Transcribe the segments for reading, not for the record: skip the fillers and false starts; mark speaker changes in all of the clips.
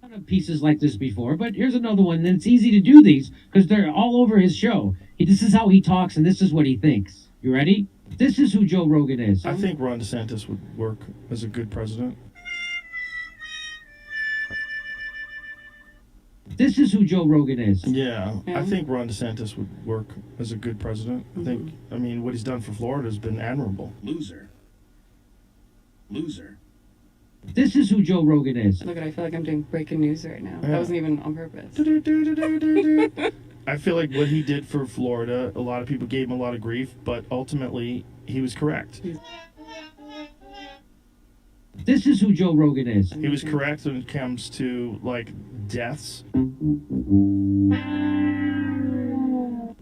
Speaker 1: Of pieces like this before, but here's another one. And it's easy to do these because they're all over his show. This is how he talks, and this is what he thinks. You ready? This is who Joe Rogan is.
Speaker 2: I think Ron DeSantis would work as a good president.
Speaker 1: This is who Joe Rogan is.
Speaker 2: Yeah, I think Ron DeSantis would work as a good president. I mean, what he's done for Florida has been admirable.
Speaker 3: Loser. Loser.
Speaker 1: This is who Joe Rogan is.
Speaker 4: Look, I feel like I'm doing breaking news right now.
Speaker 2: Yeah.
Speaker 4: That wasn't even on purpose.
Speaker 2: I feel like what he did for Florida, a lot of people gave him a lot of grief, but ultimately he was correct.
Speaker 1: This is who Joe Rogan is.
Speaker 2: He was correct when it comes to like deaths,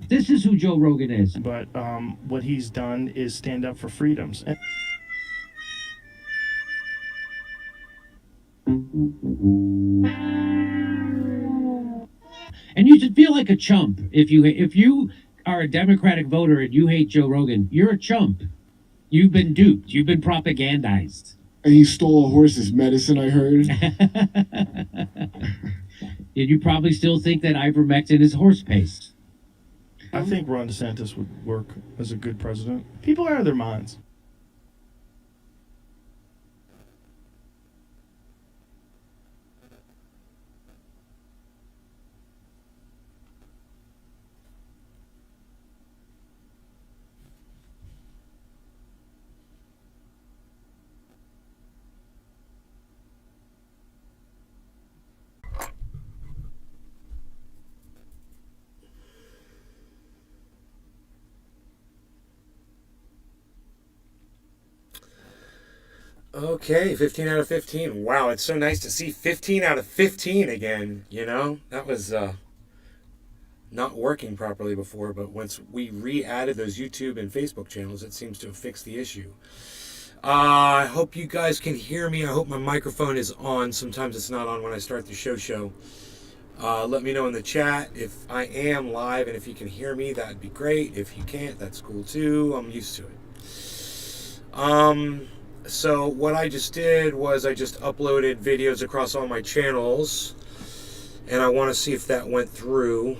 Speaker 1: This is who Joe Rogan is.
Speaker 2: but what he's done is stand up for freedoms.
Speaker 1: And you should feel like a chump if you are a Democratic voter and you hate Joe Rogan. You're a chump. You've been duped. You've been propagandized.
Speaker 5: And he stole a horse's medicine, I heard.
Speaker 1: And you probably still think that ivermectin is horse paste.
Speaker 2: I think Ron DeSantis would work as a good president. People are out of their minds.
Speaker 6: Okay, 15 out of 15. Wow, it's so nice to see 15 out of 15 again, you know? That was not working properly before, but once we re-added those YouTube and Facebook channels, it seems to have fixed the issue. I hope you guys can hear me. I hope my microphone is on. Sometimes it's not on when I start the show. Let me know in the chat if I am live, and if you can hear me, that'd be great. If you can't, that's cool too. I'm used to it. So what I just did was I just uploaded videos across all my channels, and I want to see if that went through.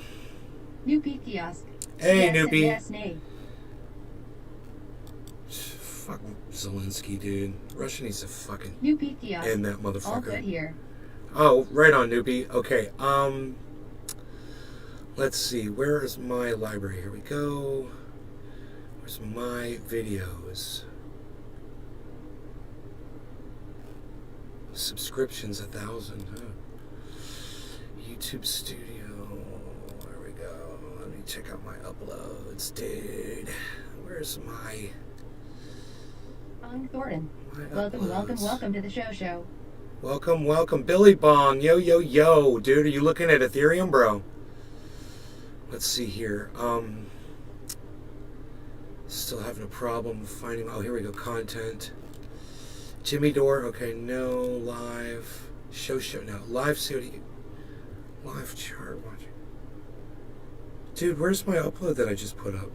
Speaker 7: Newbie kiosk.
Speaker 6: Hey,
Speaker 7: Yes,
Speaker 6: Newbie.
Speaker 7: yes, nay.
Speaker 6: Fuck Zelensky, dude. Russia needs to fucking
Speaker 7: Newbie kiosk.
Speaker 6: end that
Speaker 7: All good
Speaker 6: motherfucker.
Speaker 7: here.
Speaker 6: Oh, right on, Newbie. Okay, let's see. Where is my library? Here we go. Where's my videos? Subscriptions 1,000. Huh? YouTube Studio. There we go. Let me check out my uploads, dude. Where's my
Speaker 7: Bong Thornton.
Speaker 6: uploads?
Speaker 7: Welcome to the show.
Speaker 6: Welcome, Billy Bong. Yo, dude. Are you looking at Ethereum, bro? Let's see here. Still having a problem finding. Oh, here we go. Content. Jimmy Dore. Okay, no live. Show. No live. See what he. Live chart. Watch. Dude, where's my upload that I just put up?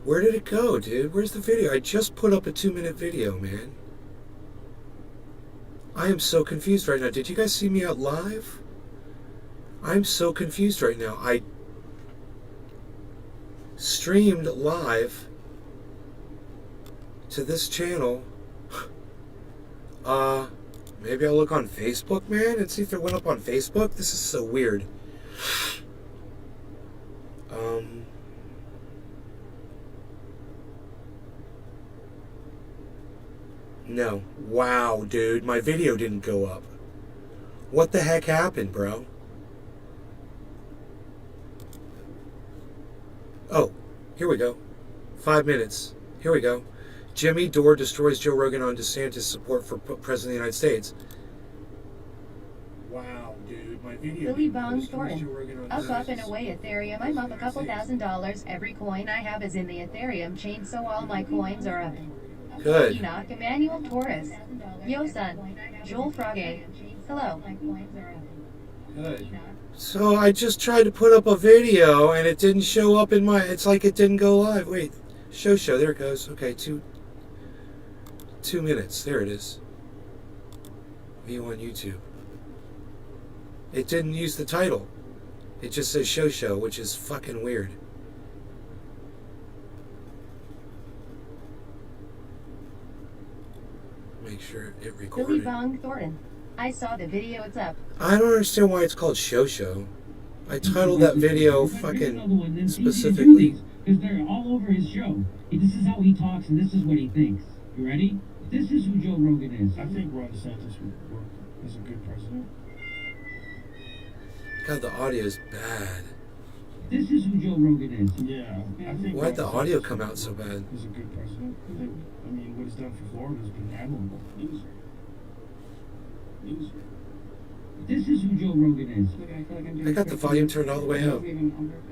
Speaker 6: Where did it go, dude? Where's the video? I just put up a 2-minute video, man. I am so confused right now. Did you guys see me out live? I'm so confused right now. I streamed live to this channel. Maybe I'll look on Facebook, man, and see if it went up on Facebook. This is so weird. No. Wow, dude. My video didn't go up. What the heck happened, bro? Oh, here we go. 5 minutes. Here we go. Jimmy Dore destroys Joe Rogan on DeSantis support for President of the United States. Wow, dude. My video
Speaker 7: Billy
Speaker 6: didn't
Speaker 7: Bong
Speaker 6: destroy Joe
Speaker 7: Thornton.
Speaker 6: Rogan on
Speaker 7: Up and
Speaker 6: DeSantis.
Speaker 7: away Ethereum. I'm up a couple $1,000. Every coin I have is in the Ethereum chain, so all my coins are up.
Speaker 6: Good.
Speaker 7: Enoch Emmanuel Torres. Yo son. Joel Frage. Hello.
Speaker 6: So I just tried to put up a video and it didn't show up in my. It's like it didn't go live. Wait, show. There it goes. Okay, 2 minutes. There it is. View on YouTube. It didn't use the title. It just says show, which is fucking weird. Make sure it
Speaker 7: Billy
Speaker 6: recorded.
Speaker 7: Bong Thornton. I saw the video, it's up.
Speaker 6: I don't understand why it's called show. I titled that video fucking specifically.
Speaker 1: Because they're all over his show. This is how he talks and this is what he thinks. You ready? This is who Joe Rogan is.
Speaker 2: I think Ron DeSantis would work as a good president.
Speaker 6: God, the audio is bad.
Speaker 1: This is who Joe Rogan is.
Speaker 2: Yeah, I think.
Speaker 6: Why'd the
Speaker 2: Ron
Speaker 6: audio
Speaker 2: DeSantis
Speaker 6: come out so bad?
Speaker 2: Is a good president. I mean, what he's done for Florida has been admirable. Loser.
Speaker 1: This is who Joe Rogan is.
Speaker 4: Look, I feel like I'm doing
Speaker 6: I got the volume turned all the way up.
Speaker 4: Even on purpose.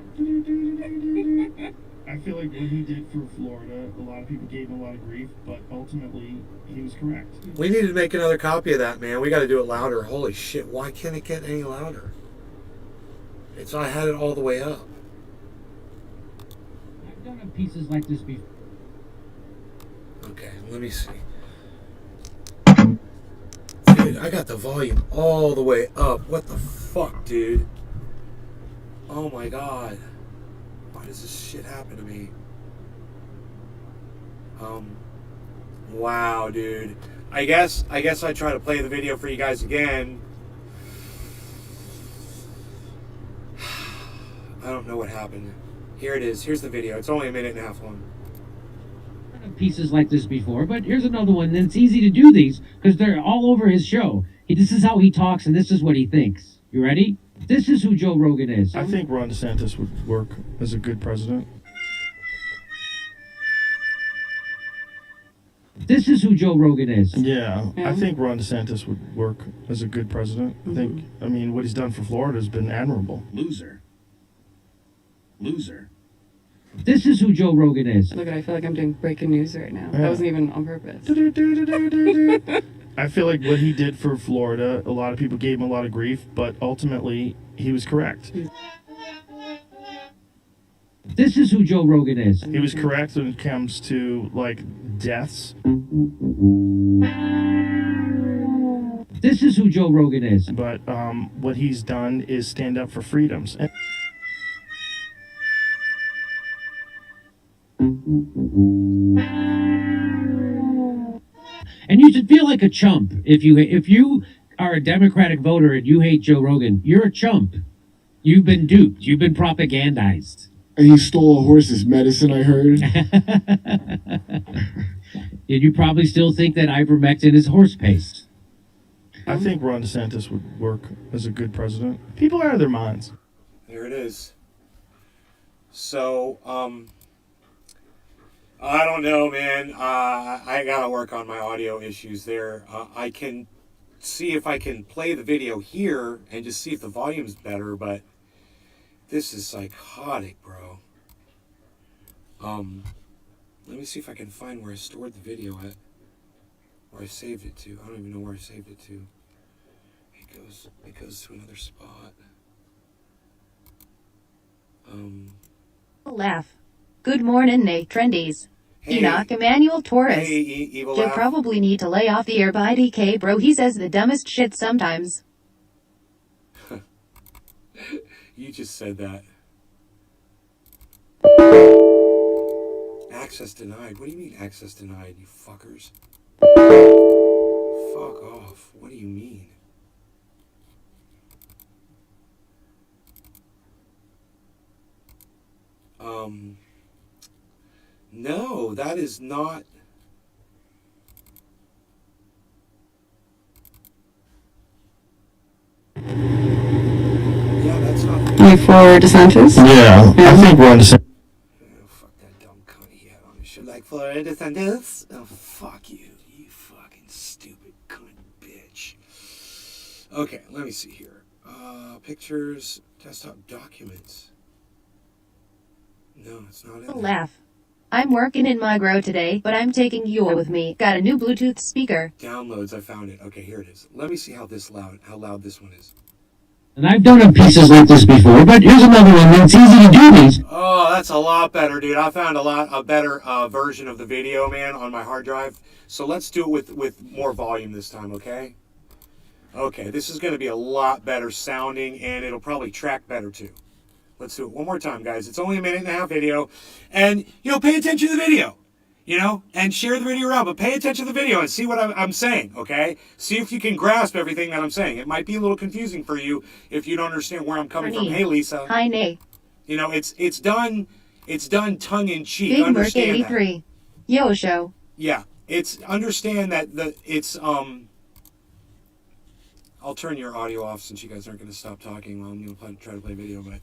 Speaker 2: I feel like what he did for Florida, a lot of people gave him a lot of grief, but ultimately he was correct.
Speaker 6: We need to make another copy of that, man. We got to do it louder. Holy shit! Why can't it get any louder? I had it all the way up.
Speaker 1: I've done pieces like this before.
Speaker 6: Okay, let me see. Dude, I got the volume all the way up. What the fuck, dude? Oh my god. Why does this shit happen to me? Wow, dude. I guess I try to play the video for you guys again. I don't know what happened. Here it is. Here's the video. It's only a minute and a half long.
Speaker 1: I've done pieces like this before, but here's another one. And it's easy to do these because they're all over his show. This is how he talks and this is what he thinks. You ready? This is who Joe Rogan is.
Speaker 2: I think Ron DeSantis would work as a good president.
Speaker 1: This is who Joe Rogan is.
Speaker 2: Yeah,
Speaker 4: Yeah.
Speaker 2: I think Ron DeSantis would work as a good president. I mean, what he's done for Florida has been admirable.
Speaker 3: Loser.
Speaker 1: This is who Joe Rogan is.
Speaker 4: Look, I feel like I'm doing breaking news right now.
Speaker 2: Yeah.
Speaker 4: That wasn't even on purpose.
Speaker 2: I feel like what he did for Florida, a lot of people gave him a lot of grief, but ultimately he was correct.
Speaker 1: This is who Joe Rogan is.
Speaker 2: He was correct when it comes to like deaths,
Speaker 1: This is who Joe Rogan is.
Speaker 2: but what he's done is stand up for freedoms. And
Speaker 1: And you should feel like a chump if you are a Democratic voter and you hate Joe Rogan. You're a chump. You've been duped. You've been propagandized.
Speaker 5: And he stole a horse's medicine, I heard.
Speaker 1: And you probably still think that ivermectin is horse paste.
Speaker 2: I think Ron DeSantis would work as a good president. People are out of their minds.
Speaker 6: There it is. So, I don't know, man. I gotta work on my audio issues there. I can see if I can play the video here and just see if the volume's better, but this is psychotic, bro. Let me see if I can find where I stored the video at. Where I saved it to. I don't even know where I saved it to. It goes to another spot.
Speaker 7: Laugh. Good morning, Nate Trendies.
Speaker 6: Hey.
Speaker 7: Enoch Emmanuel Torres.
Speaker 6: Hey, Evil
Speaker 7: You
Speaker 6: Laugh.
Speaker 7: probably need to lay off the air by DK, bro. He says the dumbest shit sometimes.
Speaker 6: You just said that. Access denied. What do you mean access denied, you fuckers? Fuck off. What do you mean? No, that is not. Yeah, that's not.
Speaker 4: Like for DeSantis?
Speaker 2: Yeah, I think Ron DeSantis.
Speaker 6: Oh, fuck that dumb cunt he had on his show. Like Florida Sanders? Oh, fuck you, you fucking stupid cunt bitch. Okay, let me see here. Pictures, desktop documents. No, it's not in there.
Speaker 7: Laugh. I'm working in my grow today, but I'm taking you with me. Got a new Bluetooth speaker.
Speaker 6: Downloads, I found it. Okay, here it is. Let me see how loud this one is.
Speaker 1: And I've done pieces like this before, but here's another one that's easy to do these.
Speaker 6: Oh, that's a lot better, dude. I found a better version of the video, man, on my hard drive. So let's do it with more volume this time, okay? Okay, this is going to be a lot better sounding, and it'll probably track better too. Let's do it one more time, guys. It's only a minute and a half video, and pay attention to the video, and share the video around. But pay attention to the video and see what I'm saying, okay? See if you can grasp everything that I'm saying. It might be a little confusing for you if you don't understand where I'm coming from. Hey, Lisa.
Speaker 7: Hi, Nay.
Speaker 6: It's done tongue in cheek.
Speaker 7: Big Merc
Speaker 6: Understand that.
Speaker 7: 83. Yo show.
Speaker 6: Yeah, understand that it's I'll turn your audio off since you guys aren't going to stop talking while I'm going to try to play video. But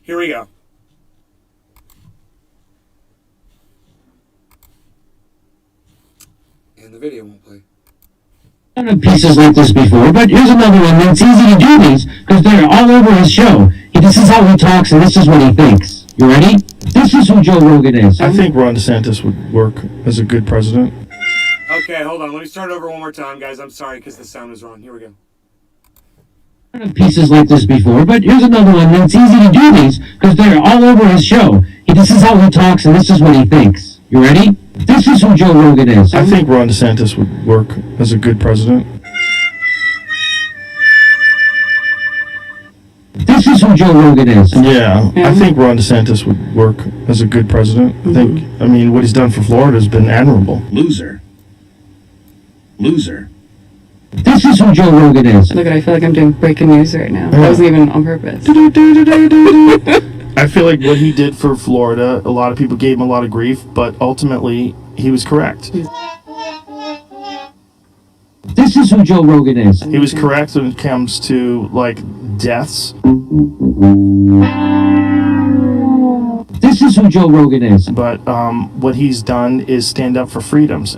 Speaker 6: here we go. And the video won't play.
Speaker 1: I've done pieces like this before, but here's another one that's easy to do these because they're all over his show. This is how he talks and this is what he thinks. You ready? This is who Joe Rogan is.
Speaker 2: I think Ron DeSantis would work as a good president.
Speaker 6: Okay, hold on. Let me start over one more time, guys. I'm sorry because the sound is wrong. Here we go.
Speaker 1: I've done pieces like this before, but here's another one that's easy to do these because they're all over his show. This is how he talks and this is what he thinks. You ready? This is who Joe Rogan is.
Speaker 2: I think Ron DeSantis would work as a good president.
Speaker 1: This is who Joe Rogan is.
Speaker 2: Yeah, I think Ron DeSantis would work as a good president. I mean, what he's done for Florida has been admirable.
Speaker 3: Loser.
Speaker 1: This is who Joe Rogan is.
Speaker 4: Look, I feel like I'm doing breaking news right now. That wasn't even on purpose.
Speaker 2: I feel like what he did for Florida, a lot of people gave him a lot of grief, but ultimately he was correct.
Speaker 1: This is who Joe Rogan is.
Speaker 2: He was correct when it comes to deaths,
Speaker 1: This is who Joe Rogan is.
Speaker 2: but what he's done is stand up for freedoms.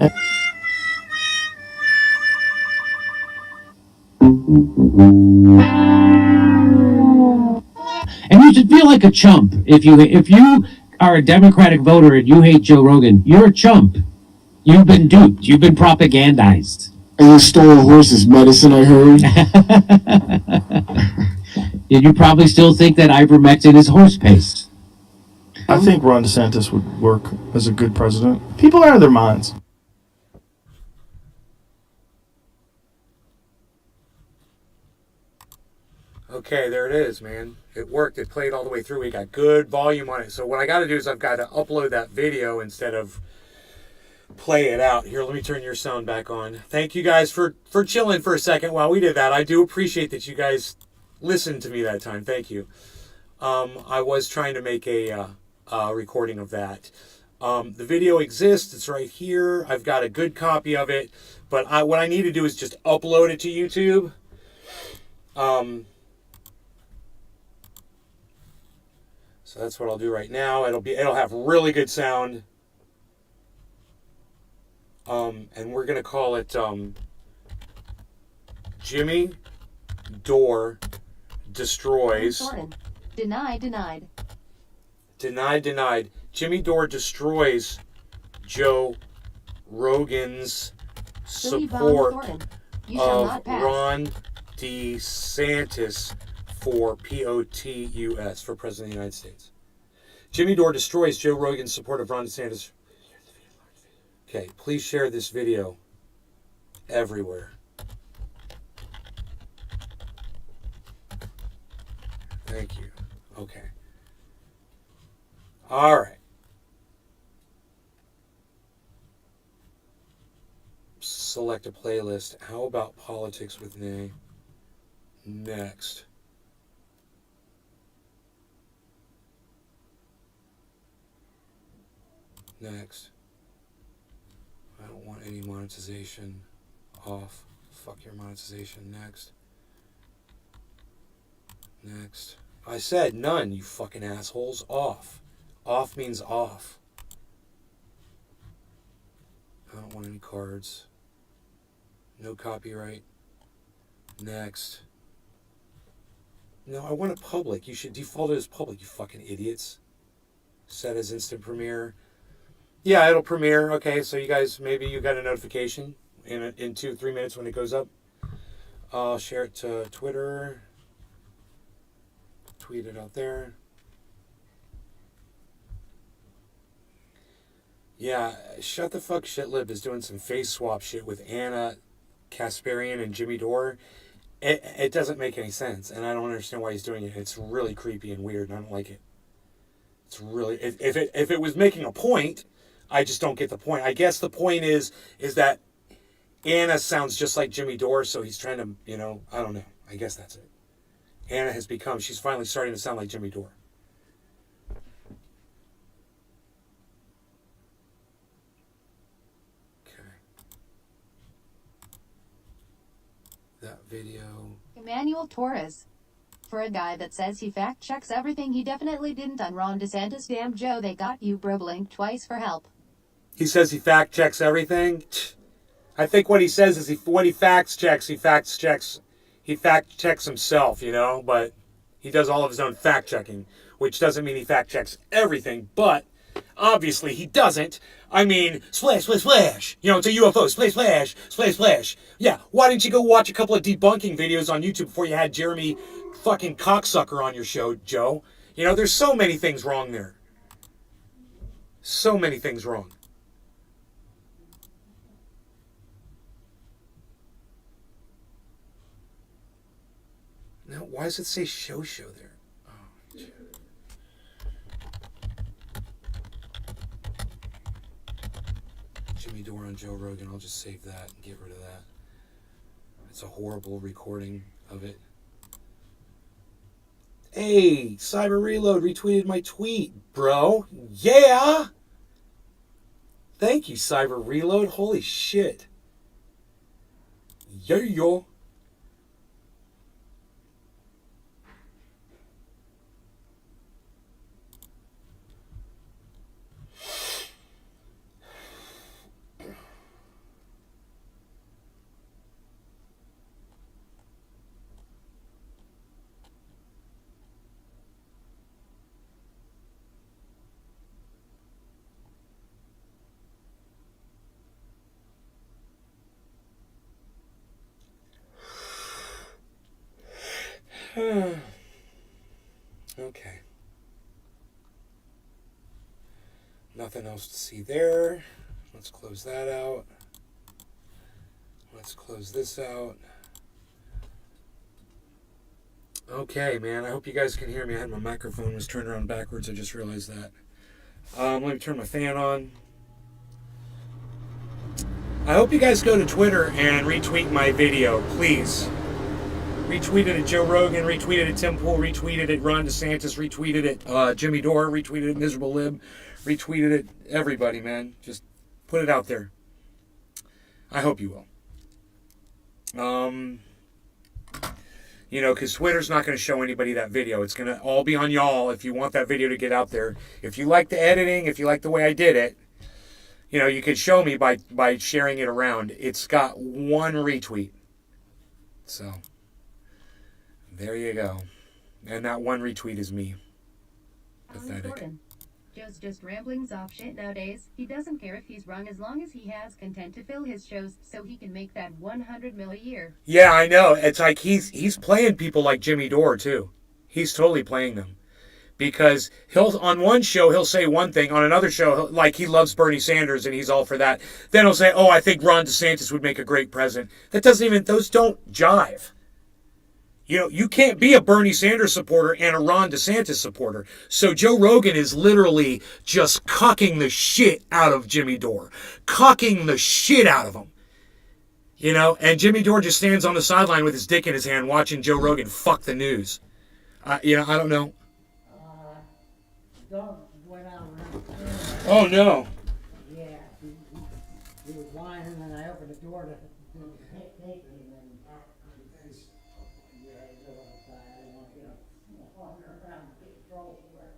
Speaker 1: And you should feel like a chump if you are a Democratic voter and you hate Joe Rogan. You're a chump. You've been duped. You've been propagandized.
Speaker 5: And you stole a horse's medicine, I heard.
Speaker 1: And you probably still think that ivermectin is horse paste.
Speaker 2: I think Ron DeSantis would work as a good president. People are out of their minds.
Speaker 6: Okay, there it is, man. It worked. It played all the way through. We got good volume on it. So what I got to do is I've got to upload that video instead of play it out. Here, let me turn your sound back on. Thank you guys for chilling for a second while we did that. I do appreciate that you guys listened to me that time. Thank you. I was trying to make a recording of that. The video exists. It's right here. I've got a good copy of it. But what I need to do is just upload it to YouTube. So that's what I'll do right now. It'll have really good sound. And we're gonna call it Jimmy Dore Destroys.
Speaker 7: Denied.
Speaker 6: Denied. Jimmy Dore destroys Joe Rogan's support of Ron DeSantis for POTUS, for President of the United States. Jimmy Dore destroys Joe Rogan's support of Ron DeSantis. Okay, please share this video everywhere. Thank you. Okay. All right. Select a playlist. How about Politics with Nay? Next. Next. I don't want any monetization. Off. Fuck your monetization. Next. Next. I said none, you fucking assholes. Off. Off means off. I don't want any cards. No copyright. Next. No, I want it public. You should default it as public, you fucking idiots. Set as instant premiere. Yeah, it'll premiere. Okay, so you guys, maybe you got a notification in 2-3 minutes when it goes up. I'll share it to Twitter. tweet it out there. Yeah, Shut the Fuck Shitlib is doing some face swap shit with Anna Kasparian and Jimmy Dore. It doesn't make any sense, and I don't understand why he's doing it. It's really creepy and weird, and I don't like it. It's really... If it was making a point, I just don't get the point. I guess the point is that Anna sounds just like Jimmy Dore, so he's trying to, you know, I don't know. I guess that's it. Anna has become... She's finally starting to sound like Jimmy Dore. That video.
Speaker 7: Emmanuel Torres. For a guy that says he fact checks everything, he definitely didn't on Ron DeSantis. Damn Joe, they got you, bro. Blinked twice for help.
Speaker 6: He says he fact checks everything. I think what he says is when he fact checks himself, you know, but he does all of his own fact checking, which doesn't mean he fact checks everything, but obviously he doesn't. I mean, splash, splash, splash. You know, it's a UFO. Splash, splash, splash, splash. Yeah, why didn't you go watch a couple of debunking videos on YouTube before you had Jeremy fucking cocksucker on your show, Joe? You know, there's so many things wrong there. So many things wrong. Now, why does it say show there? Oh, shit. Jimmy Dore on Joe Rogan. I'll just save that and get rid of that. It's a horrible recording of it. Hey, Cyber Reload retweeted my tweet, bro. Yeah! Thank you, Cyber Reload. Holy shit. Yeah, yo. Okay. Nothing else to see there. Let's close that out. Let's close this out. Okay, man. I hope you guys can hear me. I had my microphone was turned around backwards. I just realized that. Let me turn my fan on. I hope you guys go to Twitter and retweet my video, please. Retweeted at Joe Rogan, retweeted at Tim Pool, retweeted at Ron DeSantis, retweeted at Jimmy Dore, retweeted at Miserable Lib, retweeted at everybody, man. Just put it out there. I hope you will. You know, because Twitter's not going to show anybody that video. It's going to all be on y'all if you want that video to get out there. If you like the editing, if you like the way I did it, you know, you could show me by sharing it around. It's got 1 retweet. So... there you go. And that 1 retweet is me. Pathetic.
Speaker 7: Joe's just ramblings off shit nowadays. He doesn't care if he's wrong as long as he has content to fill his shows so he can make that 100 mil a year.
Speaker 6: Yeah, I know. It's like he's playing people like Jimmy Dore too. He's totally playing them. Because he'll on one show he'll say one thing, on another show like he loves Bernie Sanders and he's all for that. Then he'll say, "Oh, I think Ron DeSantis would make a great president." That doesn't even, those don't jive. You know, you can't be a Bernie Sanders supporter and a Ron DeSantis supporter. So Joe Rogan is literally just cucking the shit out of Jimmy Dore. Cucking the shit out of him. You know, and Jimmy Dore just stands on the sideline with his dick in his hand watching Joe Rogan fuck the news. You know, I don't know.
Speaker 3: Dog went out around.
Speaker 6: Oh, no.
Speaker 3: Yeah, he was whining and I opened the door to take him and yeah, he was outside. I didn't want to get him walking around and get control for it.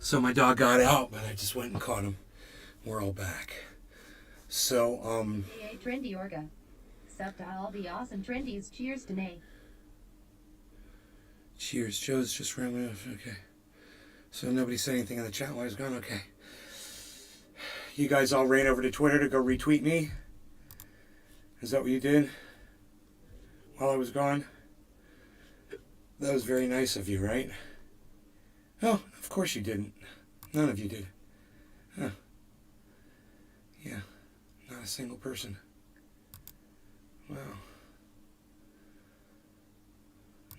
Speaker 6: So my dog got out, but I just went and caught him. We're all back. So,
Speaker 7: Hey, Trendy Orga. Sup to all the awesome trendies. Cheers to Nay.
Speaker 6: cheers. Joe's just rambling off. Okay. So nobody said anything in the chat while I was gone? Okay. You guys all ran over to Twitter to go retweet me? Is that what you did? While I was gone? That was very nice of you, right? Oh, of course you didn't. None of you did. Huh. Yeah. Not a single person. Wow.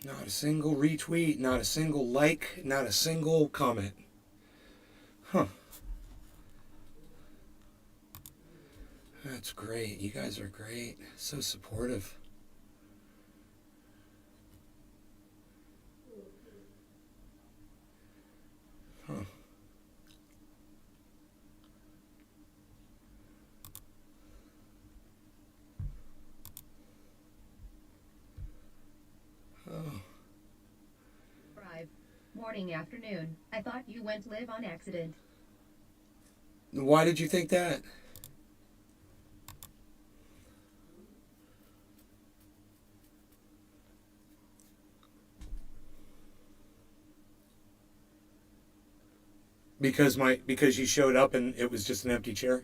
Speaker 6: Not a single retweet, not a single like, not a single comment. Huh. That's great. You guys are great. So supportive. Huh. Oh.
Speaker 7: Drive. Morning, afternoon. I thought you went live on accident.
Speaker 6: Why did you think that? Because you showed up and it was just an empty chair?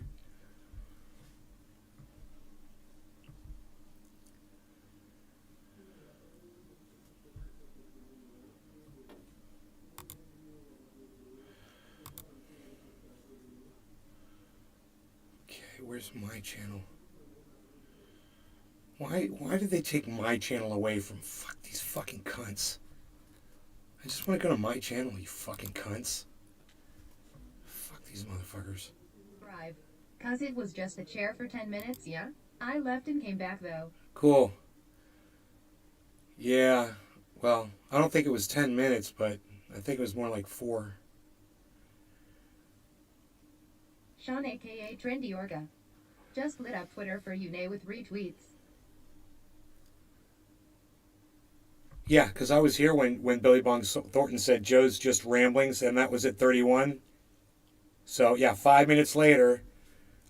Speaker 6: Okay, where's my channel? Why did they take my channel away from these fucking cunts? I just want to go to my channel, you fucking cunts. These motherfuckers.
Speaker 7: Drive. Cause it was just a chair for 10 minutes, yeah? I left and came back though.
Speaker 6: Cool. Yeah, well, I don't think it was 10 minutes, but I think it was more like 4.
Speaker 7: Sean aka Trendy Orga. Just lit up Twitter for you, Nay, with retweets.
Speaker 6: Yeah, because I was here when Billy Bong Thornton said Joe's just ramblings, and that was at 31. So, yeah, 5 minutes later,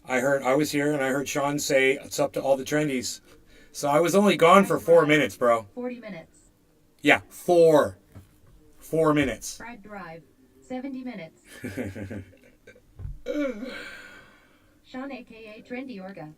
Speaker 6: I was here and I heard Sean say, it's up to all the trendies. So I was only gone for 4 minutes, bro.
Speaker 7: 40 minutes.
Speaker 6: Yeah, 4 minutes.
Speaker 7: Fried Drive. 70 minutes. Sean aka Trendy Orga.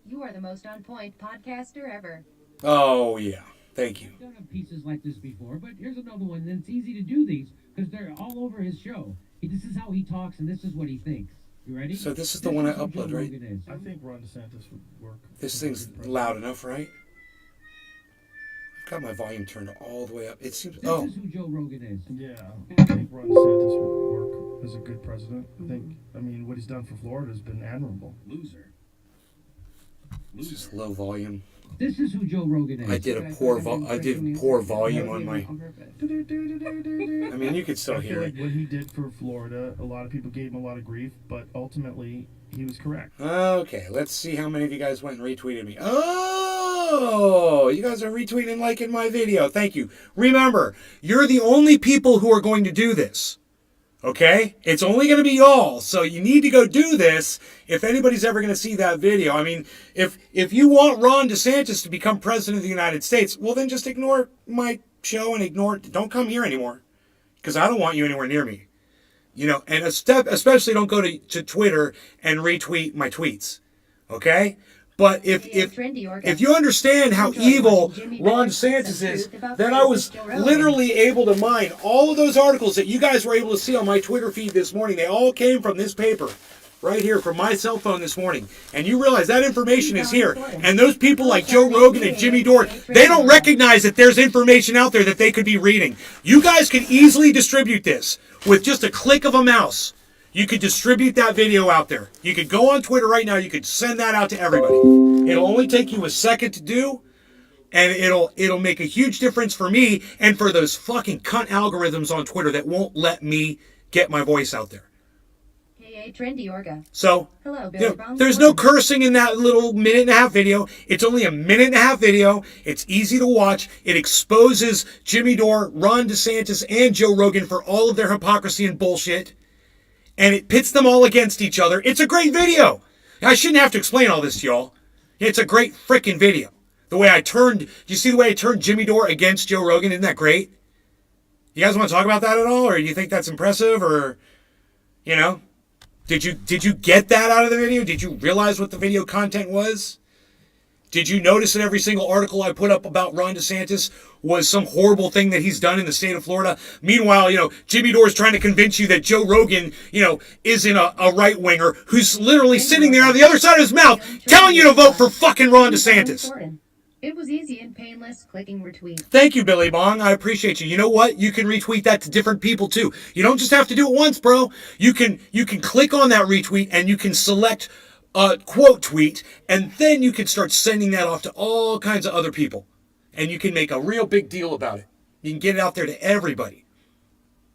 Speaker 7: You are the most on point podcaster ever.
Speaker 6: Oh, yeah. Thank you.
Speaker 1: I've done pieces like this before, but here's another one that's easy to do these because they're all over his show. This is how he talks, and this is what he thinks. You ready?
Speaker 6: So this is the one I
Speaker 1: who
Speaker 6: upload,
Speaker 1: Joe
Speaker 6: right?
Speaker 1: Rogan is.
Speaker 2: I think Ron DeSantis would work.
Speaker 6: This thing's loud enough, right? I've got my volume turned all the way up. It seems...
Speaker 1: This is who Joe Rogan is.
Speaker 2: Yeah, I think Ron DeSantis would work as a good president. I mean, what he's done for Florida has been admirable.
Speaker 1: Loser.
Speaker 6: It's just low volume.
Speaker 1: This is who Joe Rogan is.
Speaker 6: I did poor volume on my... I mean, you could still
Speaker 2: I
Speaker 6: hear
Speaker 2: feel
Speaker 6: it.
Speaker 2: like what he did for Florida, a lot of people gave him a lot of grief, but ultimately, he was correct.
Speaker 6: Okay, let's see how many of you guys went and retweeted me. Oh, you guys are retweeting and liking my video. Thank you. Remember, you're the only people who are going to do this. Okay? It's only going to be y'all. So you need to go do this if anybody's ever going to see that video. I mean, if you want Ron DeSantis to become president of the United States, well, then just ignore my show and don't come here anymore. Because I don't want you anywhere near me. You know, and especially don't go to Twitter and retweet my tweets. Okay? But if you understand how evil Ron DeSantis is, then I was literally able to mine all of those articles that you guys were able to see on my Twitter feed this morning. They all came from this paper right here from my cell phone this morning. And you realize that information is here. And those people like Joe Rogan and Jimmy Dore, they don't recognize that there's information out there that they could be reading. You guys can easily distribute this with just a click of a mouse. You could distribute that video out there. You could go on Twitter right now. You could send that out to everybody. It'll only take you a second to do, and it'll make a huge difference for me and for those fucking cunt algorithms on Twitter that won't let me get my voice out there.
Speaker 7: Aka Trendy Orga.
Speaker 6: So,
Speaker 7: hello, Billy Bong
Speaker 6: there's no cursing in that little minute-and-a-half video. It's only a minute-and-a-half video. It's easy to watch. It exposes Jimmy Dore, Ron DeSantis, and Joe Rogan for all of their hypocrisy and bullshit. and it pits them all against each other. It's a great video. I shouldn't have to explain all this to y'all. It's a great freaking video. The way I turned, do you see the way I turned Jimmy Dore against Joe Rogan? Isn't that great? You guys want to talk about that at all? Or do you think that's impressive? Or, you know, did you get that out of the video? Did you realize what the video content was? Did you notice that every single article I put up about Ron DeSantis was some horrible thing that he's done in the state of Florida? Meanwhile, you know, Jimmy Dore is trying to convince you that Joe Rogan, you know, isn't a right-winger who's literally sitting there on the other side of his mouth telling you to vote for fucking Ron DeSantis.
Speaker 7: It was easy and painless clicking retweet.
Speaker 6: Thank you, Billy Bong. I appreciate you. You know what? You can retweet that to different people too. You don't just have to do it once, bro. You can click on that retweet and you can select a quote tweet, and then you can start sending that off to all kinds of other people. And you can make a real big deal about it. You can get it out there to everybody.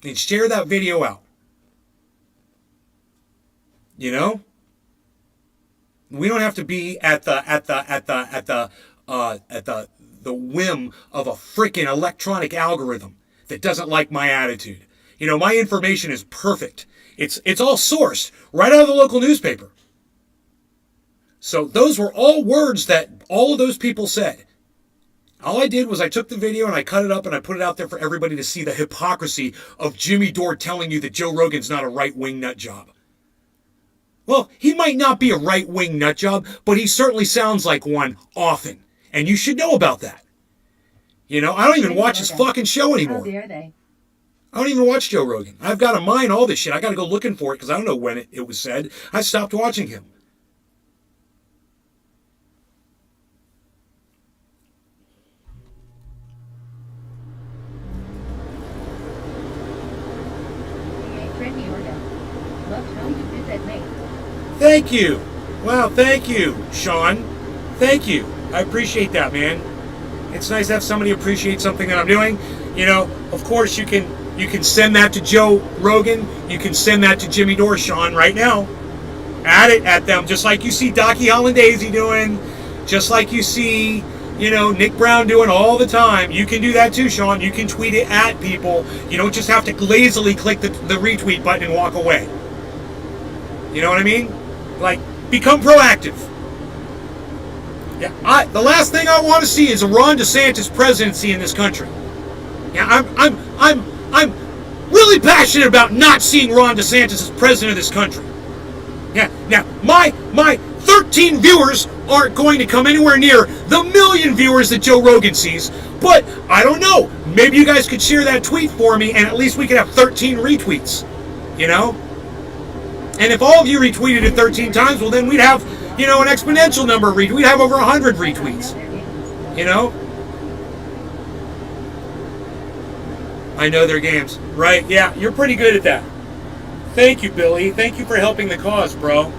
Speaker 6: And share that video out. You know? We don't have to be at the whim of a freaking electronic algorithm that doesn't like my attitude. You know, my information is perfect. It's all sourced right out of the local newspaper. So those were all words that all of those people said. All I did was I took the video and I cut it up and I put it out there for everybody to see the hypocrisy of Jimmy Dore telling you that Joe Rogan's not a right-wing nut job. Well, he might not be a right-wing nut job, but he certainly sounds like one often. And you should know about that. You know, I don't even watch his fucking show anymore.
Speaker 7: How dare they?
Speaker 6: I don't even watch Joe Rogan. I've got to mine all this shit. I got to go looking for it because I don't know when it was said. I stopped watching him. Thank you. Wow, thank you, Sean. Thank you. I appreciate that, man. It's nice to have somebody appreciate something that I'm doing. You know, of course you can send that to Joe Rogan. You can send that to Jimmy Dore, Sean, right now. Add it at them, just like you see Docky Hollandaise doing, just like you see, you know, Nick Brown doing all the time. You can do that too, Sean. You can tweet it at people. You don't just have to lazily click the retweet button and walk away. You know what I mean? Like, become proactive. Yeah, the last thing I want to see is a Ron DeSantis presidency in this country. Yeah, I'm really passionate about not seeing Ron DeSantis as president of this country. Yeah, now my 13 viewers aren't going to come anywhere near the 1 million viewers that Joe Rogan sees. But I don't know. Maybe you guys could share that tweet for me, and at least we could have 13 retweets. You know? And if all of you retweeted it 13 times, well, then we'd have, you know, an exponential number of retweets. We'd have over 100 retweets. You know? I know their games. Right? Yeah, you're pretty good at that. Thank you, Billy. Thank you for helping the cause, bro.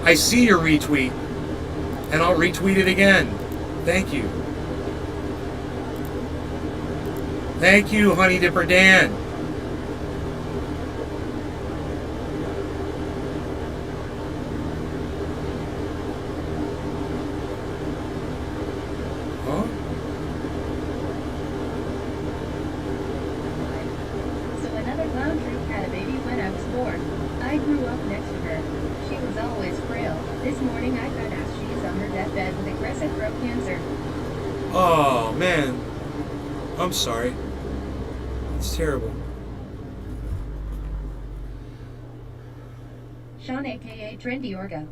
Speaker 6: I see your retweet. And I'll retweet it again. Thank you. Thank you, Honey Dipper Dan. Oh, man. I'm sorry. It's terrible.
Speaker 7: Sean, aka Trendy Orga.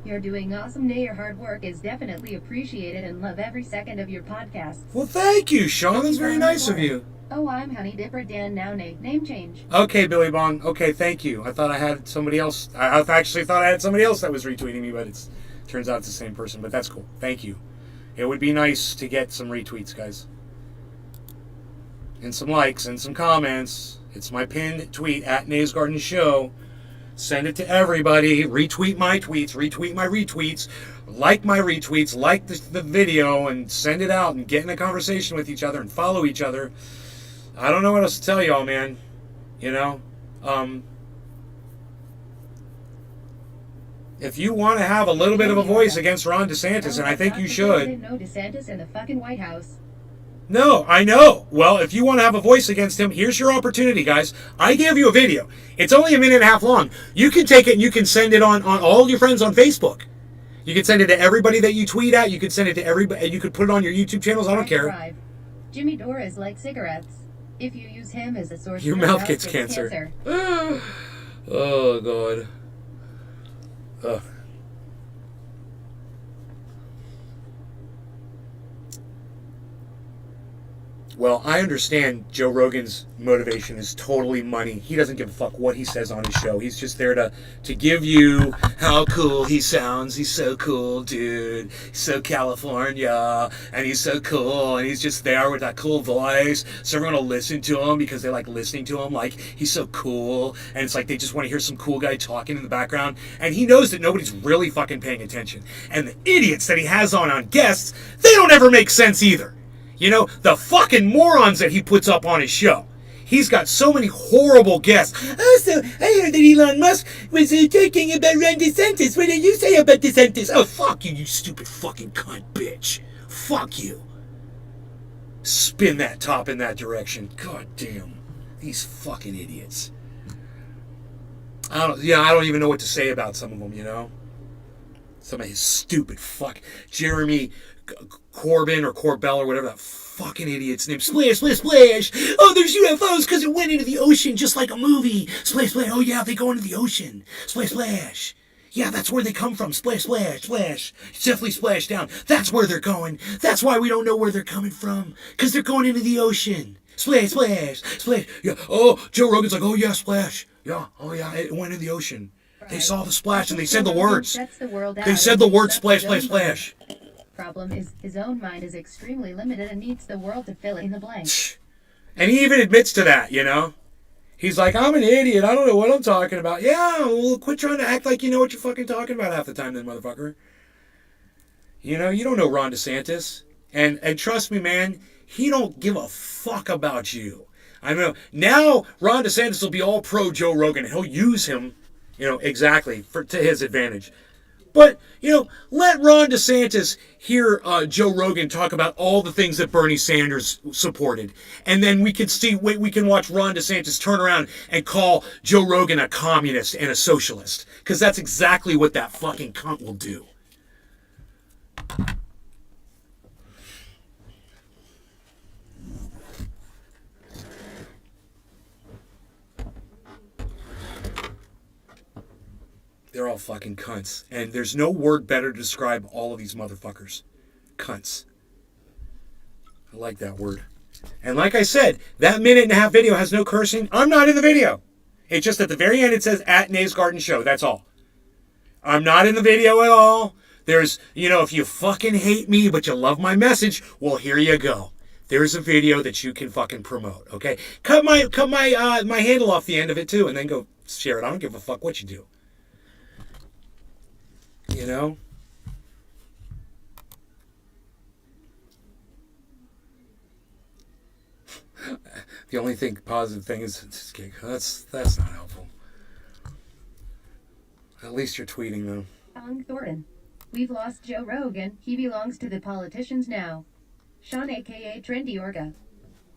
Speaker 7: You're doing awesome. Your hard work is definitely appreciated and love every second of your podcasts.
Speaker 6: Well, thank you, Sean. That's very nice of you.
Speaker 7: Oh, I'm Honey Dipper Dan now, Nate. Name change.
Speaker 6: Okay, Billy Bong. Okay, thank you. I thought I had somebody else. I actually thought I had somebody else that was retweeting me, but it turns out it's the same person. But that's cool. Thank you. It would be nice to get some retweets, guys. And some likes and some comments. It's my pinned tweet at Nays Garden Show. Send it to everybody. Retweet my tweets. Retweet my retweets. Like my retweets. Like the video and send it out and get in a conversation with each other and follow each other. I don't know what else to tell y'all, man. You know? If you want to have a little bit of a voice against Ron DeSantis, and I think you should.
Speaker 7: No DeSantis in the fucking White House.
Speaker 6: No, I know. Well, if you want to have a voice against him, here's your opportunity, guys. I gave you a video. It's only a minute and a half long. You can take it and you can send it on all your friends on Facebook. You can send it to everybody that you tweet at. You could send it to everybody. You could put it on your YouTube channels. I don't care.
Speaker 7: Drive. Jimmy Dore is like cigarettes. If you use him as a source,
Speaker 6: Your mouth gets cancer. Oh, God. Ugh. Well, I understand Joe Rogan's motivation is totally money. He doesn't give a fuck what he says on his show. He's just there to give you how cool he sounds. He's so cool, dude. He's so California, and he's so cool, and he's just there with that cool voice. So everyone will listen to him because they like listening to him. Like, he's so cool, and it's like they just want to hear some cool guy talking in the background. And he knows that nobody's really fucking paying attention. And the idiots that he has on guests, they don't ever make sense either. You know, the fucking morons that he puts up on his show. He's got so many horrible guests. Also, I heard that Elon Musk was talking about Ron DeSantis. What do you say about DeSantis? Oh, fuck you, you stupid fucking cunt bitch. Fuck you. Spin that top in that direction. God damn. These fucking idiots. I don't even know what to say about some of them, you know? Some of his stupid fuck. Jeremy Corbyn or Corbell or whatever that fucking idiot's name. Splash, splash, splash. Oh, there's UFOs because it went into the ocean just like a movie. Splash, splash. Oh, yeah, they go into the ocean. Splash, splash. Yeah, that's where they come from. Splash, splash, splash. Definitely splash down. That's where they're going. That's why we don't know where they're coming from. Because they're going into the ocean. Splash, splash, splash. Yeah. Oh, Joe Rogan's like, oh, yeah, splash. Yeah. Oh, yeah, it went in the ocean. They saw the splash and they said the words. They said the word splash, splash, splash.
Speaker 7: Problem is, his own mind is extremely limited and needs the world to fill in the blanks.
Speaker 6: And he even admits to that, you know? He's like, I'm an idiot. I don't know what I'm talking about. Yeah, well, quit trying to act like you know what you're fucking talking about half the time then, motherfucker. You know, you don't know Ron DeSantis. And trust me, man, he don't give a fuck about you. I know, now Ron DeSantis will be all pro Joe Rogan. And he'll use him, you know, exactly to his advantage. But, you know, let Ron DeSantis hear Joe Rogan talk about all the things that Bernie Sanders supported. And then we can watch Ron DeSantis turn around and call Joe Rogan a communist and a socialist. Because that's exactly what that fucking cunt will do. They're all fucking cunts. And there's no word better to describe all of these motherfuckers. Cunts. I like that word. And like I said, that minute and a half video has no cursing. I'm not in the video. It's just at the very end it says at Nays Garden Show. That's all. I'm not in the video at all. There's, you know, if you fucking hate me but you love my message, well, here you go. There's a video that you can fucking promote, okay? Cut my handle off the end of it too and then go share it. I don't give a fuck what you do. You know? The only positive thing is that's not helpful. At least you're tweeting though.
Speaker 7: Thornton. We've lost Joe Rogan. He belongs to the politicians now. Sean aka Trendy Orga.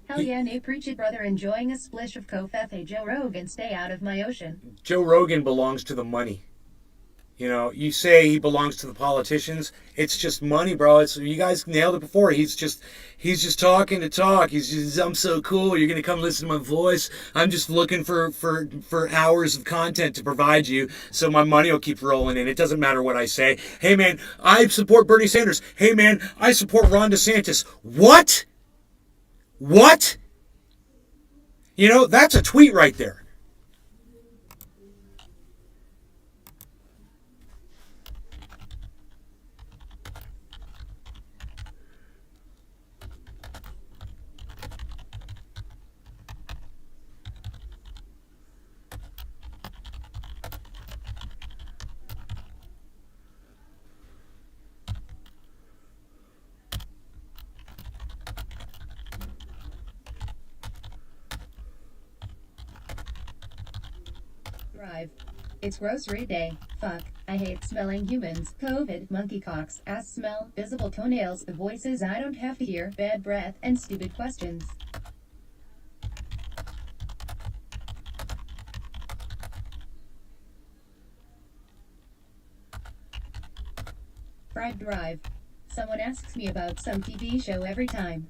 Speaker 7: Hell yeah, nay, preach it, brother. Enjoying a splish of Kofefe. Joe Rogan, stay out of my ocean. Joe
Speaker 6: Rogan belongs to the money. You know, you say he belongs to the politicians. It's just money, bro. You guys nailed it before. He's just talking to talk. I'm so cool. You're gonna come listen to my voice. I'm just looking for hours of content to provide you, so my money will keep rolling in. It doesn't matter what I say. Hey man, I support Bernie Sanders. Hey man, I support Ron DeSantis. What? What? You know, that's a tweet right there.
Speaker 7: Drive. It's grocery day. Fuck. I hate smelling humans. COVID, monkeycocks, ass smell, visible toenails, the voices I don't have to hear, bad breath, and stupid questions. Fried Drive. Someone asks me about some TV show every time.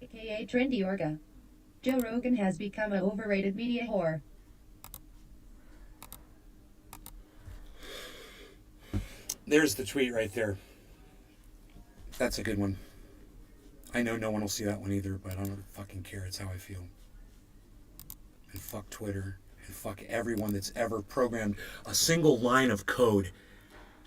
Speaker 7: AKA Trendy Orga. Joe Rogan has become an overrated media whore.
Speaker 6: There's the tweet right there. That's a good one. I know no one will see that one either, but I don't fucking care. It's how I feel. And fuck Twitter. And fuck everyone that's ever programmed a single line of code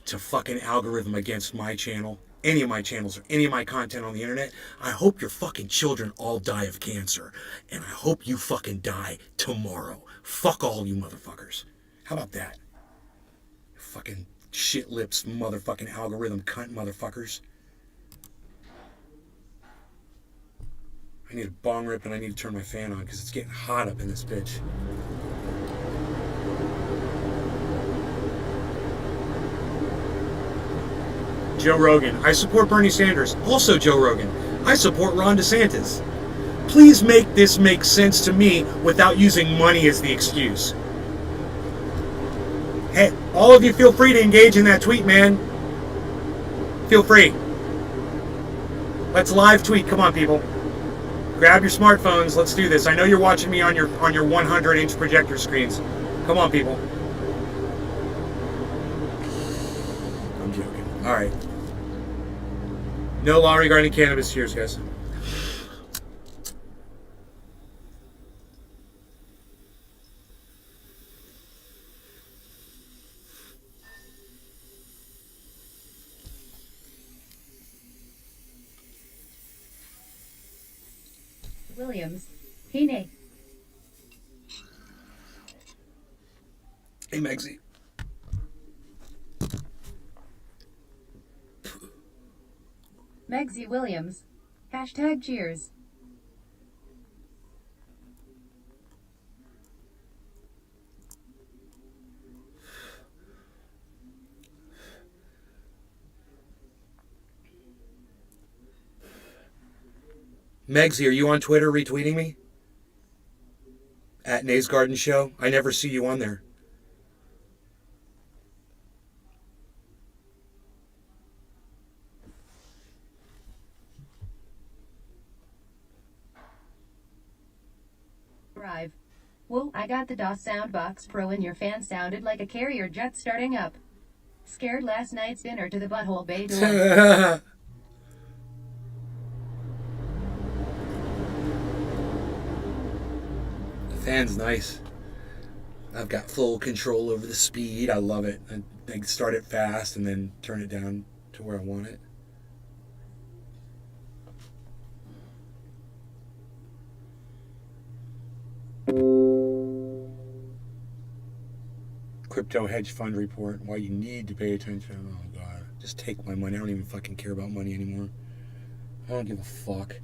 Speaker 6: to fucking algorithm against my channel, any of my channels, or any of my content on the internet. I hope your fucking children all die of cancer. And I hope you fucking die tomorrow. Fuck all you motherfuckers. How about that? Fucking shit lips motherfucking algorithm cunt motherfuckers. I need a bong rip and I need to turn my fan on because it's getting hot up in this bitch. Joe Rogan. I support Bernie Sanders. Also Joe Rogan. I support Ron DeSantis. Please make this make sense to me without using money as the excuse. Hey, all of you feel free to engage in that tweet, man. Feel free. Let's live tweet. Come on, people. Grab your smartphones. Let's do this. I know you're watching me on your 100-inch projector screens. Come on, people. I'm joking. All right. No law regarding cannabis. Cheers, guys.
Speaker 7: Williams. Hey.
Speaker 6: Hey, Megsy.
Speaker 7: Megsy Williams. Hashtag cheers.
Speaker 6: Megsy, are you on Twitter retweeting me? At Nays Garden Show? I never see you on there.
Speaker 7: Drive. Whoa, I got the DOS Soundbox Pro and your fan sounded like a carrier jet starting up. Scared last night's dinner to the butthole bay door.
Speaker 6: The fan's nice. I've got full control over the speed. I love it. I start it fast and then turn it down to where I want it. Crypto hedge fund report. Why you need to pay attention. Oh God. Just take my money. I don't even fucking care about money anymore. I don't give a fuck.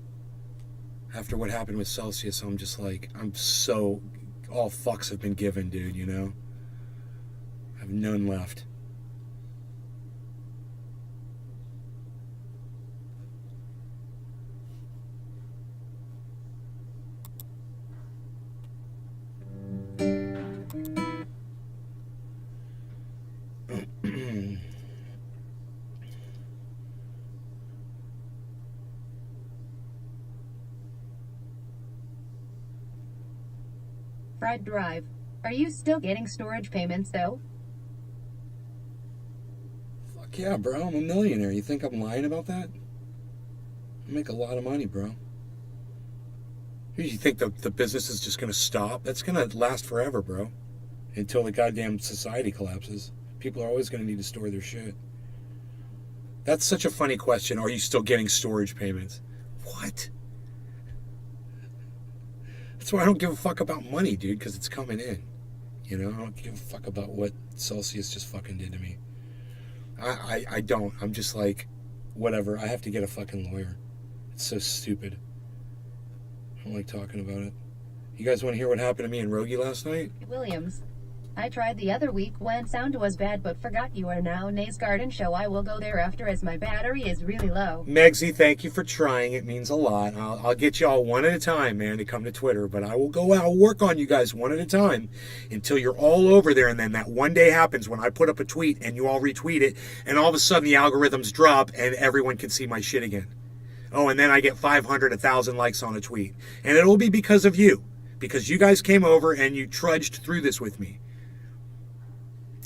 Speaker 6: After what happened with Celsius, I'm just like, I'm so, all fucks have been given, dude, you know? I have none left.
Speaker 7: Fried Drive. Are you still getting storage payments though?
Speaker 6: Fuck yeah, bro. I'm a millionaire. You think I'm lying about that? I make a lot of money, bro. You think the business is just going to stop? That's going to last forever, bro. Until the goddamn society collapses. People are always going to need to store their shit. That's such a funny question. Are you still getting storage payments? What? That's why I don't give a fuck about money, dude, because it's coming in. You know, I don't give a fuck about what Celsius just fucking did to me. I don't. I'm just like, whatever. I have to get a fucking lawyer. It's so stupid. I don't like talking about it. You guys want to hear what happened to me and Rogie last night?
Speaker 7: Williams. I tried the other week when sound was bad but forgot you are now Nays Garden Show. I will go there after as my battery is really low.
Speaker 6: Megsy, thank you for trying. It means a lot. I'll get you all one at a time, man, to come to Twitter. But I will go out and work on you guys one at a time until you're all over there. And then that one day happens when I put up a tweet and you all retweet it. And all of a sudden the algorithms drop and everyone can see my shit again. Oh, and then I get 500, 1,000 likes on a tweet. And it'll be because of you. Because you guys came over and you trudged through this with me.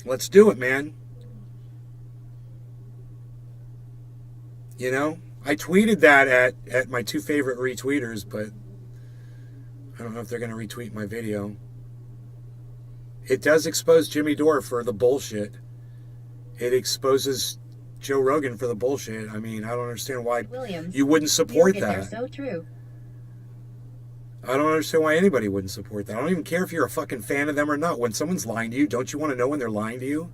Speaker 6: Let's do it, man. You know, I tweeted that at my 2 favorite retweeters, but I don't know if they're going to retweet my video. It does expose Jimmy Dore for the bullshit. It exposes Joe Rogan for the bullshit. I mean, I don't understand why
Speaker 7: Williams,
Speaker 6: you wouldn't support
Speaker 7: they're
Speaker 6: that.
Speaker 7: so true.
Speaker 6: I don't understand why anybody wouldn't support that. I don't even care if you're a fucking fan of them or not. When someone's lying to you, don't you want to know when they're lying to you?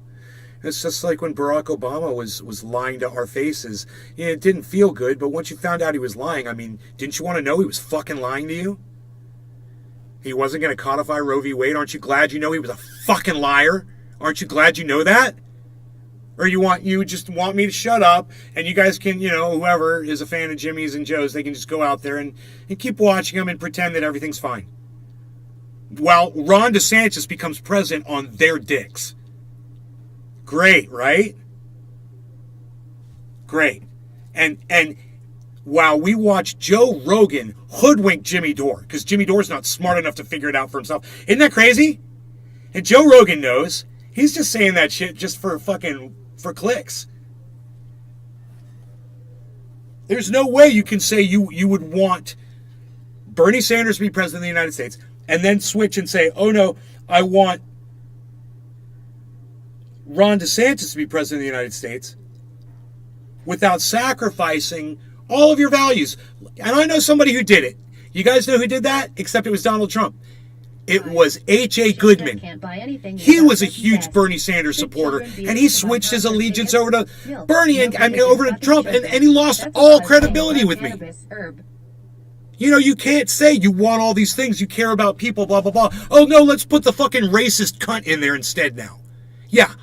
Speaker 6: It's just like when Barack Obama was lying to our faces. Yeah, it didn't feel good, but once you found out he was lying, I mean, didn't you want to know he was fucking lying to you? He wasn't going to codify Roe v. Wade. Aren't you glad you know he was a fucking liar? Aren't you glad you know that? Or you just want me to shut up and you guys can, you know, whoever is a fan of Jimmy's and Joe's, they can just go out there and keep watching them and pretend that everything's fine. While Ron DeSantis becomes president on their dicks. Great, right? Great. And while we watch Joe Rogan hoodwink Jimmy Dore, because Jimmy Dore's not smart enough to figure it out for himself. Isn't that crazy? And Joe Rogan knows. He's just saying that shit just for clicks. There's no way you can say you would want Bernie Sanders to be president of the United States and then switch and say, oh no, I want Ron DeSantis to be president of the United States without sacrificing all of your values. And I know somebody who did it. You guys know who did that? Except it was Donald Trump. It was H.A. Goodman. He was a huge Bernie Sanders supporter, and he switched his allegiance over to Bernie and over to Trump, and he lost all credibility with me. You know, you can't say you want all these things, you care about people, blah, blah, blah. Oh, no, let's put the fucking racist cunt in there instead now. Yeah,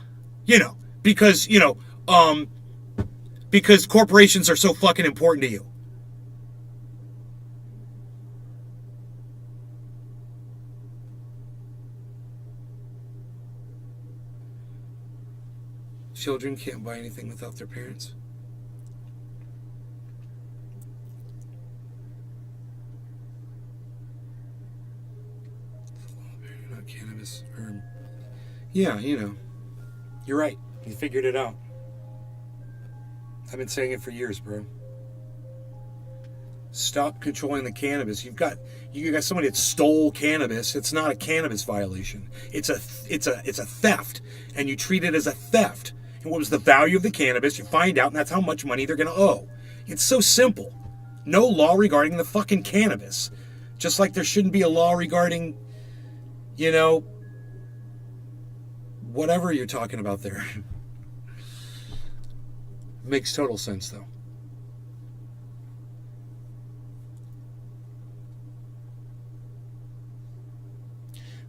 Speaker 6: you know, because corporations are so fucking important to you. Children can't buy anything without their parents. Not cannabis. Yeah, you know. You're right. You figured it out. I've been saying it for years, bro. Stop controlling the cannabis. You got somebody that stole cannabis. It's not a cannabis violation. It's a theft, and you treat it as a theft. And what was the value of the cannabis? You find out, and that's how much money they're going to owe. It's so simple. No law regarding the fucking cannabis. Just like there shouldn't be a law regarding, you know, whatever you're talking about there. Makes total sense, though.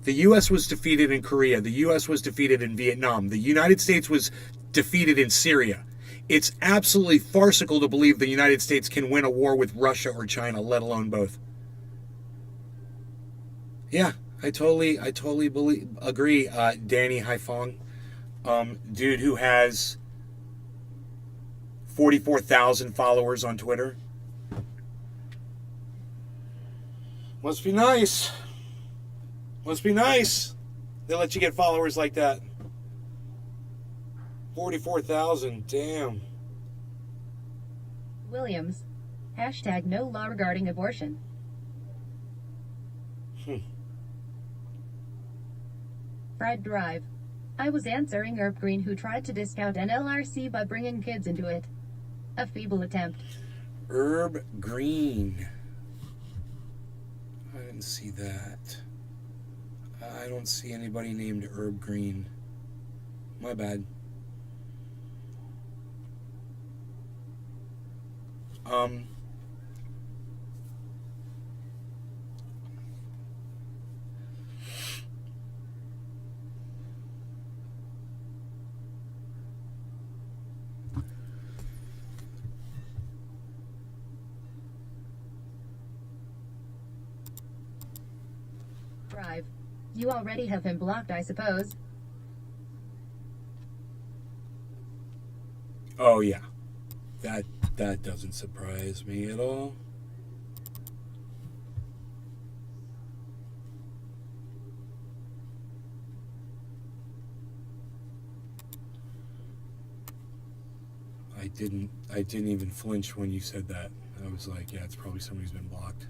Speaker 6: The U.S. was defeated in Korea. The U.S. was defeated in Vietnam. The United States was defeated in Syria. It's absolutely farcical to believe the United States can win a war with Russia or China, let alone both. Yeah, I totally agree. Danny Haifong, dude who has 44,000 followers on Twitter. Must be nice. Must be nice. They let you get followers like that. 44,000. Damn.
Speaker 7: Williams. # no law regarding abortion. Fred Drive. I was answering Herb Green, who tried to discount NLRC by bringing kids into it. A feeble attempt.
Speaker 6: Herb Green. I didn't see that. I don't see anybody named Herb Green. My bad.
Speaker 7: Drive. You already have him blocked, I suppose.
Speaker 6: Oh yeah. That doesn't surprise me at all. I didn't even flinch when you said that. I was like, yeah, it's probably somebody who's been blocked.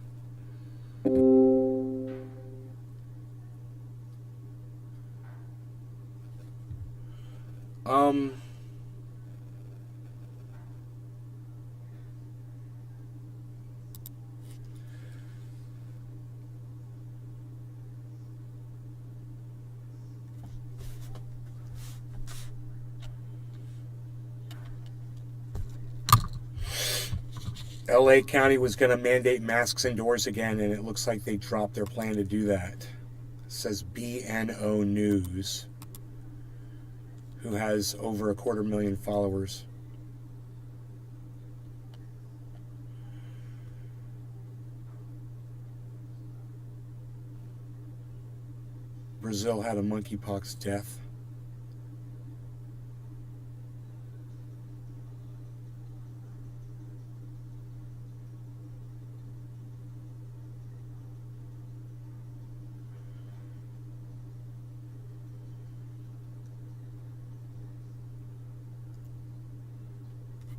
Speaker 6: LA County was going to mandate masks indoors again, and it looks like they dropped their plan to do that. It says BNO News, who has over 250,000 followers. Brazil had a monkeypox death.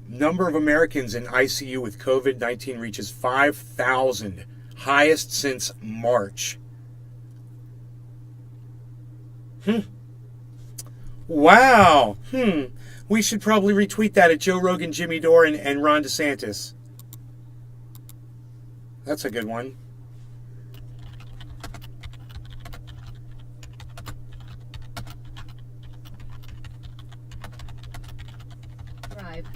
Speaker 6: Number of Americans in ICU with COVID-19 reaches 5,000, highest since March. Wow. We should probably retweet that at Joe Rogan, Jimmy Dore, and Ron DeSantis. That's a good one.
Speaker 7: Drive.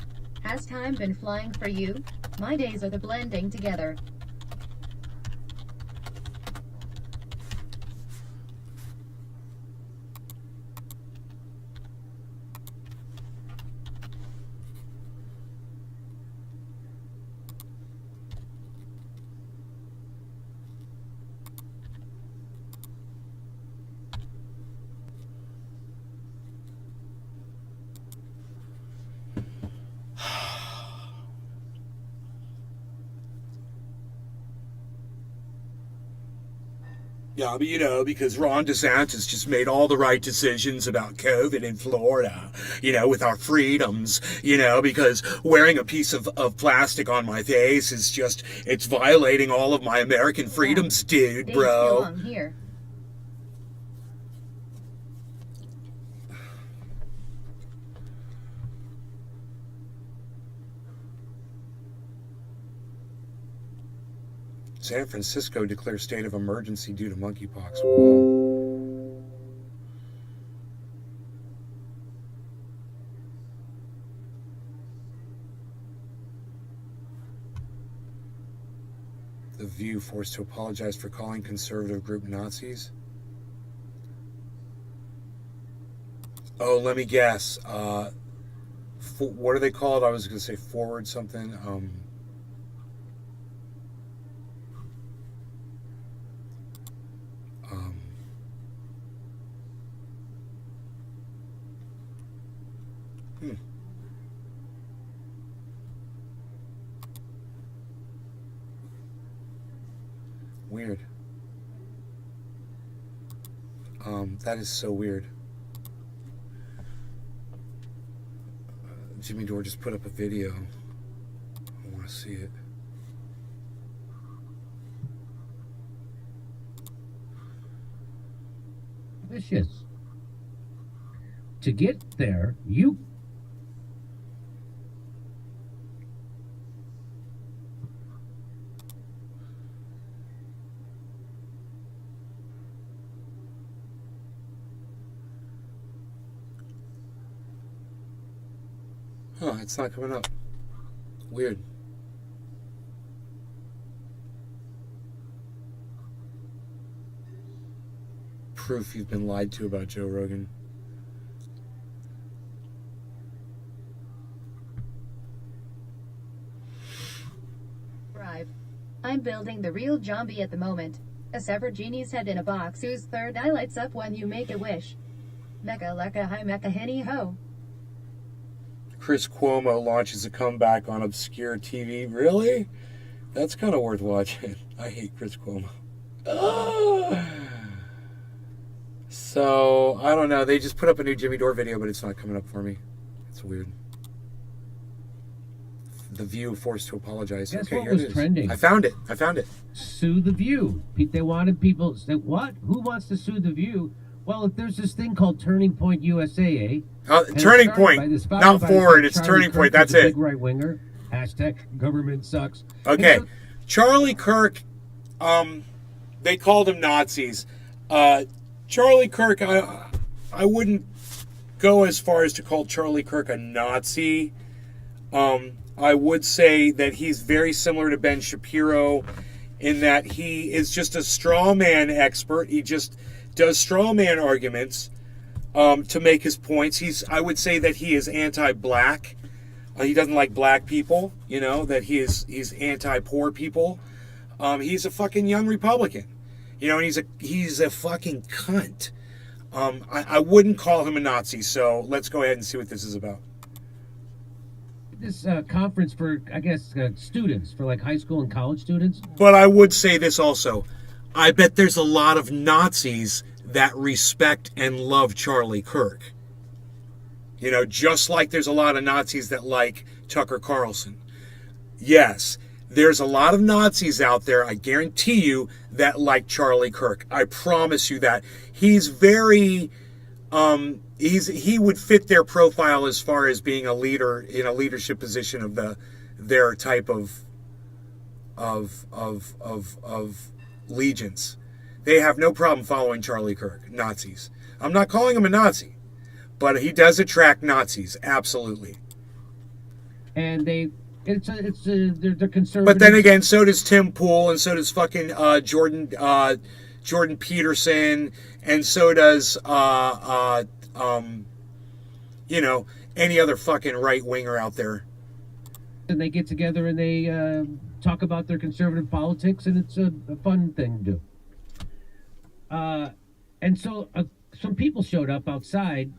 Speaker 7: Has time been flying for you? My days are the blending together.
Speaker 6: Yeah, but you know, because Ron DeSantis just made all the right decisions about COVID in Florida, you know, with our freedoms, you know, because wearing a piece of plastic on my face is just, it's violating all of my American freedoms, dude,
Speaker 7: Days
Speaker 6: bro.
Speaker 7: feel long here.
Speaker 6: San Francisco declares state of emergency due to monkeypox. Whoa. The View forced to apologize for calling conservative group Nazis. Oh, let me guess. What are they called? I was going to say forward something. Weird. That is so weird. Jimmy Dore just put up a video. I want to see it.
Speaker 1: suspicious. To get there, you
Speaker 6: Huh, it's not coming up. Weird. Proof you've been lied to about Joe Rogan.
Speaker 7: Drive. I'm building the real zombie at the moment. A severed genie's head in a box whose third eye lights up when you make a wish. Mecca lecca hi mecca henny ho.
Speaker 6: Chris Cuomo launches a comeback on obscure TV. Really? That's kind of worth watching. I hate Chris Cuomo. So, I don't know. They just put up a new Jimmy Dore video, but it's not coming up for me. It's weird. The View forced to apologize.
Speaker 1: Guess
Speaker 6: Okay,
Speaker 1: what
Speaker 6: here
Speaker 1: was
Speaker 6: it is.
Speaker 1: trending?
Speaker 6: I found it.
Speaker 1: Sue the View. They wanted people to say, what? Who wants to sue the View? Well, if there's this thing called Turning Point USA, eh? And
Speaker 6: Turning
Speaker 1: it's started by
Speaker 6: Point,
Speaker 1: this-
Speaker 6: not
Speaker 1: founded by
Speaker 6: forward.
Speaker 1: this
Speaker 6: It's
Speaker 1: Charlie
Speaker 6: Turning Point.
Speaker 1: Kirk,
Speaker 6: That's
Speaker 1: who's a
Speaker 6: it.
Speaker 1: Big right winger. Hashtag government sucks.
Speaker 6: Okay,
Speaker 1: And so-
Speaker 6: Charlie Kirk. They called him Nazis. Charlie Kirk. I wouldn't go as far as to call Charlie Kirk a Nazi. I would say that he's very similar to Ben Shapiro in that he is just a straw man expert. He just does straw man arguments to make his points. I would say that he is anti-black. He doesn't like black people, that he's anti-poor people. He's a fucking young Republican, and he's a fucking cunt. I wouldn't call him a Nazi, so let's go ahead and see what this is about.
Speaker 1: This conference for, I guess, students, for like high school and college students.
Speaker 6: But I would say this also. I bet there's a lot of Nazis that respect and love Charlie Kirk. Just like there's a lot of Nazis that like Tucker Carlson. Yes, there's a lot of Nazis out there, I guarantee you, that like Charlie Kirk. I promise you that. He's very... he would fit their profile as far as being a leader in a leadership position of their type of legions. They have no problem following Charlie Kirk. Nazis. I'm not calling him a Nazi, but he does attract Nazis, absolutely.
Speaker 1: And they're conservative.
Speaker 6: But then again, so does Tim Pool, and so does fucking Jordan Peterson, and so does any other fucking right winger out there.
Speaker 1: And they get together and they talk about their conservative politics, and it's a fun thing to do. And so some people showed up outside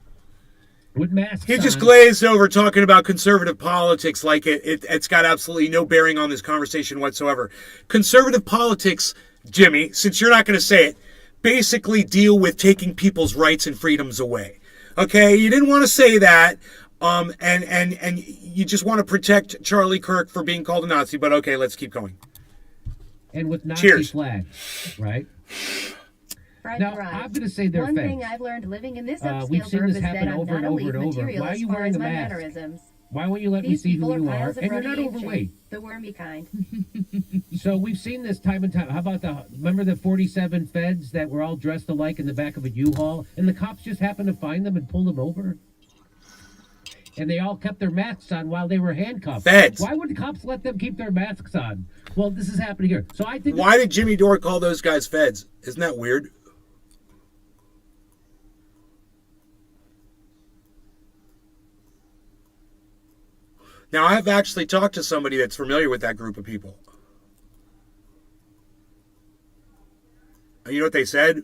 Speaker 1: with masks
Speaker 6: He just
Speaker 1: on.
Speaker 6: glazed over talking about conservative politics like it's got absolutely no bearing on this conversation whatsoever. Conservative politics, Jimmy, since you're not going to say it, basically deal with taking people's rights and freedoms away. Okay, you didn't want to say that, and you just want to protect Charlie Kirk for being called a Nazi. But okay, let's keep going.
Speaker 1: And with Nazi
Speaker 6: Cheers.
Speaker 1: flags, right?
Speaker 7: Fried
Speaker 1: Now,
Speaker 7: fries.
Speaker 1: I'm going to say they're
Speaker 7: One
Speaker 1: fake.
Speaker 7: thing I've learned living in this
Speaker 1: We've
Speaker 7: upscale
Speaker 1: seen
Speaker 7: burb
Speaker 1: this
Speaker 7: is
Speaker 1: happen
Speaker 7: that I'm
Speaker 1: over
Speaker 7: not
Speaker 1: and
Speaker 7: a
Speaker 1: over
Speaker 7: leaf
Speaker 1: and over.
Speaker 7: material
Speaker 1: Why are
Speaker 7: as
Speaker 1: you
Speaker 7: far
Speaker 1: wearing
Speaker 7: as
Speaker 1: the
Speaker 7: my
Speaker 1: mask?
Speaker 7: mannerisms.
Speaker 1: Why won't you let me
Speaker 7: These
Speaker 1: see
Speaker 7: people
Speaker 1: who
Speaker 7: are
Speaker 1: you are?
Speaker 7: piles of
Speaker 1: And you're not
Speaker 7: radiation,
Speaker 1: overweight.
Speaker 7: the wormy kind.
Speaker 1: So we've seen this time and time. How about remember the 47 feds that were all dressed alike in the back of a U-Haul, and the cops just happened to find them and pull them over? And they all kept their masks on while they were handcuffed.
Speaker 6: Feds.
Speaker 1: Why would the cops let them keep their masks on? Well, this is happening here. So I think
Speaker 6: Why did Jimmy Dore call those guys feds? Isn't that weird? Now, I've actually talked to somebody that's familiar with that group of people. And you know what they said?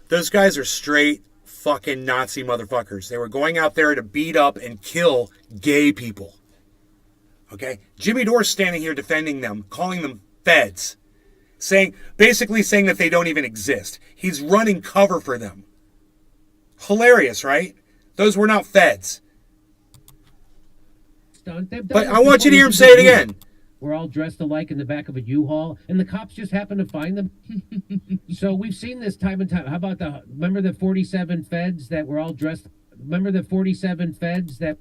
Speaker 6: Those guys are straight fucking Nazi motherfuckers. They were going out there to beat up and kill gay people. Okay? Jimmy Dore's standing here defending them, calling them feds. Basically saying that they don't even exist. He's running cover for them. Hilarious, right? Those were not feds.
Speaker 1: they've done
Speaker 6: But
Speaker 1: this
Speaker 6: I want you to
Speaker 1: before.
Speaker 6: hear him say it again.
Speaker 1: were all dressed alike in the back of a U-Haul, and the cops just happened to find them. So we've seen this time and time. How about remember the 47 feds that were all dressed? Remember the 47 feds that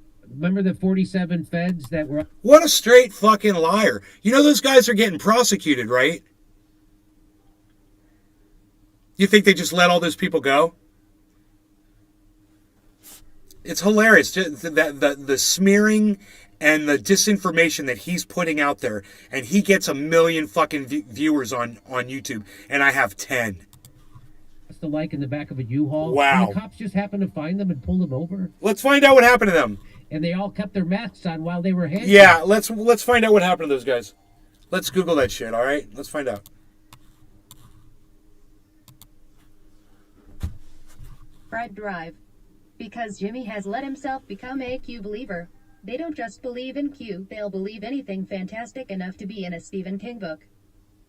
Speaker 1: were?
Speaker 6: What a straight fucking liar. You know those guys are getting prosecuted, right? You think they just let all those people go? It's hilarious. The smearing and the disinformation that he's putting out there, and he gets 1 million fucking viewers on YouTube, and I have 10.
Speaker 1: The like in the back of a U-Haul.
Speaker 6: Wow.
Speaker 1: And the cops just happened to find them and pull them over.
Speaker 6: Let's find out what happened to them.
Speaker 1: And they all kept their masks on while they were handcuffed.
Speaker 6: Yeah, let's find out what happened to those guys. Let's Google that shit, all right? Let's find out.
Speaker 7: Fred Drive. Because Jimmy has let himself become a Q believer. They don't just believe in Q, they'll believe anything fantastic enough to be in a Stephen King book.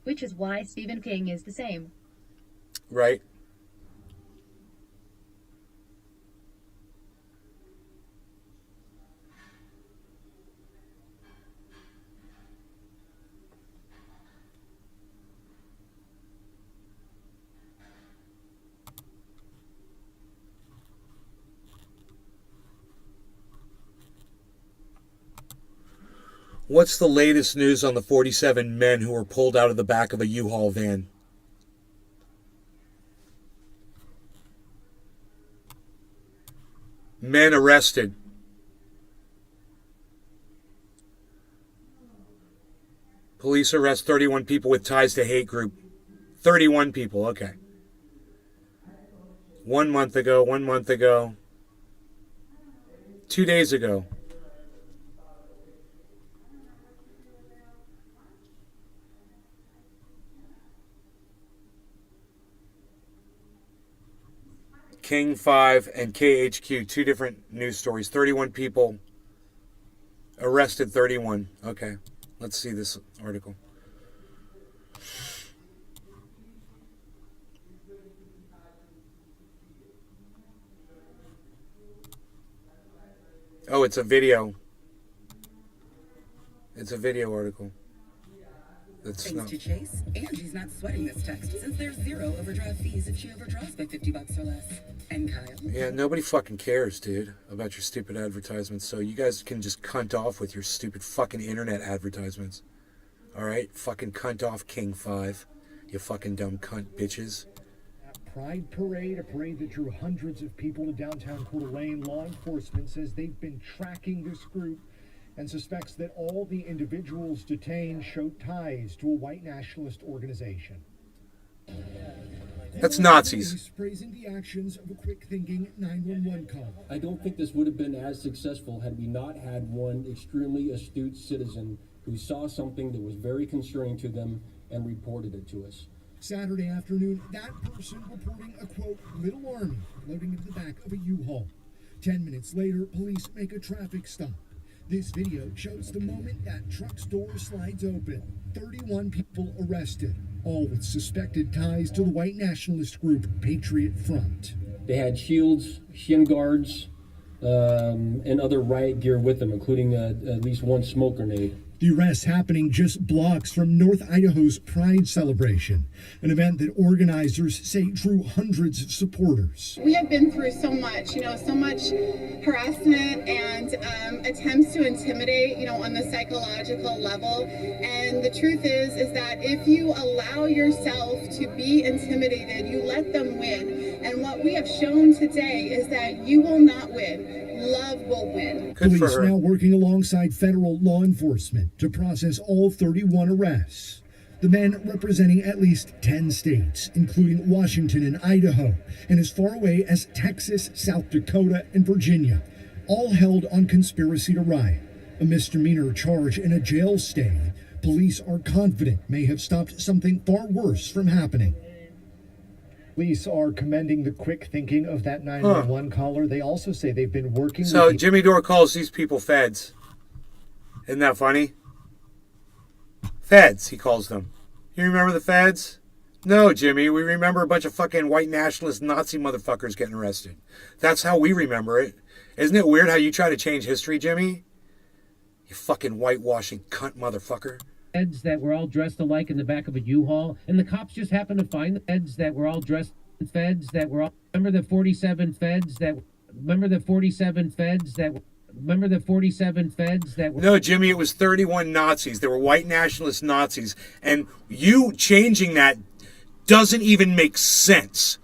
Speaker 7: Which is why Stephen King is the same.
Speaker 6: Right. What's the latest news on the 47 men who were pulled out of the back of a U-Haul van? Men arrested. Police arrest 31 people with ties to hate group. 31 people, okay. 1 month ago. 2 days ago. King 5 and KHQ, 2 different news stories. 31 people arrested, 31. Okay, let's see this article. Oh, it's a video. It's a video article. That's
Speaker 8: Thanks
Speaker 6: not...
Speaker 8: to Chase, Angie's not sweating this text since there's 0 overdraft fees if she overdraws by $50 or less. And Kyle?
Speaker 6: Yeah, nobody fucking cares, dude, about your stupid advertisements. So you guys can just cunt off with your stupid fucking internet advertisements. Alright? Fucking cunt off, King 5. You fucking dumb cunt bitches.
Speaker 9: Pride Parade, a parade that drew hundreds of people to downtown Coeur d'Alene. Law enforcement says they've been tracking this group and suspects that all the individuals detained showed ties to a white nationalist organization.
Speaker 6: That's Nazis.
Speaker 9: Praising the actions of a quick-thinking 911 call.
Speaker 10: I don't think this would have been as successful had we not had one extremely astute citizen who saw something that was very concerning to them and reported it to us.
Speaker 9: Saturday afternoon, that person reporting a, quote, little army loading into the back of a U-Haul. 10 minutes later, police make a traffic stop. This video shows the moment that truck's door slides open. 31 people arrested, all with suspected ties to the white nationalist group Patriot Front.
Speaker 10: They had shields, shin guards, and other riot gear with them, including at least one smoke grenade.
Speaker 9: The arrest happening just blocks from North Idaho's Pride celebration, an event that organizers say drew hundreds of supporters.
Speaker 11: We have been through so much, so much harassment and attempts to intimidate, on the psychological level. And the truth is that if you allow yourself to be intimidated, you let them win. And what we have shown today is that you will not win. Love will win.
Speaker 9: Police now working alongside federal law enforcement to process all 31 arrests. The men representing at least 10 states, including Washington and Idaho, and as far away as Texas, South Dakota, and Virginia, all held on conspiracy to riot, a misdemeanor charge and a jail stay. Police are confident may have stopped something far worse from happening. Police are commending the quick thinking of that 911 caller. They also say they've been working with...
Speaker 6: So Jimmy Dore calls these people feds. Isn't that funny? Feds, he calls them. You remember the feds? No, Jimmy, we remember a bunch of fucking white nationalist Nazi motherfuckers getting arrested. That's how we remember it. Isn't it weird how you try to change history, Jimmy? You fucking whitewashing cunt motherfucker.
Speaker 1: feds that were all dressed alike in the back of a U-Haul, and the cops just happened to find the feds that were all dressed. Feds that were all. Remember the 47 feds that. Remember the 47 feds that. Remember the 47 feds that were...
Speaker 6: No, Jimmy, it was 31 Nazis. They were white nationalist Nazis. And you changing that doesn't even make sense.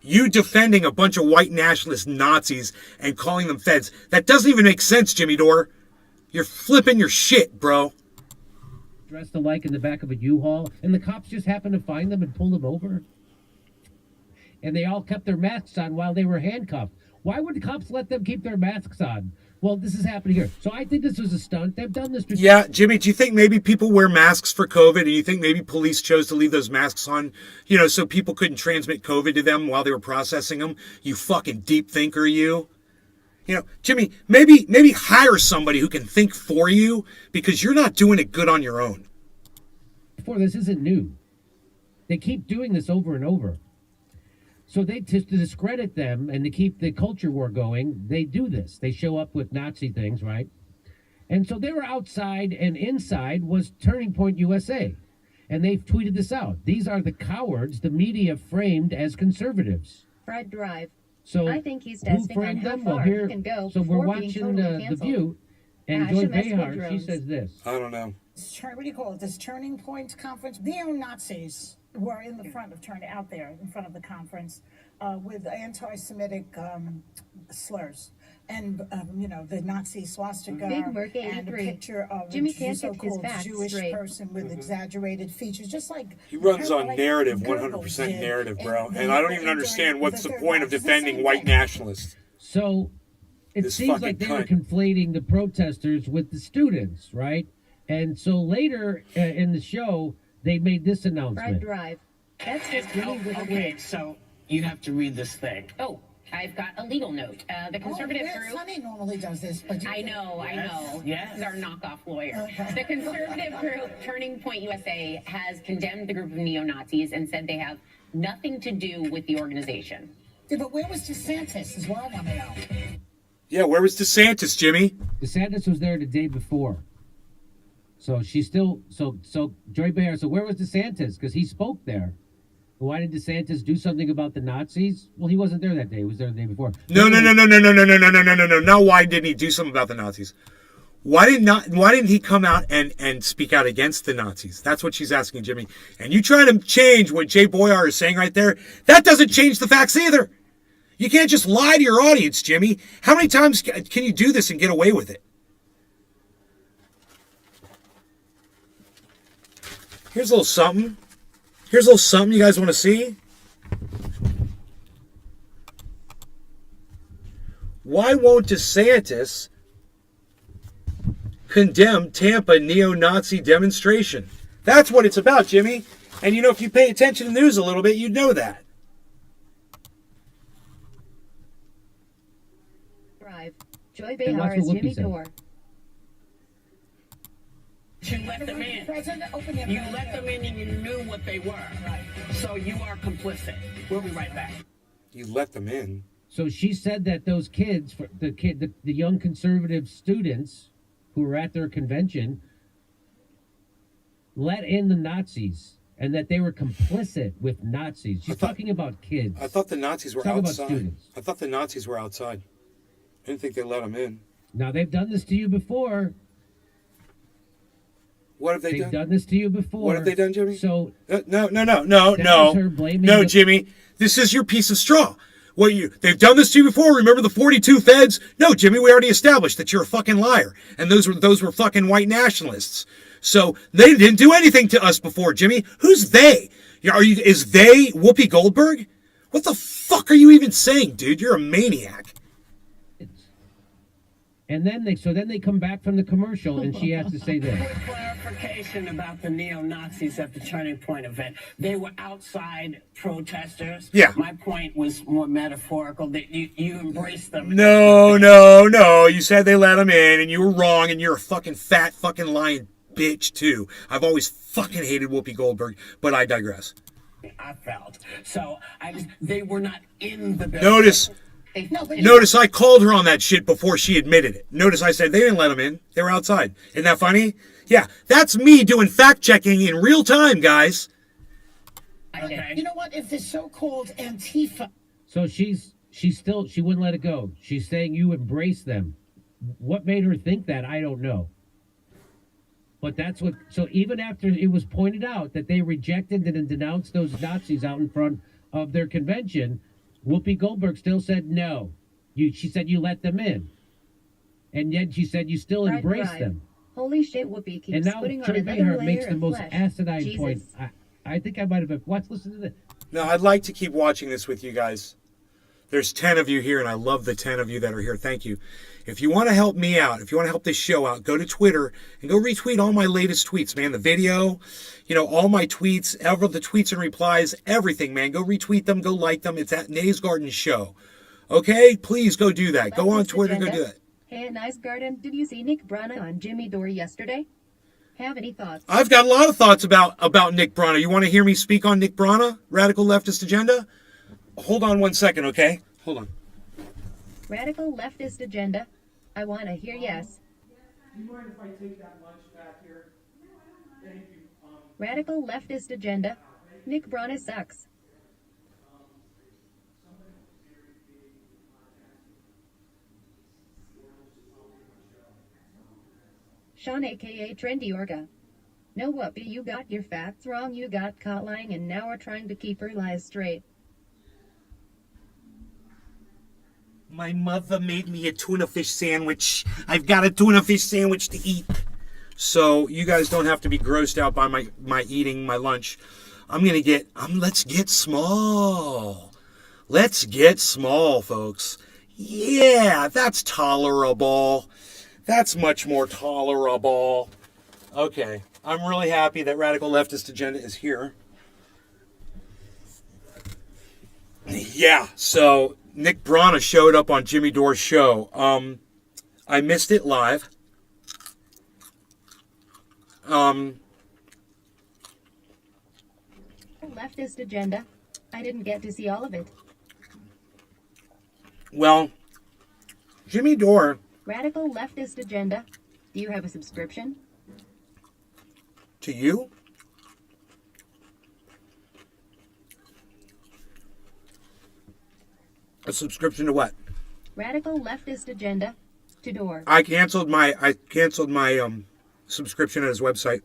Speaker 6: You defending a bunch of white nationalist Nazis and calling them feds, that doesn't even make sense, Jimmy Dore. You're flipping your shit, bro.
Speaker 1: Dressed alike in the back of a U-Haul, and the cops just happened to find them and pull them over. And they all kept their masks on while they were handcuffed. Why would the cops let them keep their masks on? Well, this is happening here. So I think this was a stunt. They've done this before.
Speaker 6: Yeah, Jimmy, do you think maybe people wear masks for COVID, and you think maybe police chose to leave those masks on, so people couldn't transmit COVID to them while they were processing them? You fucking deep thinker, you. Jimmy, maybe hire somebody who can think for you, because you're not doing it good on your own.
Speaker 1: Before, this isn't new. They keep doing this over and over. So to discredit them and to keep the culture war going, they do this. They show up with Nazi things, right? And so they were outside, and inside was Turning Point USA. And they've tweeted this out. These are the cowards the media framed as conservatives.
Speaker 7: Fred Drive.
Speaker 1: So
Speaker 7: I think he's
Speaker 1: who
Speaker 7: testing on
Speaker 1: framed
Speaker 7: how
Speaker 1: them?
Speaker 7: far
Speaker 1: Well,
Speaker 7: he
Speaker 1: here,
Speaker 7: can go
Speaker 1: so we're
Speaker 7: before being
Speaker 1: watching
Speaker 7: totally
Speaker 1: The
Speaker 7: canceled.
Speaker 1: View, and
Speaker 7: Ash
Speaker 1: Joy
Speaker 7: and Mesquite
Speaker 1: Behar, she
Speaker 7: drones.
Speaker 1: says this.
Speaker 6: I don't know.
Speaker 3: What do you call it? This Turning Point conference? Neo-Nazis were in the front of out there in front of the conference with anti-Semitic slurs. And, the Nazi swastika
Speaker 7: Big Merc
Speaker 3: and a
Speaker 7: 83.
Speaker 3: picture of
Speaker 7: Jimmy
Speaker 3: a
Speaker 7: can't get his
Speaker 3: so-called
Speaker 7: facts
Speaker 3: Jewish
Speaker 7: straight.
Speaker 3: person with exaggerated features, just like...
Speaker 6: He runs on
Speaker 3: like
Speaker 6: narrative,
Speaker 3: Goebbels
Speaker 6: 100%
Speaker 3: did
Speaker 6: narrative, bro.
Speaker 3: in
Speaker 6: And I don't even
Speaker 3: during
Speaker 6: understand what's the
Speaker 3: Third
Speaker 6: point of
Speaker 3: Reich. It's the
Speaker 6: defending
Speaker 3: same
Speaker 6: white
Speaker 3: thing.
Speaker 6: nationalists.
Speaker 1: So it
Speaker 6: This
Speaker 1: seems
Speaker 6: fucking
Speaker 1: like they were
Speaker 6: cunt.
Speaker 1: conflating the protesters with the students, right? And so later in the show, they made this
Speaker 7: Fred
Speaker 1: announcement.
Speaker 7: Drive. That's just Jimmy with a
Speaker 12: Okay,
Speaker 7: wig.
Speaker 12: so you have to read this thing.
Speaker 13: Oh, I've got a legal note. The conservative group.
Speaker 3: Sunny normally does this, but
Speaker 13: I know.
Speaker 12: Yes.
Speaker 13: This is our knockoff lawyer.
Speaker 3: Okay.
Speaker 13: The conservative group, Turning Point USA, has condemned the group of neo-Nazis and said they have nothing to do with the organization.
Speaker 3: Yeah, but where was DeSantis is what I want to know.
Speaker 6: Yeah, where was DeSantis, Jimmy?
Speaker 1: DeSantis was there the day before. So she's still, so Joy Behar, so where was DeSantis? Because he spoke there. Why did DeSantis do something about the Nazis? Well, he wasn't there that day. He was there the day before.
Speaker 6: No. Now, why didn't he do something about the Nazis? Why didn't he come out and speak out against the Nazis? That's what she's asking, Jimmy. And you try to change what Jay Boyar is saying right there. That doesn't change the facts either. You can't just lie to your audience, Jimmy. How many times can you do this and get away with it? Here's a little something. Here's a little something you guys want to see. Why won't DeSantis condemn Tampa neo-Nazi demonstration? That's what it's about, Jimmy. And if you pay attention to the news a little bit, you'd know that.
Speaker 7: Drive. Joy
Speaker 1: And
Speaker 7: Behar
Speaker 1: watch
Speaker 7: is
Speaker 1: what Whoopi
Speaker 7: Jimmy
Speaker 1: said.
Speaker 7: Dore.
Speaker 12: You let them in. You let them in and you knew what they were. So you are complicit. We'll be right back.
Speaker 6: You let them in.
Speaker 1: So she said that those kids, the young conservative students who were at their convention, let in the Nazis, and that they were complicit with Nazis. She's talking about kids.
Speaker 6: I thought the Nazis were
Speaker 1: Talk about
Speaker 6: outside.
Speaker 1: students.
Speaker 6: I thought the Nazis were outside. I didn't think they let them in.
Speaker 1: Now they've done this to you before.
Speaker 6: What have they
Speaker 1: They've
Speaker 6: done?
Speaker 1: done this to you before.
Speaker 6: What have they done, Jimmy?
Speaker 1: So
Speaker 6: No,
Speaker 1: That was her blaming
Speaker 6: Jimmy. This is your piece of straw. They've done this to you before. Remember the 42 feds? No, Jimmy, we already established that you're a fucking liar. And those were fucking white nationalists. So they didn't do anything to us before, Jimmy. Who's they? Is they Whoopi Goldberg? What the fuck are you even saying, dude? You're a maniac.
Speaker 1: And then they come back from the commercial, and she has to say this.
Speaker 12: Quick clarification about the neo-Nazis at the Turning Point event. They were outside protesters.
Speaker 6: Yeah.
Speaker 12: My point was more metaphorical, that you embraced them.
Speaker 6: No. You said they let them in, and you were wrong, and you're a fucking fat fucking lying bitch, too. I've always fucking hated Whoopi Goldberg, but I digress.
Speaker 12: I felt. So they were not in the building.
Speaker 13: They
Speaker 3: No, but
Speaker 6: Notice I called her on that shit before she admitted it. Notice I said they didn't let them in. They were outside. Isn't that funny? Yeah, that's me doing fact checking in real time, guys.
Speaker 3: You know what? If the so-called Antifa.
Speaker 1: So she wouldn't let it go. She's saying you embrace them. What made her think that? I don't know. But that's what. So even after it was pointed out that they rejected and denounced those Nazis out in front of their convention, Whoopi Goldberg still said no. She said you let them in, and yet she said you still embrace them.
Speaker 7: Holy shit, Whoopi keeps
Speaker 1: And now
Speaker 7: putting on
Speaker 1: Trey
Speaker 7: another
Speaker 1: Mayheart
Speaker 7: layer
Speaker 1: makes the
Speaker 7: of
Speaker 1: most
Speaker 7: flesh.
Speaker 1: asinine
Speaker 7: Jesus.
Speaker 1: point. I think I might have been. Let's listen to this.
Speaker 6: Now, I'd like to keep watching this with you guys. There's 10 of you here, and I love the 10 of you that are here. Thank you. If you want to help me out, if you want to help this show out, go to Twitter and go retweet all my latest tweets, man. The video, all my tweets, ever the tweets and replies, everything, man. Go retweet them, go like them. It's at Nays Garden Show. Okay? Please go do that. Go on Twitter, go do that.
Speaker 7: Hey, Nice Garden, did you see Nick Brana on Jimmy Dore yesterday? Have any thoughts?
Speaker 6: I've got a lot of thoughts about Nick Brana. You want to hear me speak on Nick Brana, Radical Leftist Agenda? Hold on one second, okay? Hold on.
Speaker 7: Radical leftist agenda. I want to hear yes.
Speaker 6: Do you mind if I take that lunch back here? Thank you.
Speaker 7: Radical leftist agenda. Nick Brana sucks. Sean aka Trendy Orga. No Whoopi, you got your facts wrong, you got caught lying and now we're trying to keep her lies straight.
Speaker 6: My mother made me a tuna fish sandwich. I've got a tuna fish sandwich to eat. So you guys don't have to be grossed out by my eating my lunch. Let's get small. Let's get small, folks. Yeah, that's tolerable. That's much more tolerable. Okay, I'm really happy that Radical Leftist Agenda is here. Yeah, so Nick Brana showed up on Jimmy Dore's show. I missed it live.
Speaker 7: Leftist agenda. I didn't get to see all of it.
Speaker 6: Well, Jimmy Dore.
Speaker 7: Radical leftist agenda. Do you have a subscription?
Speaker 6: To you? A subscription to what?
Speaker 7: Radical leftist agenda. To Dore.
Speaker 6: I canceled my subscription at his website.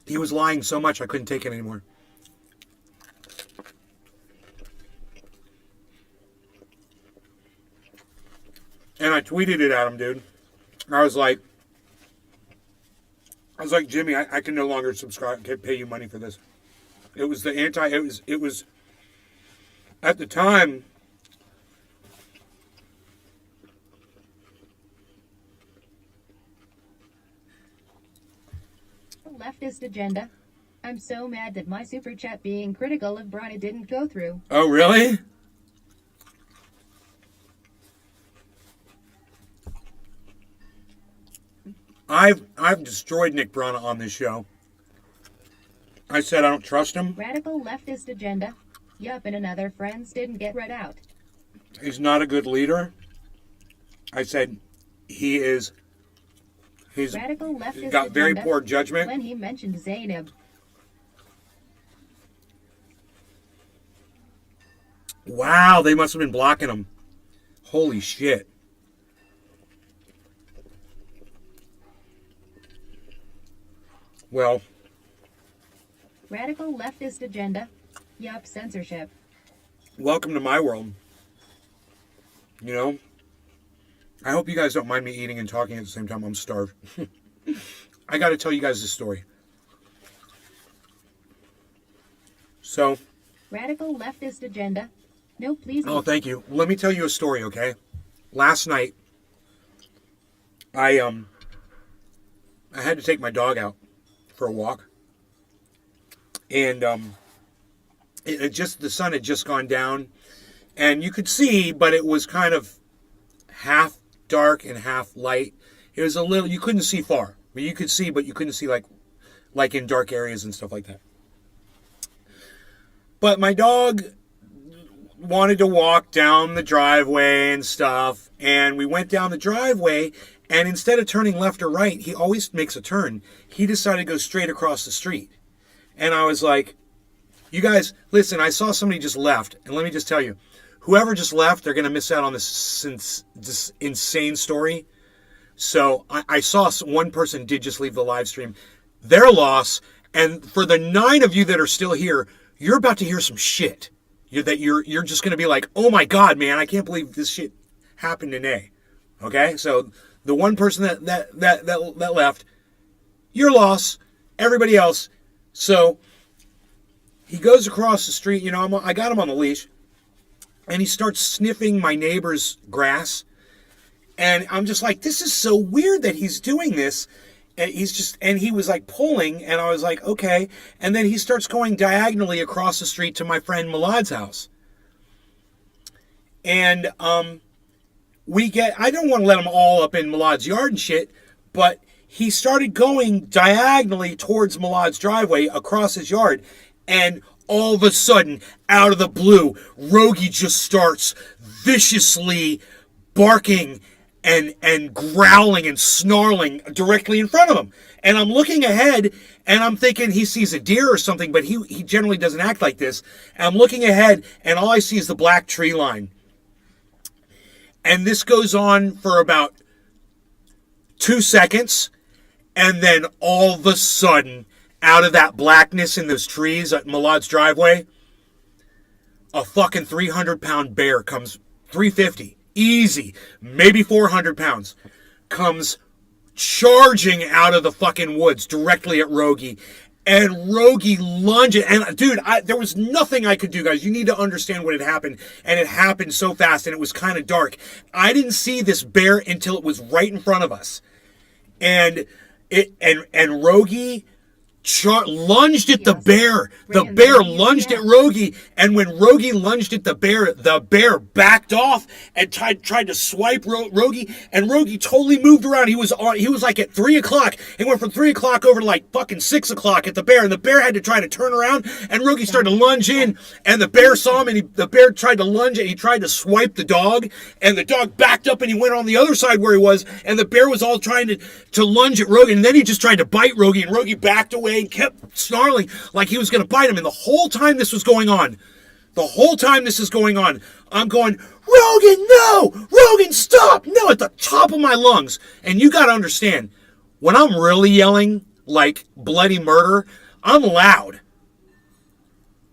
Speaker 6: He was lying so much I couldn't take it anymore. And I tweeted it at him, dude. I was like, Jimmy, I can no longer subscribe, can't pay you money for this. It was it was at the time.
Speaker 7: Leftist agenda. I'm so mad that my super chat being critical of Brana didn't go through.
Speaker 6: Oh, really? I've destroyed Nick Brana on this show. I said I don't trust him.
Speaker 7: Radical leftist agenda. Yup, and another friends didn't get read out.
Speaker 6: He's not a good leader. I said he's
Speaker 7: Radical leftist
Speaker 6: got very
Speaker 7: agenda.
Speaker 6: poor judgment.
Speaker 7: When he mentioned Zainab.
Speaker 6: Wow, they must have been blocking him. Holy shit. Well.
Speaker 7: Radical leftist agenda. Yup, censorship.
Speaker 6: Welcome to my world. You know? I hope you guys don't mind me eating and talking at the same time. I'm starved. I got to tell you guys this story. So.
Speaker 7: Radical leftist agenda. No, please.
Speaker 6: Oh, thank you. Let me tell you a story, okay? Last night, I had to take my dog out for a walk. And the sun had just gone down. And you could see, but it was kind of half dark and half light. It was a little, you couldn't see far. But you could see, but you couldn't see like in dark areas and stuff like that. But my dog wanted to walk down the driveway and stuff, and we went down the driveway, and instead of turning left or right, he always makes a turn. He decided to go straight across the street. And I was like, you guys, listen, I saw somebody just left, and let me just tell you, whoever just left, they're going to miss out on this insane story. So I saw one person did just leave the live stream. Their loss, and for the 9 of you that are still here, you're about to hear some shit. You're just going to be like, oh my God, man, I can't believe this shit happened today. Okay? So the one person that left, your loss, everybody else. So he goes across the street, you know, I got him on the leash, and he starts sniffing my neighbor's grass. And I'm just like, this is so weird that he's doing this. And he was like pulling, and I was like, okay. And then he starts going diagonally across the street to my friend Milad's house. And I don't want to let him all up in Milad's yard and shit, but he started going diagonally towards Milad's driveway across his yard. And all of a sudden, out of the blue, Rogie just starts viciously barking and growling and snarling directly in front of him. And I'm looking ahead, and I'm thinking he sees a deer or something, but he generally doesn't act like this. And I'm looking ahead, and all I see is the black tree line. And this goes on for about 2 seconds, and then all of a sudden, out of that blackness in those trees at Milad's driveway, a fucking 300-pound bear comes, 350, easy, maybe 400 pounds, comes charging out of the fucking woods directly at Rogie. And Rogie lunged, and dude, there was nothing I could do, guys. You need to understand what had happened, and it happened so fast, and it was kind of dark. I didn't see this bear until it was right in front of us, and Rogie lunged at the bear. The bear lunged at Rogie, and when Rogie lunged at the bear backed off and tried to swipe Rogie, and Rogie totally moved around. He was like at 3 o'clock. He went from 3 o'clock over to like fucking 6 o'clock at the bear, and the bear had to try to turn around, and Rogie started to lunge in, and the bear saw him, and the bear tried to lunge, and he tried to swipe the dog, and the dog backed up, and he went on the other side where he was, and the bear was all trying to lunge at Rogie, and then he just tried to bite Rogie, and Rogie backed away and kept snarling like he was going to bite him. And the whole time this was going on, I'm going, Rogan, no! Rogan, stop! No, at the top of my lungs. And you got to understand, when I'm really yelling like bloody murder, I'm loud.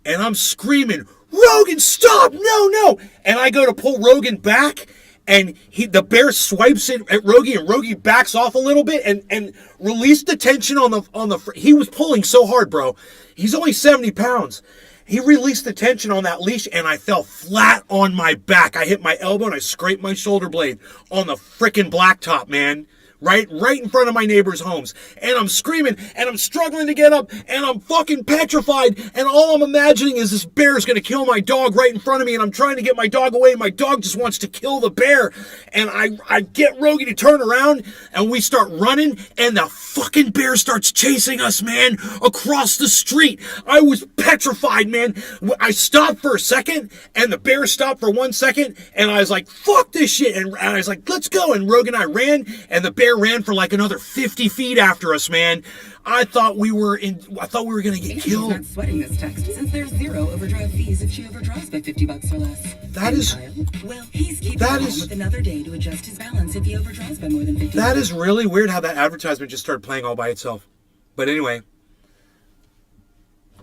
Speaker 6: And I'm screaming, Rogan, stop! No! And I go to pull Rogan back, and the bear swipes it at Rogie, and Rogie backs off a little bit and released the tension on the. He was pulling so hard, bro. He's only 70 pounds. He released the tension on that leash, and I fell flat on my back. I hit my elbow, and I scraped my shoulder blade on the frickin' blacktop, man. Right in front of my neighbors' homes. And I'm screaming, and I'm struggling to get up, and I'm fucking petrified, and all I'm imagining is this bear is going to kill my dog right in front of me, and I'm trying to get my dog away, and my dog just wants to kill the bear. And I get Rogie to turn around, and we start running, and the fucking bear starts chasing us, man, across the street. I was petrified, man. I stopped for a second, and the bear stopped for 1 second, and I was like, fuck this shit, and I was like, let's go, and Rogie and I ran, and the bear ran for like another 50 feet after us, man. I thought we were going to get killed.
Speaker 8: Not sweating this text since there's 0 overdraft fees if she overdraws by $50 or less.
Speaker 6: That is.
Speaker 8: Well, he's keeping on with another day to adjust his balance if he overdraws by more than $50.
Speaker 6: That is really weird how that advertisement just started playing all by itself. But anyway,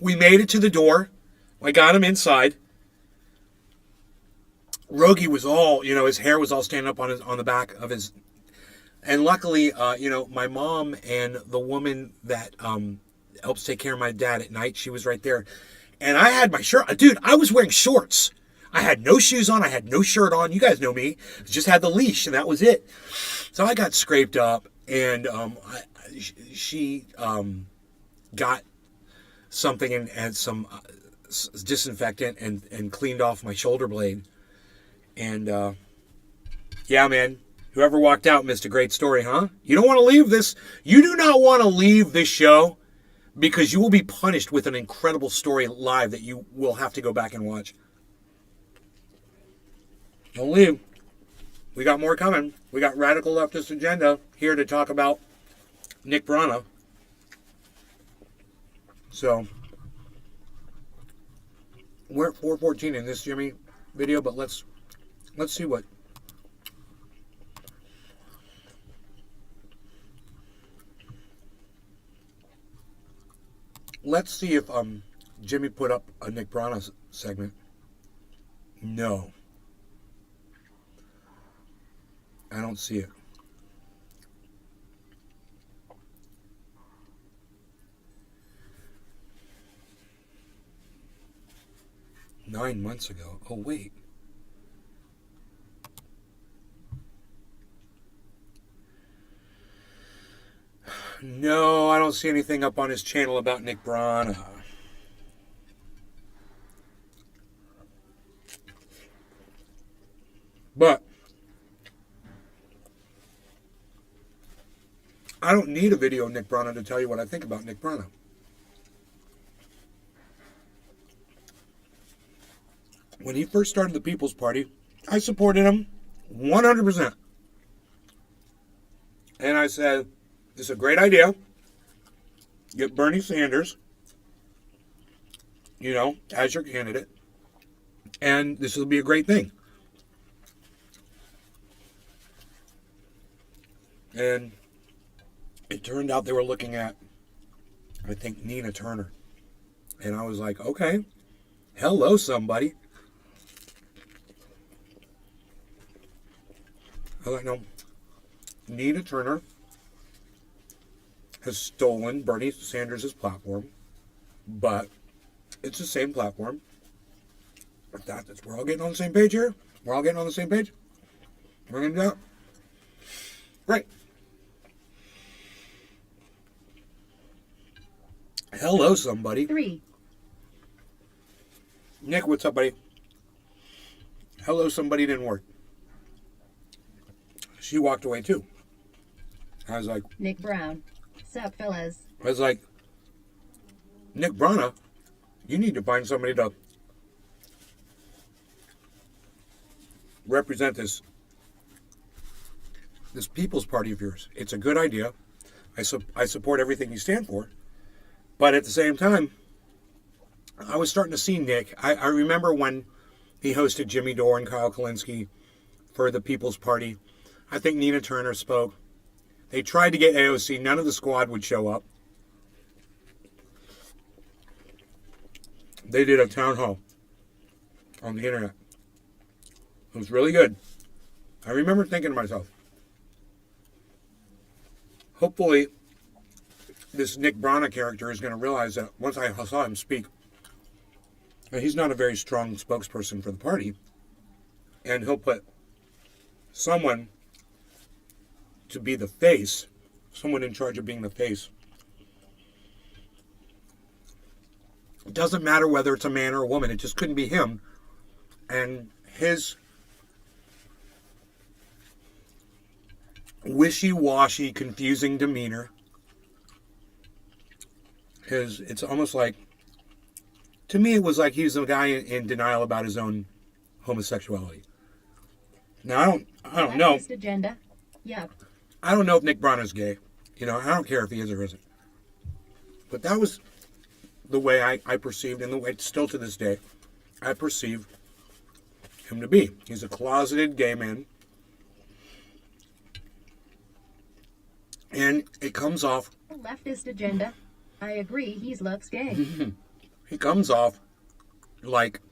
Speaker 6: we made it to the door. I got him inside. Rogie was all, his hair was all standing up on the back of his. And luckily, my mom and the woman that helps take care of my dad at night, she was right there. And I had my shirt. Dude, I was wearing shorts. I had no shoes on. I had no shirt on. You guys know me. Just had the leash, and that was it. So I got scraped up, and she got something and had some disinfectant and cleaned off my shoulder blade. And, yeah, man. Whoever walked out missed a great story, huh? You don't want to leave this. You do not want to leave this show because you will be punished with an incredible story live that you will have to go back and watch. Don't leave. We got more coming. We got Radical Leftist Agenda here to talk about Nick Brana. So, we're at 4:14 in this Jimmy video, but let's see what. Let's see if Jimmy put up a Nick Brana segment. No. I don't see it. Nine months ago. Oh, wait. No, I don't see anything up on his channel about Nick Brana. But I don't need a video of Nick Brana to tell you what I think about Nick Brana. When he first started the People's Party, I supported him 100%. And I said, this is a great idea. Get Bernie Sanders, as your candidate. And this will be a great thing. And it turned out they were looking at, I think, Nina Turner. And I was like, okay, hello, somebody. I was like, no, Nina Turner has stolen Bernie Sanders' platform, but it's the same platform. We're all getting on the same page here. We're all getting on the same page. We're going to do that. Right. Hello, somebody.
Speaker 7: 3.
Speaker 6: Nick, what's up, buddy? Hello, somebody didn't work. She walked away, too. I was like...
Speaker 7: Nick Brown. Sup, fellas?
Speaker 6: I was like, Nick Brana, you need to find somebody to represent this People's Party of yours. It's a good idea. I support everything you stand for. But at the same time, I was starting to see Nick. I remember when he hosted Jimmy Dore and Kyle Kulinski for the People's Party. I think Nina Turner spoke. They tried to get AOC. None of the squad would show up. They did a town hall on the internet. It was really good. I remember thinking to myself, hopefully this Nick Brana character is going to realize that once I saw him speak, that he's not a very strong spokesperson for the party. And he'll put someone to be the face, someone in charge of being the face. It doesn't matter whether it's a man or a woman. It just couldn't be him. And his wishy-washy, confusing demeanor, it's almost like, to me, it was like he was a guy in denial about his own homosexuality. Now, I don't know.
Speaker 7: Agenda. Yep.
Speaker 6: I don't know if Nick Brana's gay. I don't care if he is or isn't. But that was the way I perceived, and the way still to this day, I perceive him to be. He's a closeted gay man. And it comes off...
Speaker 7: Leftist agenda. I agree, he looks gay.
Speaker 6: He comes off like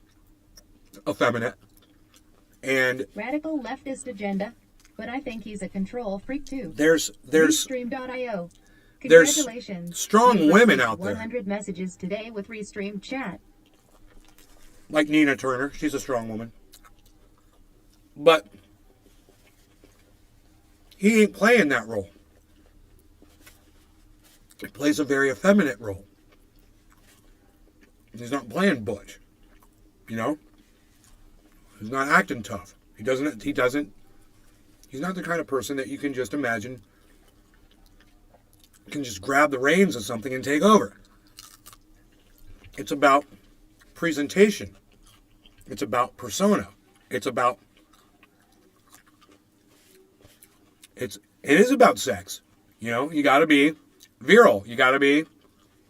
Speaker 6: effeminate. And...
Speaker 7: Radical leftist agenda. But I think he's a control freak too.
Speaker 6: There's
Speaker 7: Restream.io.
Speaker 6: There's
Speaker 7: Congratulations.
Speaker 6: strong women out there.
Speaker 7: 100 messages today with Restream chat.
Speaker 6: Like Nina Turner. She's a strong woman. But he ain't playing that role. He plays a very effeminate role. He's not playing butch. He's not acting tough. He's not the kind of person that you can just imagine can just grab the reins of something and take over. It's about presentation. It's about persona. It's about It is about sex. You know, you got to be virile. You got to be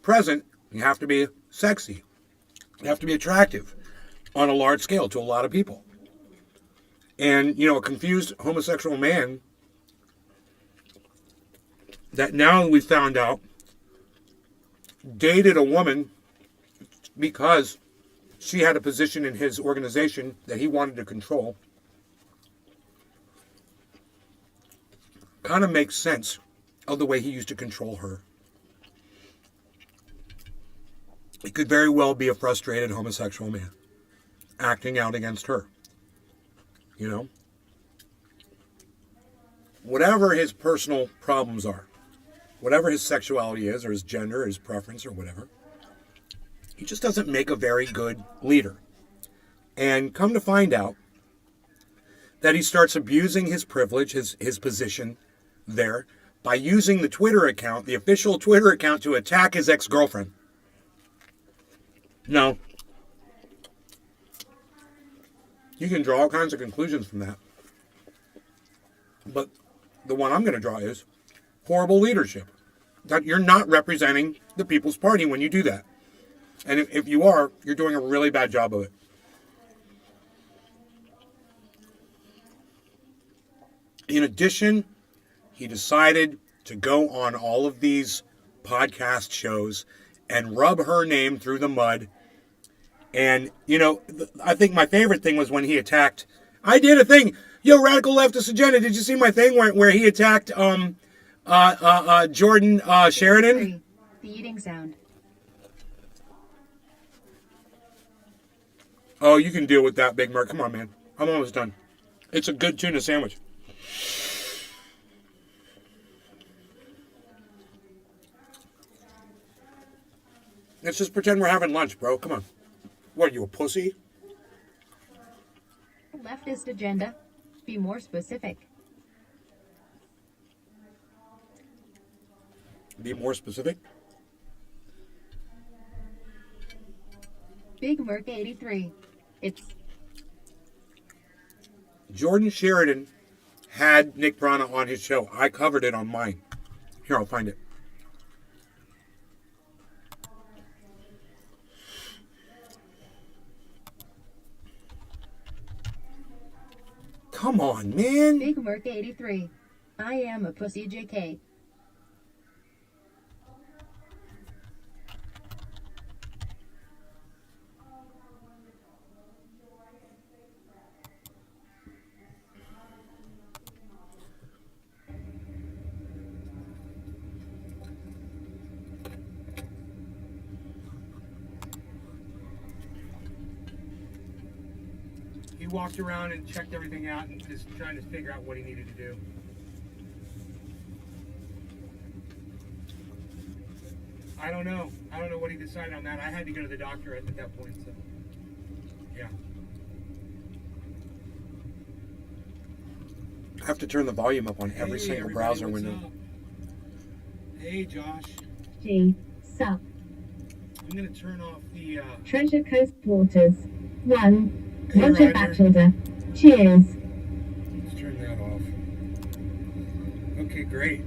Speaker 6: present. You have to be sexy. You have to be attractive on a large scale to a lot of people. And, you know, a confused homosexual man that now we found out dated a woman because she had a position in his organization that he wanted to control. Kind of makes sense of the way he used to control her. He could very well be a frustrated homosexual man acting out against her. You know? Whatever his personal problems are, whatever his sexuality is, or his gender, or his preference, or whatever, he just doesn't make a very good leader. And come to find out that he starts abusing his privilege, his position there, by using the Twitter account, the official Twitter account, to attack his ex-girlfriend. No. You can draw all kinds of conclusions from that. But the one I'm going to draw is horrible leadership. That you're not representing the People's Party when you do that. And if you are, you're doing a really bad job of it. In addition, he decided to go on all of these podcast shows and rub her name through the mud. And, you know, I think my favorite thing was when he attacked... I did a thing. Yo, Radical Leftist Agenda, did you see my thing where he attacked Jordan Sheridan?
Speaker 7: The eating sound.
Speaker 6: Oh, you can deal with that, Big Merc. Come on, man. I'm almost done. It's a good tuna sandwich. Let's just pretend we're having lunch, bro. Come on. What, are you a pussy?
Speaker 7: Leftist agenda. Be more specific.
Speaker 6: Be more specific?
Speaker 7: Big Merc 83. It's...
Speaker 6: Jordan Sheridan had Nick Brana on his show. I covered it on mine. Here, I'll find it. Come on, man.
Speaker 7: Big Merc 83. I am a pussy JK.
Speaker 6: He walked around and checked everything out and just trying to figure out what he needed to do. I don't know. I don't know what he decided on that. I had to go to the doctor at that point, so yeah. I have to turn the volume up on every single browser window.
Speaker 14: Up? Hey, Josh.
Speaker 15: G. Sup.
Speaker 14: I'm gonna turn off the
Speaker 15: Treasure Coast Waters. 1.
Speaker 14: Hey,
Speaker 15: Roger
Speaker 14: Roger.
Speaker 15: Batchelder. Cheers.
Speaker 14: Let's turn that off. Okay, great.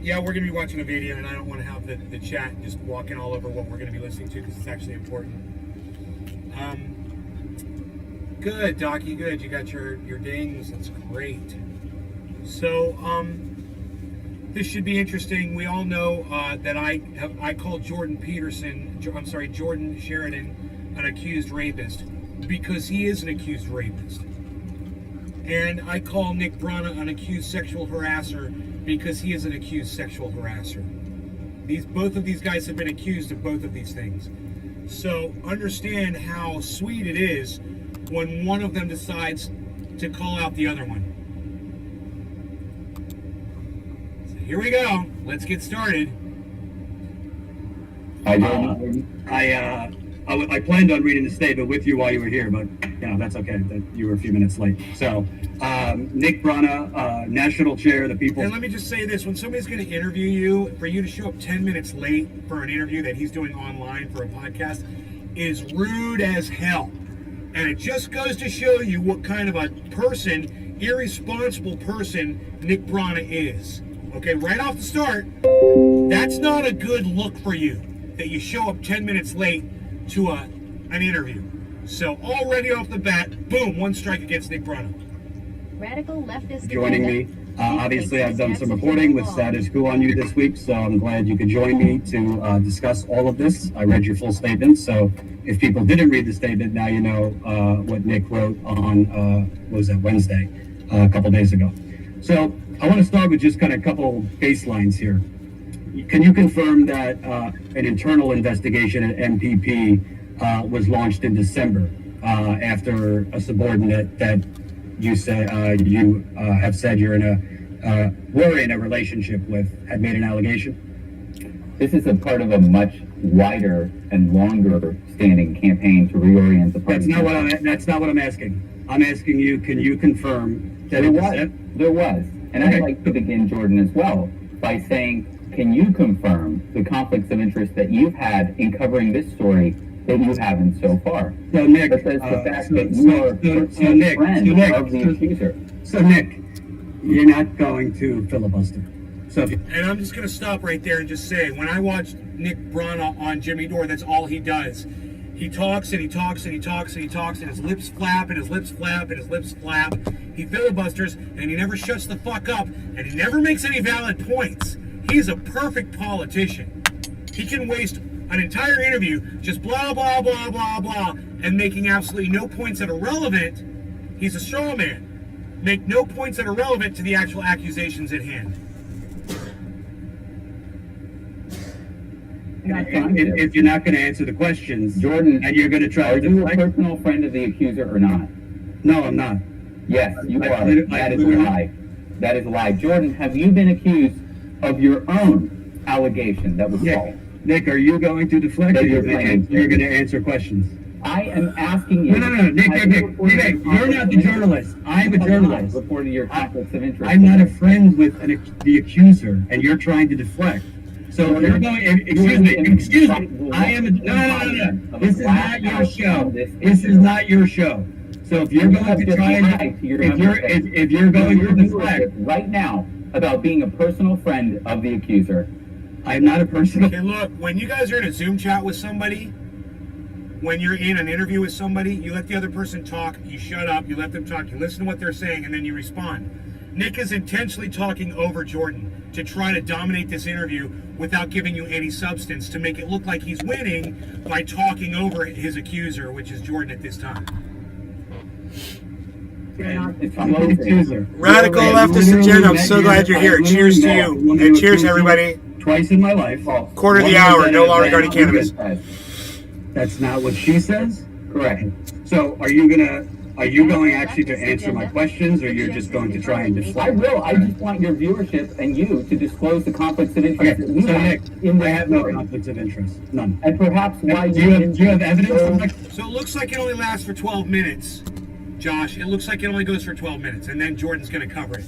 Speaker 14: Yeah, we're gonna be watching a video, and I don't want to have the chat just walking all over what we're gonna be listening to because it's actually important. Good, Docky. Good. You got your dings. That's great. So, this should be interesting. We all know that I called Jordan Sheridan an accused rapist because he is an accused rapist. And I call Nick Brana an accused sexual harasser because he is an accused sexual harasser. Both of these guys have been accused of both of these things. So understand how sweet it is when one of them decides to call out the other one. So here we go. Let's get started.
Speaker 16: I planned on reading the statement with you while you were here, but you know that's okay. That you were a few minutes late. So, Nick Brana, National Chair of the People.
Speaker 14: And let me just say this: when somebody's going to interview you, for you to show up 10 minutes late for an interview that he's doing online for a podcast is rude as hell. And it just goes to show you what kind of a person irresponsible person Nick Brana is. Okay, right off the start, that's not a good look for you, that you show up 10 minutes late to an interview. So already off the bat, boom, one strike against Nick Brana.
Speaker 7: Radical leftist
Speaker 16: Joining me. Obviously, I've done some reporting with Status Quo on you this week, so I'm glad you could join me to discuss all of this. I read your full statement, so if people didn't read the statement, now you know what Nick wrote on, what was that, Wednesday, a couple days ago. So I want to start with just kind of a couple baselines here. Can you confirm that an internal investigation at MPP was launched in December after a subordinate that you say you have said you're were in a relationship with had made an allegation?
Speaker 17: This is a part of a much wider and longer standing campaign to reorient the party.
Speaker 16: That's not what I'm asking. I'm asking you, can you confirm that
Speaker 17: there was? And okay. I'd like to begin, Jordan, as well, by saying, can you confirm the conflicts of interest that you've had in covering this story that you haven't so far?
Speaker 16: So, Nick,
Speaker 17: because the fact that you are a friend of the accuser.
Speaker 16: So, Nick, you're not going to filibuster.
Speaker 14: And I'm just going to stop right there and just say, when I watch Nick Brana on Jimmy Dore, that's all he does. He talks and he talks and he talks and he talks and his lips flap and his lips flap and his lips flap. He filibusters and he never shuts the fuck up and he never makes any valid points. He's a perfect politician. He can waste an entire interview just blah, blah, blah, blah, blah, and making absolutely no points that are relevant. He's a straw man. Make no points that are relevant to the actual accusations at hand.
Speaker 16: If you're not going to answer the questions,
Speaker 17: Jordan,
Speaker 16: and you're going to try
Speaker 17: are you a personal friend of the accuser or not?
Speaker 16: No, I'm not.
Speaker 17: Yes, you are. That is a lie. That is a lie. Jordan, have you been accused of your own allegation that was false?
Speaker 16: Nick, are you going to deflect or you're going to answer questions?
Speaker 17: I am asking you.
Speaker 16: No, Nick, you're not the journalist. I'm a journalist.
Speaker 17: Reported your conflicts of interest.
Speaker 16: I'm not a friend with the accuser, and you're trying to deflect. So you're going. Excuse me. I am. No. This is not your show. This is not your show. So if you're going to try and if you're going to deflect
Speaker 17: right now about being a personal friend of the accuser,
Speaker 16: I'm not a personal.
Speaker 14: Okay, look. When you guys are in a Zoom chat with somebody, when you're in an interview with somebody, you let the other person talk. You shut up. You let them talk. You listen to what they're saying, and then you respond. Nick is intentionally talking over Jordan to try to dominate this interview without giving you any substance, to make it look like he's winning by talking over his accuser, which is Jordan at this time. Radical leftist agenda. I'm so glad you're here. Cheers to you. And cheers, everybody.
Speaker 16: Twice in my life.
Speaker 14: Quarter of the hour. No longer regarding cannabis.
Speaker 16: That's not what she says?
Speaker 17: Correct.
Speaker 16: So are you going actually to answer my questions, or you're just going to try and deflect?
Speaker 17: I will. I just want your viewership and you to disclose the conflicts of interest.
Speaker 16: Okay. So Nick, I have no conflicts of interest. None.
Speaker 17: And perhaps why
Speaker 16: do you have evidence?
Speaker 14: So it looks like it only lasts for 12 minutes, Josh. It looks like it only goes for 12 minutes, and then Jordan's going to cover it.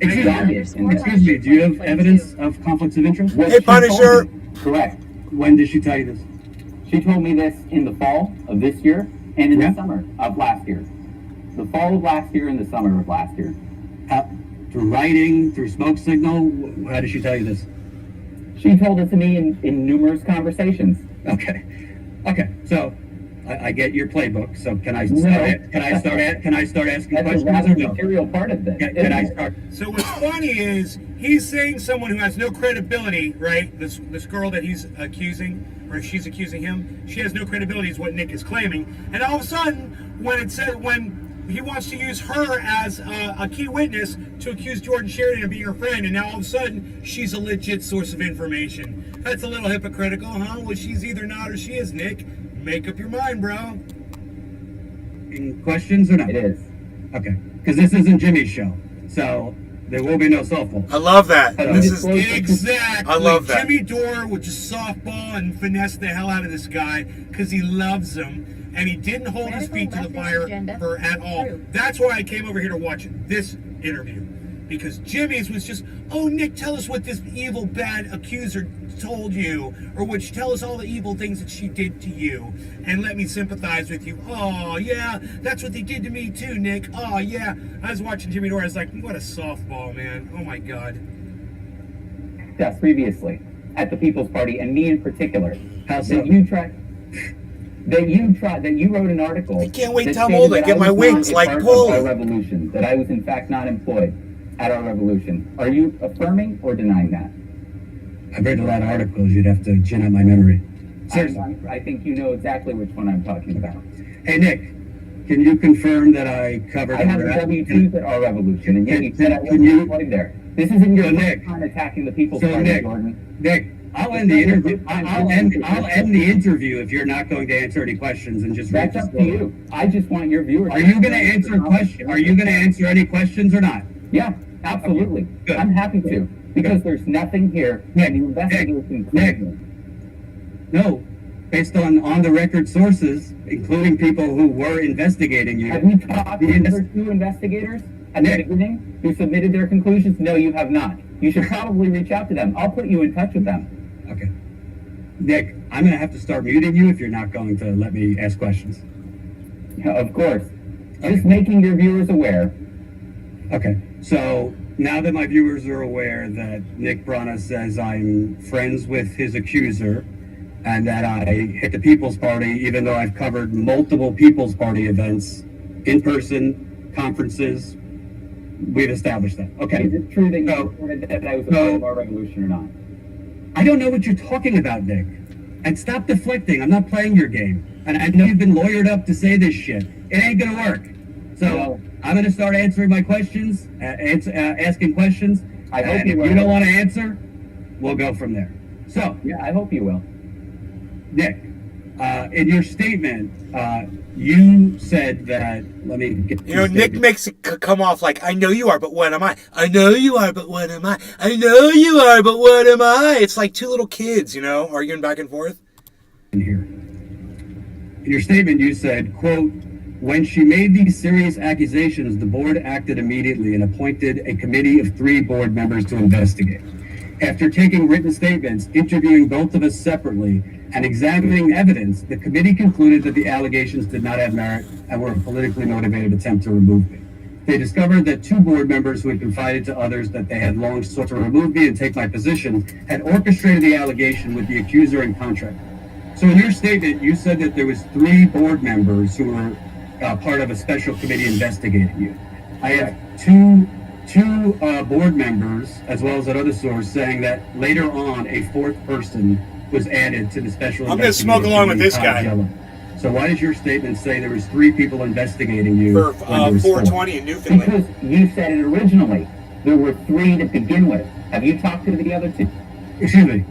Speaker 16: Excuse me. Do you have evidence of conflicts of interest?
Speaker 14: Hey, Punisher.
Speaker 17: Correct.
Speaker 16: When did she tell you this?
Speaker 17: She told me this in the fall of this year and in the summer of last year. The fall of last year and the summer of last year.
Speaker 16: Through writing, through smoke signal? How did she tell you this?
Speaker 17: She told it to me in numerous conversations.
Speaker 16: Okay. So I get your playbook. So can I start asking questions?
Speaker 17: That's a material part of this.
Speaker 16: Can I start?
Speaker 14: So what's funny is he's saying someone who has no credibility, right? This girl that he's accusing, or she's accusing him, she has no credibility is what Nick is claiming. And all of a sudden, when he wants to use her as a key witness to accuse Jordan Sheridan of being her friend, and now all of a sudden she's a legit source of information. That's a little hypocritical, huh? Well, she's either not or she is, Nick. Make up your mind, bro.
Speaker 16: Questions or not?
Speaker 17: It is.
Speaker 16: Okay. Because this isn't Jimmy's show, so there will be no softball.
Speaker 14: I love that. This is
Speaker 16: exactly.
Speaker 14: I love that. Jimmy Dore would just softball and finesse the hell out of this guy because he loves him. And he didn't hold his feet to the fire for at all. That's why I came over here to watch this interview. Because Jimmy's was just, oh, Nick, tell us what this evil, bad accuser told you, or tell us all the evil things that she did to you, and let me sympathize with you. Oh, yeah, that's what they did to me too, Nick. Oh, yeah. I was watching Jimmy Dore. I was like, what a softball, man. Oh, my God.
Speaker 17: Yes, previously at the People's Party, and me in particular.
Speaker 16: How so?
Speaker 17: That you wrote an article.
Speaker 6: I can't wait
Speaker 17: that
Speaker 6: till I'm
Speaker 17: stated
Speaker 6: old. I
Speaker 17: that
Speaker 6: get my
Speaker 17: was
Speaker 6: wings
Speaker 17: not a
Speaker 6: like
Speaker 17: part of
Speaker 6: Paul.
Speaker 17: our revolution, that I was in fact not employed at our revolution. Are you affirming or denying that?
Speaker 16: I've read a lot of articles. You'd have to gin up my memory. Seriously.
Speaker 17: I think you know exactly which one I'm talking about.
Speaker 16: Hey, Nick, can you confirm that I covered...
Speaker 17: I have W-2s at our revolution, and yet you said I wasn't employed there. This isn't your first time attacking the People's Party, Jordan.
Speaker 16: Nick, I'll end the interview. I'll end the interview if you're not going to answer any questions and just...
Speaker 17: That's up to you. I just want your viewers...
Speaker 16: Are you going to answer questions? Are you going to answer any questions or not?
Speaker 17: Yeah, absolutely. Okay. Good. I'm happy to. Because there's nothing here.
Speaker 16: Nick,
Speaker 17: the investigation...
Speaker 16: Nick, no. Based on the record sources, including people who were investigating you...
Speaker 17: Have you talked to the other two investigators at the beginning who submitted their conclusions? No, you have not. You should probably reach out to them. I'll put you in touch with them.
Speaker 16: Okay. Nick, I'm going to have to start muting you if you're not going to let me ask questions.
Speaker 17: Yeah, of course. Just making your viewers aware.
Speaker 16: Okay. So now that my viewers are aware that Nick Brana says I'm friends with his accuser and that I hit the People's Party, even though I've covered multiple People's Party events, in-person, conferences, we've established that. Okay.
Speaker 17: Is it true that you reported that I was a part of our revolution or not?
Speaker 16: I don't know what you're talking about, Nick. And stop deflecting. I'm not playing your game. And I know you've been lawyered up to say this shit. It ain't gonna work. So I'm gonna start answering my questions, asking questions.
Speaker 17: I hope
Speaker 16: and
Speaker 17: you will.
Speaker 16: If you don't want to answer, we'll go from there. So
Speaker 17: yeah, I hope you will.
Speaker 16: Nick, in your statement, you said that. Let me get.
Speaker 6: You know, Nick makes it come off like, I know you are, but what am I? I know you are, but what am I? I know you are, but what am I? It's like two little kids, you know, arguing back and forth.
Speaker 16: In here. In your statement, you said, quote, when she made these serious accusations, the board acted immediately and appointed a committee of 3 board members to investigate. After taking written statements, interviewing both of us separately, and examining evidence, the committee concluded that the allegations did not have merit and were a politically motivated attempt to remove me. They discovered that 2 board members who had confided to others that they had long sought to remove me and take my position had orchestrated the allegation with the accuser and contractor. So in your statement, you said that there was 3 board members who were part of a special committee investigating you. I have two board members, as well as another source, saying that later on a 4th person was added to the special.
Speaker 6: I'm going to smoke along with this guy.
Speaker 16: So why does your statement say there was 3 people investigating you
Speaker 6: for 420 in Newfoundland?
Speaker 17: Because you said it originally. There were 3 to begin with. Have you talked to the other 2?
Speaker 16: Excuse me.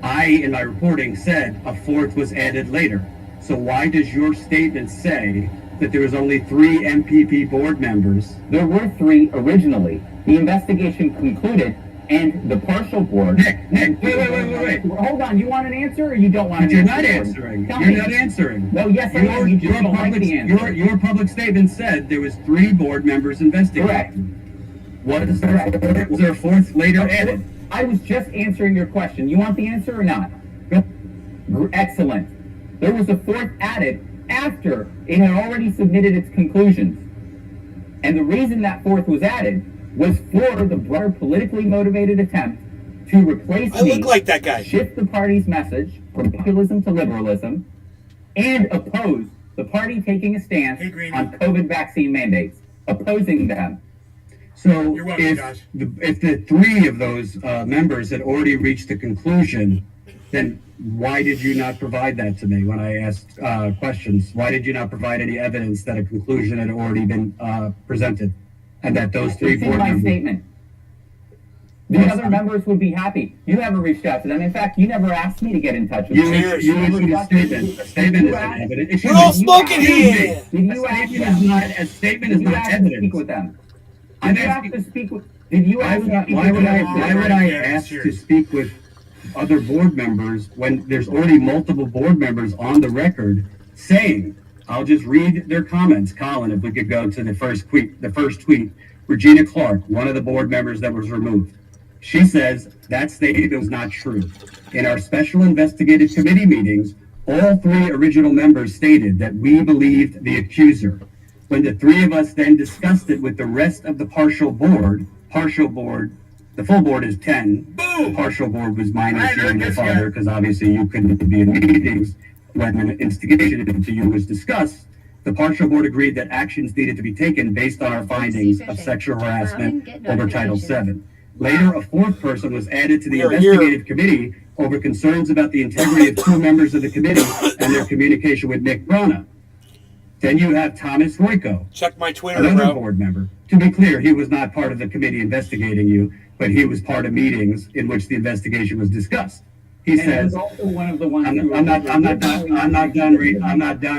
Speaker 16: I, in my reporting, said a 4th was added later. So why does your statement say that there was only 3 MPP board members?
Speaker 17: There were 3 originally. The investigation concluded, and the partial board...
Speaker 16: Nick, wait.
Speaker 17: Hold on, you want an answer or you don't want an answer?
Speaker 16: You're not answering. You're not answering.
Speaker 17: No, yes, I am. You just don't like the answer.
Speaker 16: Your public statement said there was 3 board members investigating.
Speaker 17: Correct.
Speaker 16: What is correct? Was there a 4th later added?
Speaker 17: I was just answering your question. You want the answer or not? Excellent. There was a 4th added after it had already submitted its conclusions. And the reason that 4th was added was for the broader politically motivated attempt to replace
Speaker 6: I look like that guy.
Speaker 17: Shift the party's message from populism to liberalism, and oppose the party taking a stance on COVID vaccine mandates, opposing them.
Speaker 16: So if the 3 of those members had already reached the conclusion, then why did you not provide that to me when I asked questions? Why did you not provide any evidence that a conclusion had already been presented, and that those 3 board members?
Speaker 17: Statement. The other members would be happy. You never reached out to them. In fact, you never asked me to get in touch with them.
Speaker 16: You issued a statement. A statement is not evidence.
Speaker 6: We're all smoking here.
Speaker 16: A statement is not evidence.
Speaker 17: Speak with them. Did you ask to speak with? Did you ask?
Speaker 16: Why would I ask to speak with other board members when there's already multiple board members on the record saying? I'll just read their comments, Colin. If we could go to the first tweet Regina Clark, one of the board members that was removed. She says that statement was not true. In our special investigative committee meetings, all three original members stated that we believed the accuser. When the three of us then discussed it with the rest of the partial board, the full board is 10. The partial board was minus you and your father, because obviously you couldn't be in meetings when an instigation into you was discussed. The partial board agreed that actions needed to be taken based on our findings of sexual harassment over Title VII. Later, a fourth person was added to the investigative committee over concerns about the integrity of two members of the committee and their communication with Nick Brana. Then you have Thomas Royko.
Speaker 6: Check my Twitter,
Speaker 16: another
Speaker 6: bro.
Speaker 16: board member. To be clear, he was not part of the committee investigating you, but he was part of meetings in which the investigation was discussed. He says,
Speaker 17: also one of the ones
Speaker 16: I'm not done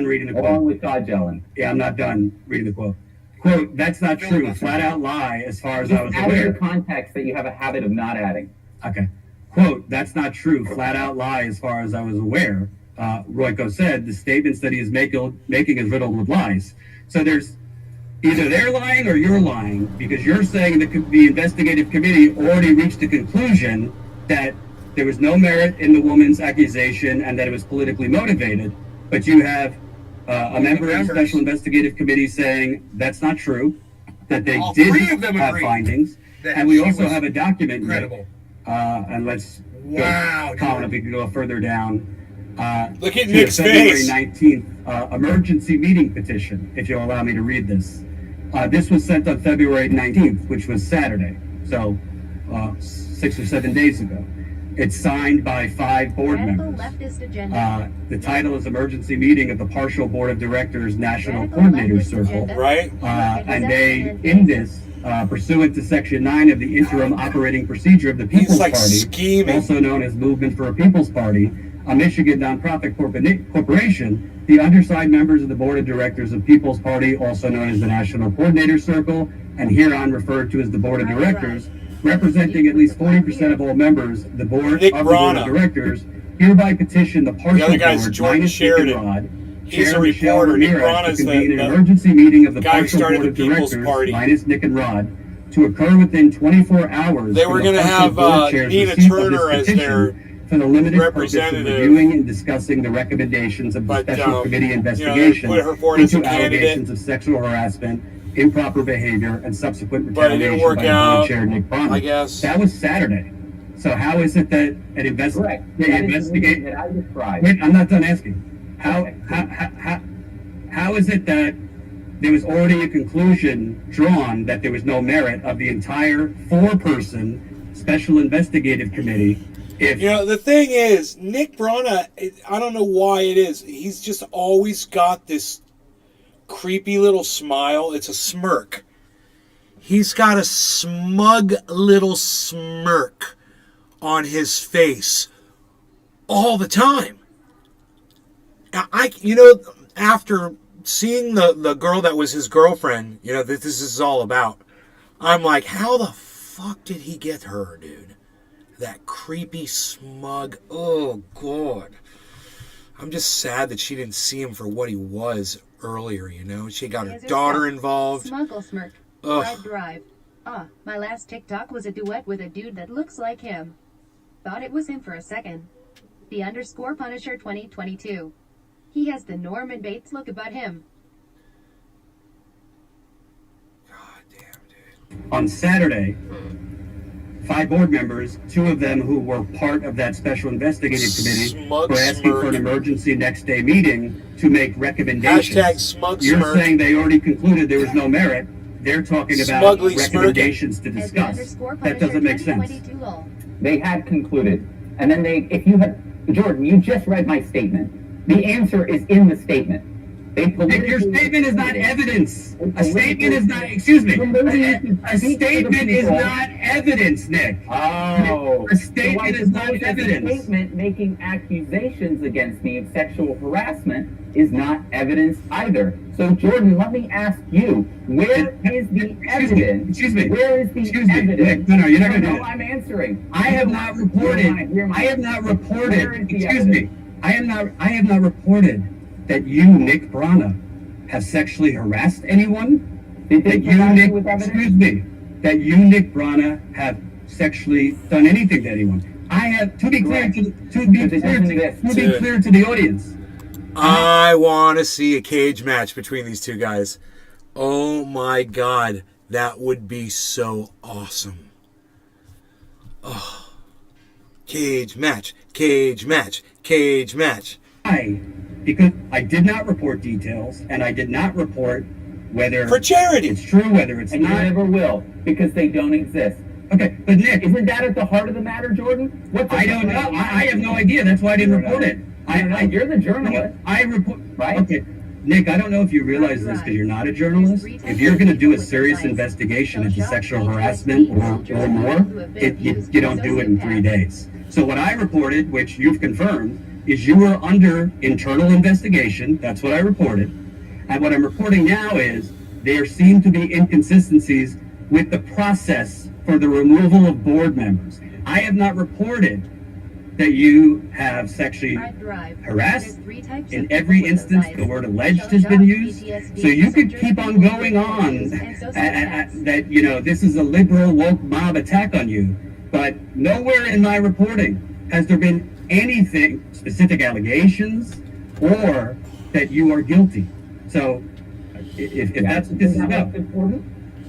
Speaker 16: reading the quote.
Speaker 17: Along with Todd Jelen.
Speaker 16: Yeah, I'm not done reading the quote. Quote, that's not true. Flat out lie as far as I was
Speaker 17: Add
Speaker 16: aware.
Speaker 17: the context that you have a habit of not adding.
Speaker 16: Okay. Quote, that's not true. Flat out lie as far as I was aware. Royko said the statements that he is making is riddled with lies. So there's either they're lying or you're lying, because you're saying the investigative committee already reached a conclusion that there was no merit in the woman's accusation and that it was politically motivated. But you have a member of the special investigative committee saying that's not true, that they did have findings. And we also have a document.
Speaker 6: Incredible.
Speaker 16: And let's go, Colin, if we can go further down.
Speaker 6: Look at
Speaker 16: to
Speaker 6: Nick's
Speaker 16: the February
Speaker 6: face.
Speaker 16: 19th emergency meeting petition, if you'll allow me to read this. This was sent on February 19th, which was Saturday, so 6 or 7 days ago. It's signed by 5 board members. The title is Emergency Meeting of the Partial Board of Directors National Coordinator Circle.
Speaker 6: Right.
Speaker 16: And they, in this, pursuant to Section 9 of the Interim Operating Procedure of the People's Party,
Speaker 6: scheming.
Speaker 16: also known as Movement for a People's Party, a Michigan nonprofit corporation, the undersigned members of the Board of Directors of People's Party, also known as the National Coordinator Circle, and hereon referred to as the Board of Directors, representing at least 40% of all members, the Board of Directors, hereby petition the partial
Speaker 6: other guy's
Speaker 16: board,
Speaker 6: Jordan
Speaker 16: minus
Speaker 6: Sheridan.
Speaker 16: Nick and Rod,
Speaker 6: He's
Speaker 16: Chair
Speaker 6: a
Speaker 16: Michelle
Speaker 6: reporter. Nick
Speaker 16: Ramirez,
Speaker 6: Brana's
Speaker 16: to convene an
Speaker 6: the
Speaker 16: emergency meeting of the
Speaker 6: guy who
Speaker 16: partial
Speaker 6: started
Speaker 16: Board of
Speaker 6: the People's
Speaker 16: Directors,
Speaker 6: Party.
Speaker 16: minus Nick and Rod, to occur within 24 hours.
Speaker 6: They were
Speaker 16: going to
Speaker 6: have Nina Turner as their
Speaker 16: for the limited purpose of
Speaker 6: representative.
Speaker 16: reviewing and discussing the recommendations of the special committee investigation
Speaker 6: put her forward as a
Speaker 16: into
Speaker 6: candidate.
Speaker 16: allegations of sexual harassment, improper behavior, and subsequent
Speaker 6: But it didn't
Speaker 16: retaliation
Speaker 6: work
Speaker 16: by the
Speaker 6: out,
Speaker 16: board chair Nick Brana.
Speaker 6: I guess.
Speaker 16: That was Saturday. So how is it that an investigate?
Speaker 17: That I described.
Speaker 16: Wait, I'm not done asking. How is it that there was already a conclusion drawn that there was no merit of the entire 4-person special investigative committee? If
Speaker 6: the thing is, Nick Brana, I don't know why it is. He's just always got this creepy little smile. It's a smirk. He's got a smug little smirk on his face all the time. After seeing the girl that was his girlfriend, that this is all about, I'm like, how the fuck did he get her, dude? That creepy, smug, oh, God. I'm just sad that she didn't see him for what he was earlier, She got her daughter involved.
Speaker 7: Smuggle smirk.
Speaker 6: Ugh.
Speaker 7: Drive. My last TikTok was a duet with a dude that looks like him. Thought it was him for a second. The _ Punisher 2022. He has the Norman Bates look about him.
Speaker 16: on Saturday, 5 board members, 2 of them who were part of that special investigative committee, were asking for an emergency next day meeting to make recommendations.
Speaker 6: Hashtag smug
Speaker 16: You're
Speaker 6: smirk.
Speaker 16: saying they already concluded there was no merit. They're talking about
Speaker 6: Smugly
Speaker 16: recommendations to discuss. That doesn't make sense.
Speaker 17: They had concluded. And then if you had, Jordan, you just read my statement. The answer is in the statement.
Speaker 16: Your statement is not evidence. A statement is not, excuse me, a statement is not evidence, Nick.
Speaker 17: Oh.
Speaker 16: A statement is not evidence.
Speaker 17: A statement making accusations against me of sexual harassment is not evidence either. So, Jordan, let me ask you, where is the evidence?
Speaker 16: Excuse me.
Speaker 17: Where is the evidence?
Speaker 16: Nick, no, you're not going to do
Speaker 17: No,
Speaker 16: that.
Speaker 17: I'm answering.
Speaker 16: I have not reported, excuse me, I have not reported that you, Nick Brana, have sexually harassed anyone.
Speaker 17: Did they
Speaker 16: that you,
Speaker 17: provide
Speaker 16: Nick,
Speaker 17: you with evidence?
Speaker 16: excuse me, that you, Nick Brana, have sexually done anything to anyone. I have, to be clear to the audience.
Speaker 6: I want to see a cage match between these two guys. Oh my God, that would be so awesome. Oh, cage match, cage match, cage match.
Speaker 16: Because I did not report details, and I did not report whether
Speaker 6: for charity
Speaker 16: it's true, whether it's
Speaker 17: and
Speaker 16: not.
Speaker 17: you never will, because they don't exist.
Speaker 16: Okay, but Nick,
Speaker 17: isn't that at the heart of the matter, Jordan?
Speaker 16: I don't know. I have no idea. That's why I didn't report it.
Speaker 17: You're the journalist.
Speaker 16: I report.
Speaker 17: Right?
Speaker 16: Okay, Nick, I don't know if you realize this because you're not a journalist. If you're going to do a serious investigation into sexual harassment or more, you don't do it in 3 days. So what I reported, which you've confirmed, is you were under internal investigation. That's what I reported. And what I'm reporting now is there seem to be inconsistencies with the process for the removal of board members. I have not reported that you have sexually harassed. In every instance, the word alleged has been used. So you could keep on going on that, you know, this is a liberal woke mob attack on you. But nowhere in my reporting has there been anything, specific allegations, or that you are guilty. So if that's what this is about.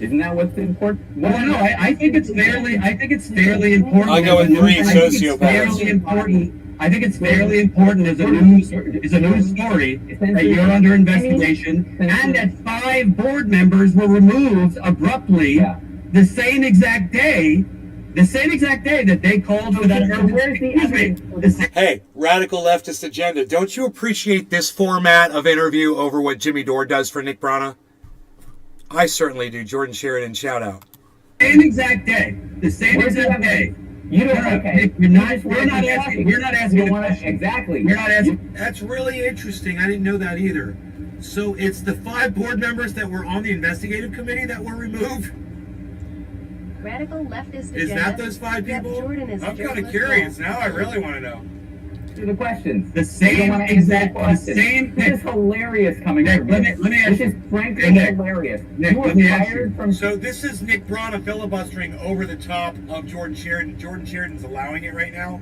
Speaker 17: Isn't that what's important?
Speaker 16: Well, no, I think it's fairly important.
Speaker 6: I go with three sociopaths.
Speaker 16: I think it's fairly important as a news story that you're under investigation and that 5 board members were removed abruptly the same exact day that they called for that urgency.
Speaker 6: Hey, radical leftist agenda, don't you appreciate this format of interview over what Jimmy Dore does for Nick Brana? I certainly do. Jordan Sheridan, shout out.
Speaker 16: Same exact day. The same exact day.
Speaker 17: You don't. Okay.
Speaker 16: We're not asking the question.
Speaker 17: Exactly.
Speaker 16: You're not asking.
Speaker 14: That's really interesting. I didn't know that either. So it's the 5 board members that were on the investigative committee that were removed?
Speaker 7: Radical leftist
Speaker 14: Is
Speaker 7: agenda.
Speaker 14: that those 5 people?
Speaker 7: Jordan is
Speaker 14: I'm kind of curious. Now I really want to know.
Speaker 17: To the questions.
Speaker 16: The same exact question.
Speaker 17: This is hilarious coming from
Speaker 16: Let me ask
Speaker 17: This
Speaker 16: you.
Speaker 17: is frankly hilarious.
Speaker 16: Nick,
Speaker 17: You were
Speaker 16: let me ask
Speaker 17: fired
Speaker 16: you.
Speaker 17: from.
Speaker 14: So this is Nick Brana filibustering over the top of Jordan Sheridan. Jordan Sheridan's allowing it right now.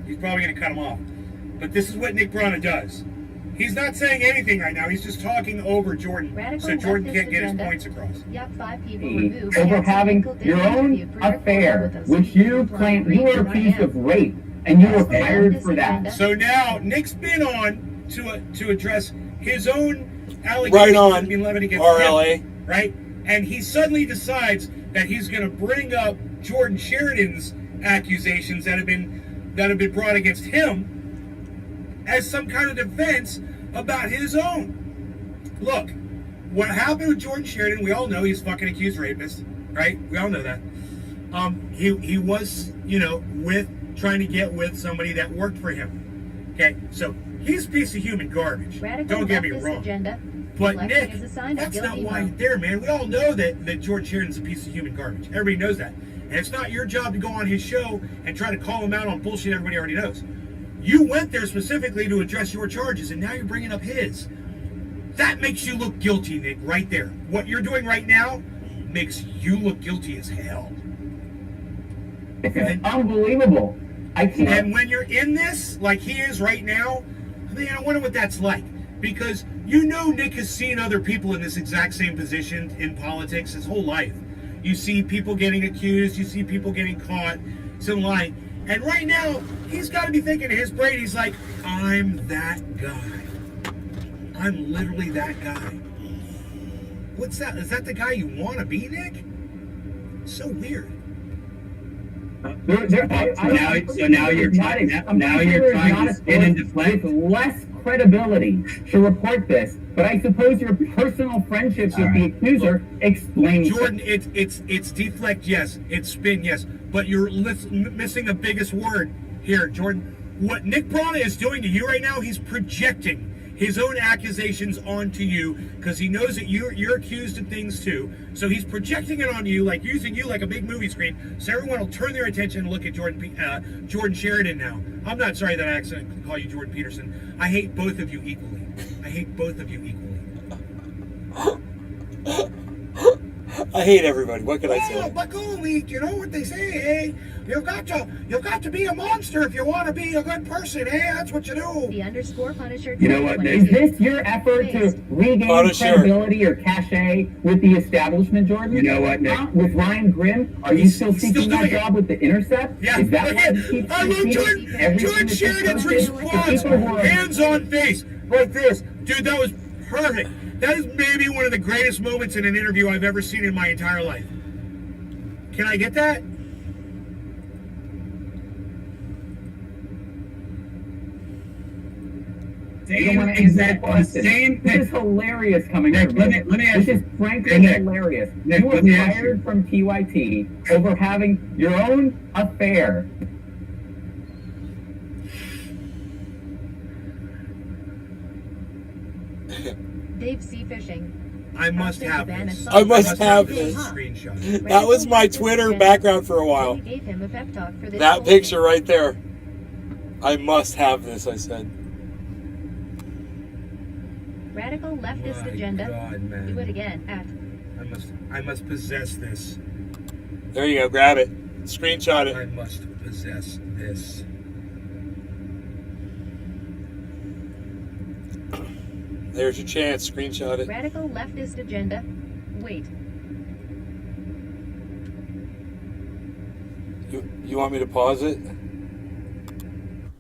Speaker 14: He's probably going to cut him off. But this is what Nick Brana does. He's not saying anything right now. He's just talking over Jordan, so Jordan can't get his points across.
Speaker 7: Yup, 5 people removed.
Speaker 17: Over having your own affair, which you claim you were accused of rape, and you were fired for that.
Speaker 14: So now Nick's been on to address his own allegations
Speaker 6: Right on,
Speaker 14: being levied against
Speaker 6: RLA.
Speaker 14: him, right? And he suddenly decides that he's going to bring up Jordan Sheridan's accusations that have been brought against him as some kind of defense about his own. Look, what happened with Jordan Sheridan, we all know he's a fucking accused rapist, right? We all know that. He was, trying to get with somebody that worked for him. Okay, so he's a piece of human garbage. Don't get me wrong.
Speaker 7: Agenda.
Speaker 14: But Nick, that's not why he's there, man. We all know that Jordan Sheridan's a piece of human garbage. Everybody knows that. And it's not your job to go on his show and try to call him out on bullshit everybody already knows. You went there specifically to address your charges, and now you're bringing up his. That makes you look guilty, Nick, right there. What you're doing right now makes you look guilty as hell.
Speaker 17: It's unbelievable. I can't.
Speaker 14: And when you're in this, like he is right now, I wonder what that's like. Because Nick has seen other people in this exact same position in politics his whole life. You see people getting accused, you see people getting caught, some lying. And right now, he's got to be thinking in his brain, he's like, I'm that guy. I'm literally that guy. What's that? Is that the guy you want to be, Nick? So weird.
Speaker 16: So now you're trying to spin and deflect.
Speaker 17: With less credibility to report this, but I suppose your personal friendships with the accuser explains.
Speaker 14: Jordan, it's deflect, yes. It's spin, yes. But you're missing the biggest word here, Jordan. What Nick Brana is doing to you right now, he's projecting his own accusations onto you because he knows that you're accused of things too. So he's projecting it on you, like using you like a big movie screen, so everyone will turn their attention and look at Jordan Sheridan now. I'm not sorry that I accidentally call you Jordan Peterson. I hate both of you equally. I hate both of you equally.
Speaker 6: I hate everybody. What can I say?
Speaker 14: But Leak, you know what they say, eh? You've got to be a monster if you want to be a good person, eh? That's what you do.
Speaker 7: The underscore Punisher.
Speaker 17: You know what, Nate? Is this your effort to regain credibility or cachet with the establishment, Jordan? You know what, Nick? With Ryan Grimm, are you still seeking that job with The Intercept?
Speaker 14: Yeah.
Speaker 17: Is that why you keep
Speaker 14: I love George Sheridan's response. Hands on face, like this. Dude, that was perfect. That is maybe one of the greatest moments in an interview I've ever seen in my entire life. Can I get that?
Speaker 17: You don't want to answer that question. This is hilarious coming from you. Let me ask you. This is frankly hilarious. You were fired from TYT over having your own affair.
Speaker 7: Dave Sea Fishing.
Speaker 14: I must have this.
Speaker 6: I must have this.
Speaker 14: Screenshot.
Speaker 6: That was my Twitter background for a while.
Speaker 7: Gave him a pep talk for this
Speaker 6: That picture right there. I must have this, I said.
Speaker 7: Radical leftist agenda.
Speaker 14: God, man.
Speaker 7: Do it again at.
Speaker 14: I must possess this.
Speaker 6: There you go, grab it. Screenshot it.
Speaker 14: I must possess this.
Speaker 6: There's your chance. Screenshot it.
Speaker 7: Radical leftist agenda. Wait.
Speaker 6: You want me to pause it?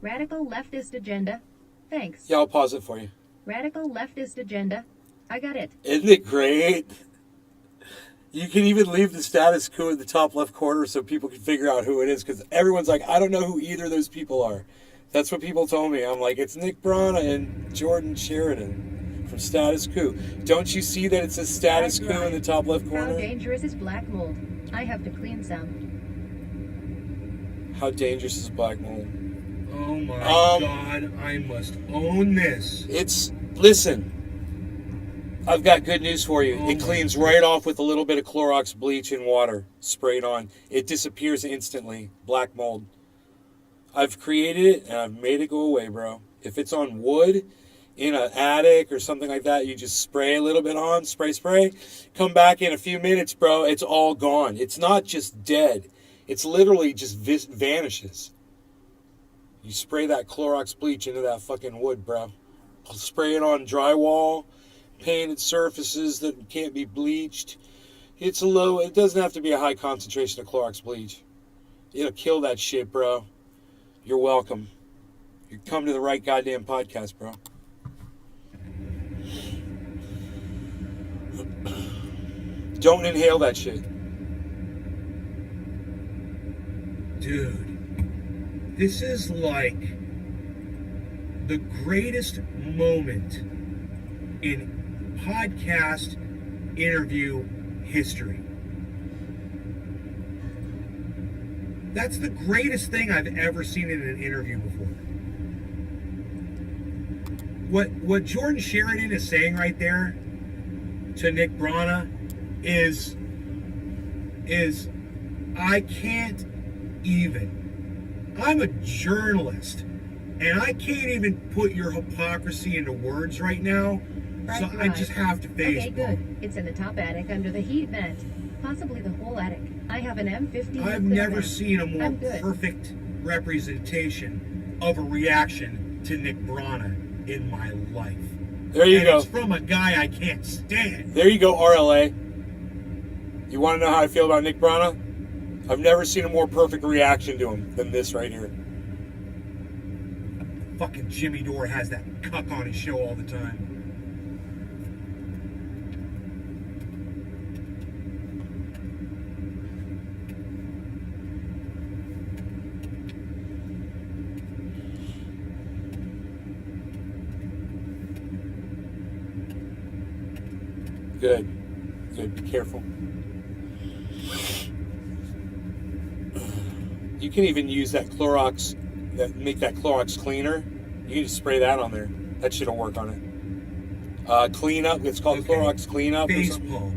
Speaker 7: Radical leftist agenda. Thanks.
Speaker 6: Yeah, I'll pause it for you.
Speaker 7: Radical leftist agenda. I got it.
Speaker 6: Isn't it great? You can even leave the status quo in the top left corner so people can figure out who it is, because everyone's like, I don't know who either of those people are. That's what people told me. I'm like, it's Nick Brana and Jordan Sheridan from Status Quo. Don't you see that it says Status Quo in the top left
Speaker 7: How
Speaker 6: corner?
Speaker 7: dangerous is black mold? I have to clean some.
Speaker 6: How dangerous is black mold?
Speaker 14: Oh my God, I must own this.
Speaker 6: Listen, I've got good news for you. It cleans right off with a little bit of Clorox bleach and water sprayed on. It disappears instantly. Black mold. I've created it and I've made it go away, bro. If it's on wood in an attic or something like that, you just spray a little bit on, spray. Come back in a few minutes, bro. It's all gone. It's not just dead. It's literally just vanishes. You spray that Clorox bleach into that fucking wood, bro. Spray it on drywall, painted surfaces that can't be bleached. It doesn't have to be a high concentration of Clorox bleach. It'll kill that shit, bro. You're welcome. You come to the right goddamn podcast, bro. Don't inhale that shit.
Speaker 14: Dude, this is like the greatest moment in podcast interview history. That's the greatest thing I've ever seen in an interview before. What Jordan Sheridan is saying right there to Nick Brana is I can't even. I'm a journalist, and I can't even put your hypocrisy into words right now. So I just have to face
Speaker 7: Okay, good. It's in the top attic under the heat vent. Possibly the whole attic. I have an M50.
Speaker 14: I've never seen a more perfect representation of a reaction to Nick Brana in my life.
Speaker 6: There you go.
Speaker 14: It's from a guy I can't stand.
Speaker 6: There you go, RLA. You want to know how I feel about Nick Brana? I've never seen a more perfect reaction to him than this right here.
Speaker 14: Fucking Jimmy Dore has that cuck on his show all the time.
Speaker 6: Good. Be careful. You can even use that Clorox, make that Clorox cleaner. You can just spray that on there. That shit'll work on it. Clean up. It's called Clorox Clean Up.
Speaker 14: Baseball.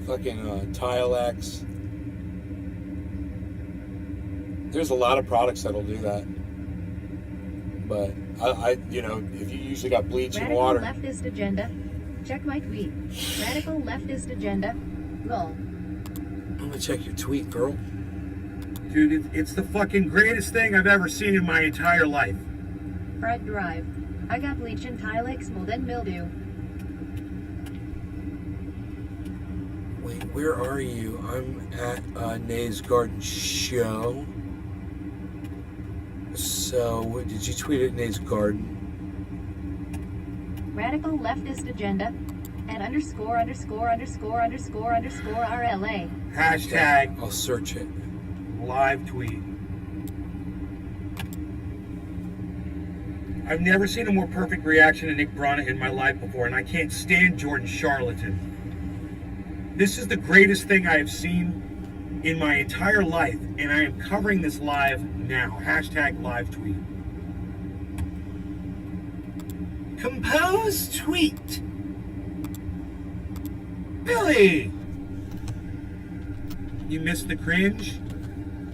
Speaker 6: Fucking Tilex. There's a lot of products that'll do that. but I you know, if you usually got bleach and
Speaker 7: Radical
Speaker 6: water.
Speaker 7: leftist agenda. Check my tweet. Radical leftist agenda. Lol.
Speaker 6: I'm gonna check your tweet, girl.
Speaker 14: Dude, it's the fucking greatest thing I've ever seen in my entire life.
Speaker 7: Fred Drive. I got bleach and Tylex mold and mildew.
Speaker 6: Wait, where are you? I'm at Nay's Garden Show. So, what, did you tweet at Nay's Garden?
Speaker 7: Radical leftist agenda. And underscore underscore underscore underscore underscore RLA.
Speaker 14: Hashtag.
Speaker 6: I'll search it.
Speaker 14: Live tweet. I've never seen a more perfect reaction to Nick Brana in my life before, and I can't stand Jordan Charlatan. This is the greatest thing I have seen in my entire life, and I am covering this live now. Hashtag live tweet. Compose tweet. Billy! You missed the cringe?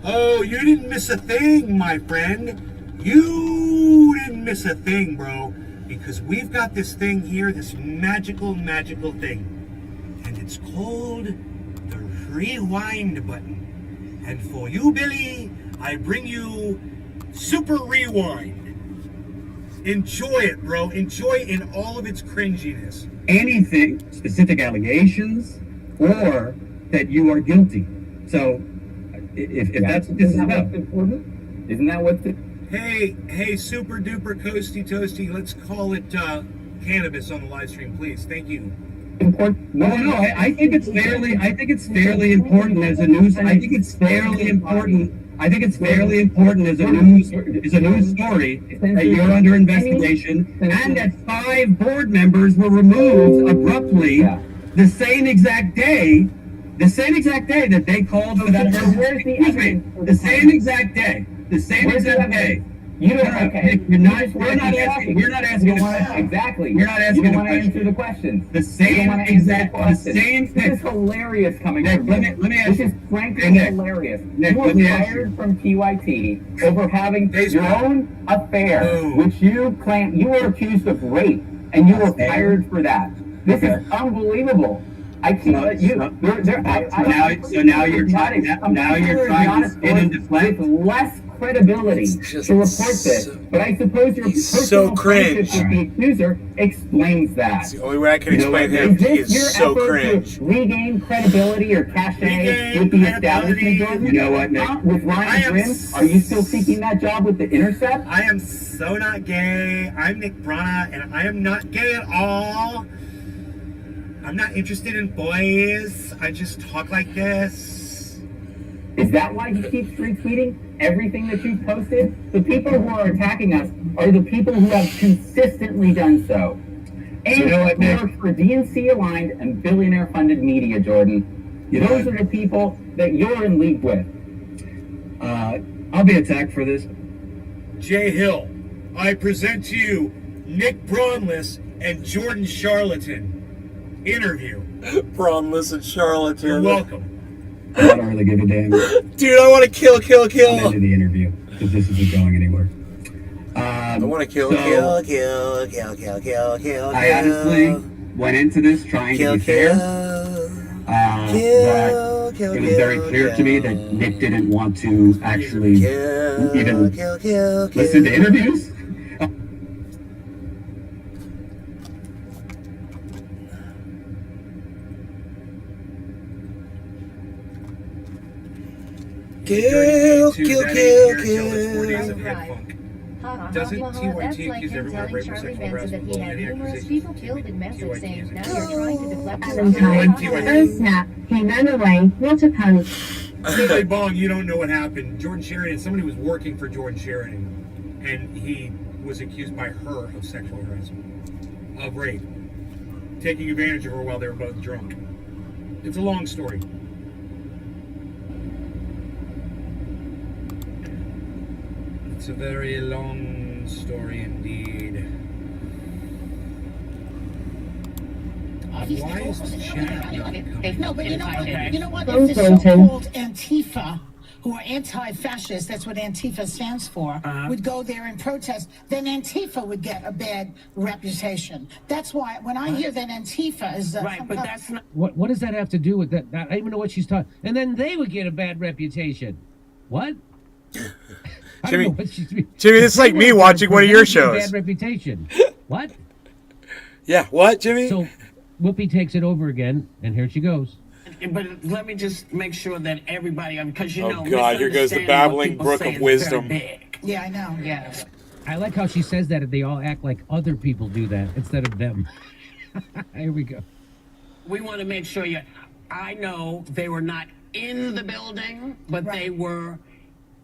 Speaker 14: Oh, you didn't miss a thing, my friend. You didn't miss a thing, bro. Because we've got this thing here, this magical, magical thing. And it's called the rewind button. And for you, Billy, I bring you Super Rewind. Enjoy it, bro. Enjoy it in all of its cringiness.
Speaker 16: Anything, specific allegations, or that you are guilty. So, if that's what this is about.
Speaker 17: Isn't that what the...
Speaker 14: Hey, super duper coasty toasty, let's call it cannabis on the live stream, please. Thank you.
Speaker 16: Important? No, I think it's fairly important as a news. I think it's fairly important as a news story that you're under investigation and that 5 board members were removed abruptly the same exact day that they called for that. Excuse me. The same exact day.
Speaker 17: You don't. Okay.
Speaker 16: We're not asking.
Speaker 17: Exactly.
Speaker 16: You're not asking.
Speaker 17: You don't want to answer the questions.
Speaker 16: The same thing.
Speaker 17: This is hilarious coming from you.
Speaker 16: Let me ask
Speaker 17: you. This is frankly hilarious. You were fired from PYT over having your own affair, which you claim you were accused of rape, and you were fired for that. This is unbelievable. I can't let you.
Speaker 16: Now you're trying to spin and deflect.
Speaker 17: With less credibility to report this, but I suppose your personal friendship with the accuser explains that.
Speaker 6: It's the only way I can explain him. He is so cringe.
Speaker 17: To regain credibility or cachet with the establishment, Jordan?
Speaker 16: You know what, Nick?
Speaker 17: With Ryan Grimm, are you still seeking that job with The Intercept?
Speaker 14: I am so not gay. I'm Nick Brana, and I am not gay at all. I'm not interested in boys. I just talk like this.
Speaker 17: Is that why he keeps retweeting everything that you've posted? The people who are attacking us are the people who have consistently done so. And
Speaker 16: you know what, Nick?
Speaker 17: work for DNC-aligned and billionaire-funded media, Jordan. Those are the people that you're in league with.
Speaker 16: I'll be attacked for this.
Speaker 14: Jay Hill, I present to you Nick Braunless and Jordan Charlatan. Interview.
Speaker 6: Braunless and Charlatan.
Speaker 14: You're welcome.
Speaker 16: I don't really give a damn.
Speaker 6: Dude, I want to kill.
Speaker 16: I'm into the interview because this isn't going anywhere.
Speaker 6: I want to kill.
Speaker 16: I honestly went into this trying to be fair, but it was very clear to me that Nick didn't want to actually even listen to interviews.
Speaker 6: Kill.
Speaker 14: Doesn't TYT
Speaker 7: That's like
Speaker 14: accuse
Speaker 7: him
Speaker 14: everyone of
Speaker 7: telling
Speaker 14: rape or
Speaker 7: Charlie
Speaker 14: sexual
Speaker 7: Manson that
Speaker 14: harassment?
Speaker 7: he had numerous people killed in message saying, now you're trying to deflect
Speaker 15: Oh snap, he ran away, what a punk.
Speaker 14: Billy Bong, you don't know what happened. Jordan Sheridan, somebody was working for Jordan Sheridan, and he was accused by her of sexual harassment, of rape, taking advantage of her while they were both drunk. It's a long story. It's a very long story indeed. Why is the chat not coming?
Speaker 3: No, but you know what? It's the so-called Antifa who are anti-fascist, that's what Antifa stands for, would go there and protest, then Antifa would get a bad reputation. That's why when I hear that Antifa is
Speaker 12: Right, but that's not.
Speaker 1: What does that have to do with that? I don't even know what she's talking. And then they would get a bad reputation. What? I don't know what she's.
Speaker 6: Jimmy, this is like me watching one of your shows.
Speaker 1: Bad reputation. What?
Speaker 6: Yeah, what, Jimmy?
Speaker 1: So, Whoopi takes it over again, and here she goes.
Speaker 12: But let me just make sure that everybody, because you know.
Speaker 6: Oh God, here goes the babbling brook of wisdom.
Speaker 3: Yeah, I know.
Speaker 12: Yes.
Speaker 1: I like how she says that, and they all act like other people do that instead of them. Here we go.
Speaker 12: We want to make sure I know they were not in the building, but they were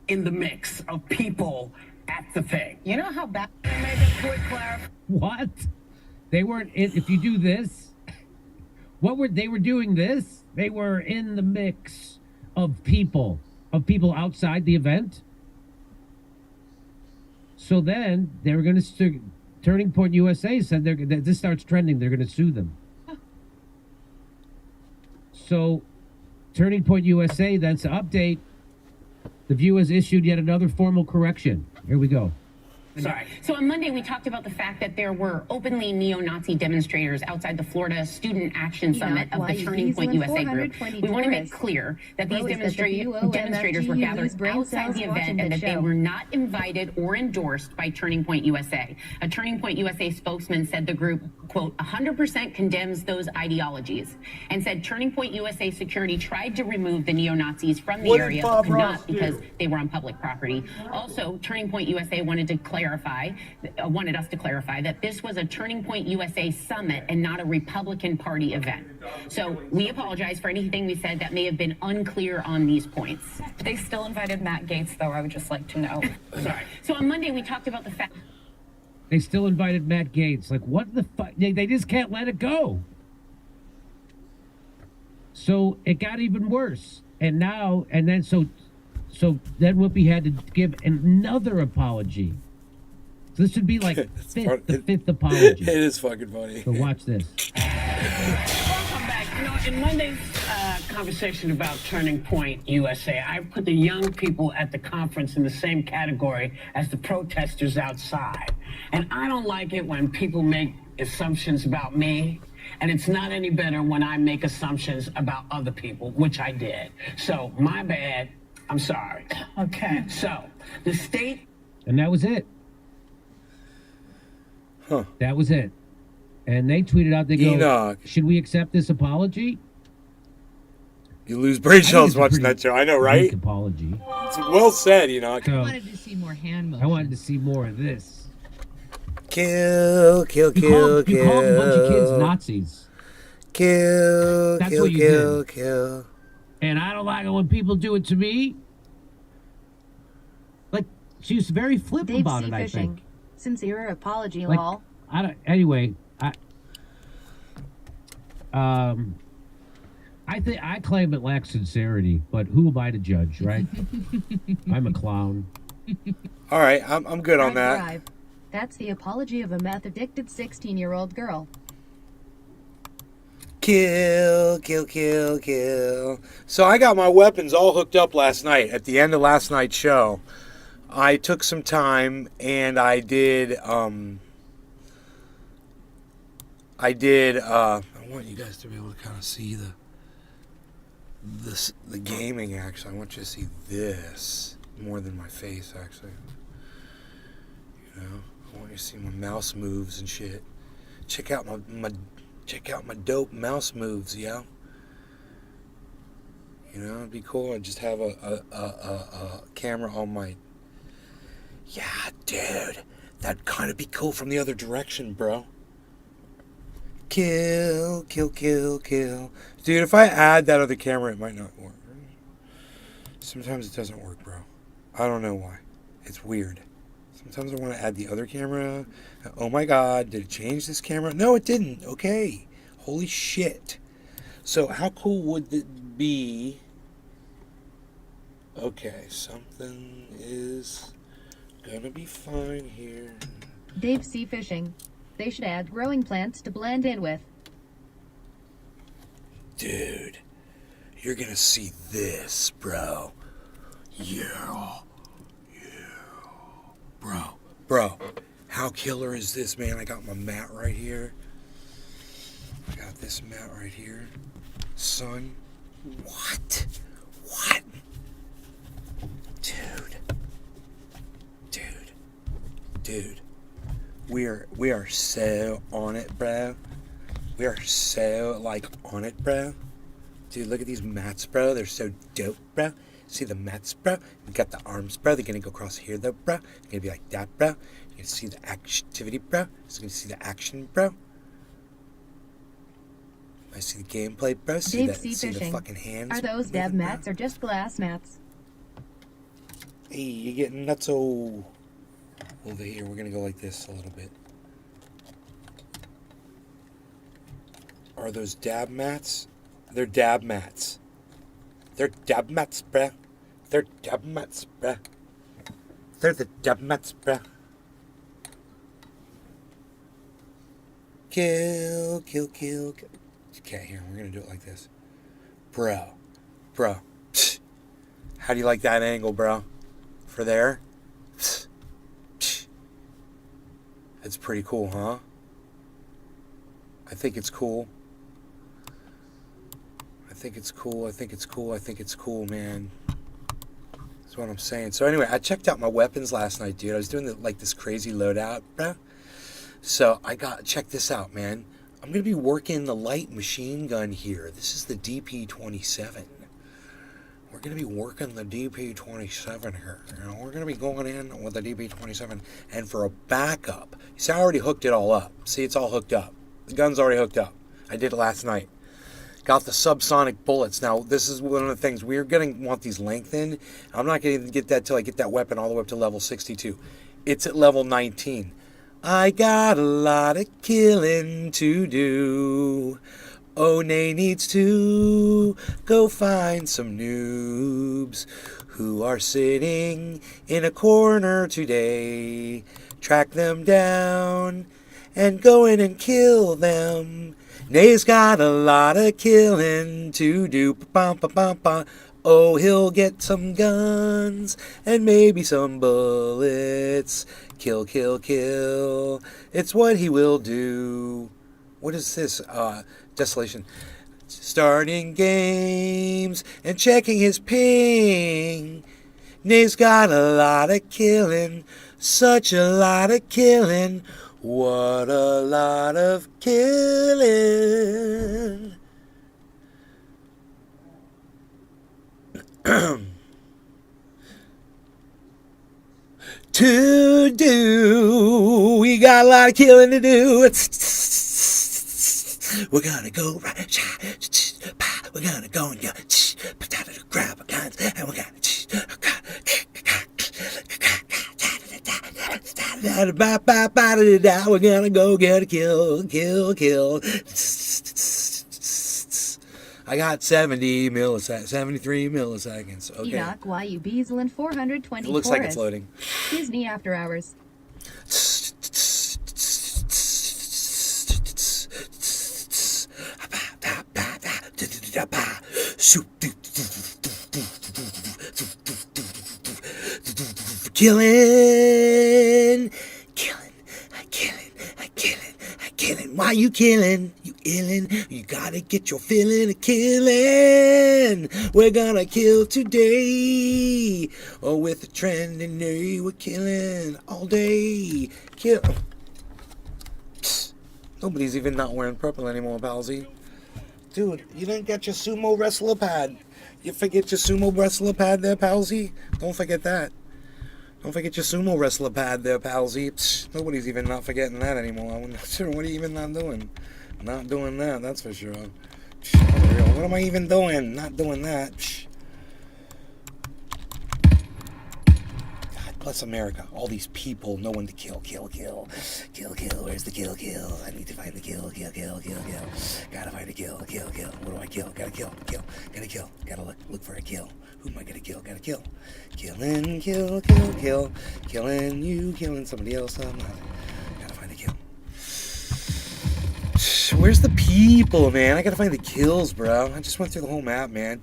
Speaker 12: in the mix of people at the thing.
Speaker 3: You know how bad.
Speaker 12: Make a quick clarification.
Speaker 1: What? They weren't in, if you do this, they were doing this? They were in the mix of people outside the event. So then they were going to, Turning Point USA said that this starts trending, they're going to sue them. So Turning Point USA then to update, The View has issued yet another formal correction. Here we go.
Speaker 13: Sorry. So on Monday, we talked about the fact that there were openly neo-Nazi demonstrators outside the Florida Student Action Summit of the Turning Point USA group. We want to make clear that these demonstrators were gathered outside the event and that they were not invited or endorsed by Turning Point USA. A Turning Point USA spokesman said the group, quote, 100% condemns those ideologies, and said Turning Point USA security tried to remove the neo-Nazis from the area but could not because they were on public property. Also, Turning Point USA wanted us to clarify that this was a Turning Point USA summit and not a Republican Party event. So we apologize for anything we said that may have been unclear on these points.
Speaker 18: They still invited Matt Gaetz, though, I would just like to know.
Speaker 13: Sorry. So on Monday, we talked about the fact.
Speaker 1: They still invited Matt Gaetz. Like, what the fuck? They just can't let it go. So it got even worse. And then Whoopi had to give another apology. So this would be like the fifth apology.
Speaker 6: It is fucking funny.
Speaker 1: So watch this.
Speaker 12: Welcome back. You know, in Monday's conversation about Turning Point USA, I put the young people at the conference in the same category as the protesters outside. And I don't like it when people make assumptions about me. And it's not any better when I make assumptions about other people, which I did. So, my bad. I'm sorry.
Speaker 3: Okay.
Speaker 12: So, the state.
Speaker 1: And that was it.
Speaker 6: Huh.
Speaker 1: That was it. And they tweeted out, they go,
Speaker 6: Enoch.
Speaker 1: Should we accept this apology?
Speaker 6: You lose brain cells watching that show. I know, right?
Speaker 1: Apology.
Speaker 6: It's well said, Enoch.
Speaker 1: So,
Speaker 19: I wanted to see more hand motion.
Speaker 1: I wanted to see more of this.
Speaker 6: Kill.
Speaker 1: You called a bunch of kids Nazis.
Speaker 6: Kill.
Speaker 1: That's
Speaker 6: kill,
Speaker 1: what you
Speaker 6: kill,
Speaker 1: did.
Speaker 6: kill.
Speaker 1: And I don't like it when people do it to me. Like, she was very flip
Speaker 20: Dave
Speaker 1: about
Speaker 20: C.
Speaker 1: it, I
Speaker 20: Fishing.
Speaker 1: think.
Speaker 20: Sincere apology,
Speaker 1: Like,
Speaker 20: lol.
Speaker 1: Anyway, I think I claim it lacks sincerity, but who am I to judge, right? I'm a clown.
Speaker 6: All right, I'm good on that.
Speaker 20: Drive. That's the apology of a meth-addicted 16-year-old girl.
Speaker 6: Kill, kill, kill, kill. So I got my weapons all hooked up last night. At the end of last night's show, I took some time and I did, I want you guys to be able to kind of see the gaming action. I want you to see this more than my face, actually. You know, I want you to see my mouse moves and shit. Check out my dope mouse moves, yo. You know, it'd be cool. I'd just have a camera on my. Yeah, dude, that'd kind of be cool from the other direction, bro. Kill, kill, kill, kill. Dude, if I add that other camera, it might not work. Sometimes it doesn't work, bro. I don't know why. It's weird. Sometimes I want to add the other camera. Oh my God, did it change this camera? No, it didn't. Okay. Holy shit. So how cool would it be? Okay, something is gonna be fine here.
Speaker 20: Dave C. Fishing. They should add growing plants to blend in with.
Speaker 6: Dude, you're gonna see this, bro. Yeah. Bro, how killer is this, man? I got my mat right here. I got this mat right here. Son. What? Dude. We are so on it, bro. We are so, like, on it, bro. Dude, look at these mats, bro. They're so dope, bro. See the mats, bro? We got the arms, bro. They're gonna go across here, though, bro. They're gonna be like that, bro. You're gonna see the activity, bro. You're gonna see the action, bro. I see the gameplay, bro. See the fucking hands.
Speaker 20: Are those dab mats or just glass mats?
Speaker 6: Hey, you're getting nutso. Over here, we're gonna go like this a little bit. Are those dab mats? They're dab mats. They're dab mats, bruh. They're dab mats, bruh. They're the dab mats, bruh. Kill. Okay, here, we're gonna do it like this. Bro. How do you like that angle, bro? For there? It's pretty cool, huh? I think it's cool. I think it's cool, man. That's what I'm saying. So anyway, I checked out my weapons last night, dude. I was doing this crazy loadout, bruh. So check this out, man. I'm going to be working the light machine gun here. This is the DP-27. We're going to be working the DP-27 here. You know, we're going to be going in with the DP-27. And for a backup, see, I already hooked it all up. See, it's all hooked up. The gun's already hooked up. I did it last night. Got the subsonic bullets. Now, this is one of the things. We're going to want these lengthened. I'm not going to get that till I get that weapon all the way up to level 62. It's at level 19. I got a lot of killing to do. One needs to go find some noobs who are sitting in a corner today. Track them down and go in and kill them. Nay's got a lot of killing to do. Oh, he'll get some guns and maybe some bullets. Kill. It's what he will do. What is this? Desolation. Starting games and checking his ping. Nay's got a lot of killing. Such a lot of killing. What a lot of killing. To do. We got a lot of killing to do. We're gonna go right. We're gonna go and grab our guns and we're gonna. We're gonna go get a kill. I got 73 milliseconds. Okay.
Speaker 20: Enoch YU Beaslin 420.
Speaker 6: It looks like it's loading.
Speaker 20: Disney After Hours.
Speaker 6: Killing. Why you killing? You illin'. You gotta get your feeling of killing. We're gonna kill today. Oh, with the trend and day, we're killing all day. Kill. Psst. Nobody's even not wearing purple anymore, Palsy. Dude, you didn't get your sumo wrestler pad. You forget your sumo wrestler pad there, Palsy? Don't forget that. Don't forget your sumo wrestler pad there, Palsy. Psst, nobody's even not forgetting that anymore. I'm not sure. What are you even not doing? Not doing that, that's for sure. Psst, what am I even doing? Not doing that. Psst. God bless America. All these people, no one to kill. Kill. Where's the kill? I need to find the kill. Gotta find a kill. What do I kill? Gotta kill. Gotta look for a kill. Who am I gonna kill? Gotta kill. Killing, kill. Killing you, killing somebody else. I'm not. Gotta find a kill. Where's the people, man? I gotta find the kills, bro. I just went through the whole map, man.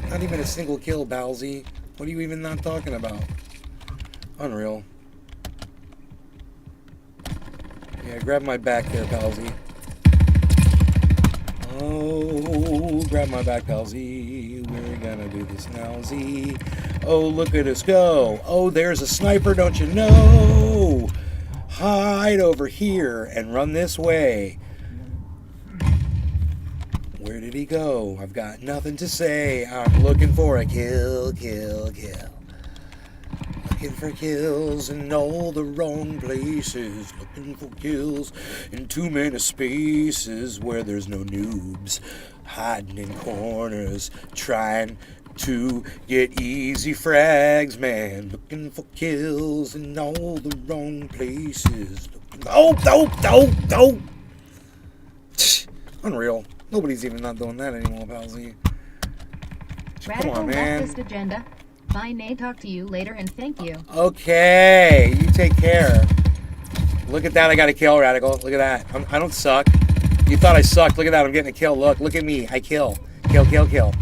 Speaker 6: Not even a single kill, Balsy. What are you even not talking about? Unreal. Yeah, grab my back there, Palsy. Oh, grab my back, Palsy. We're gonna do this now, Z. Oh, look at us go. Oh, there's a sniper, don't you know? Hide over here and run this way. Where did he go? I've got nothing to say. I'm looking for a kill, kill, kill. Looking for kills in all the wrong places. Looking for kills in too many spaces where there's no noobs. Hiding in corners, trying to get easy frags, man. Looking for kills in all the wrong places. Oh! Unreal. Nobody's even not doing that anymore, Palsy. Come on, man.
Speaker 20: Leftist agenda. Bye, Nay. Talk to you later, and thank you.
Speaker 6: Okay, you take care. Look at that, I got a kill, Radical. Look at that. I don't suck. You thought I sucked. Look at that, I'm getting a kill. Look at me. I kill. Kill, kill, kill.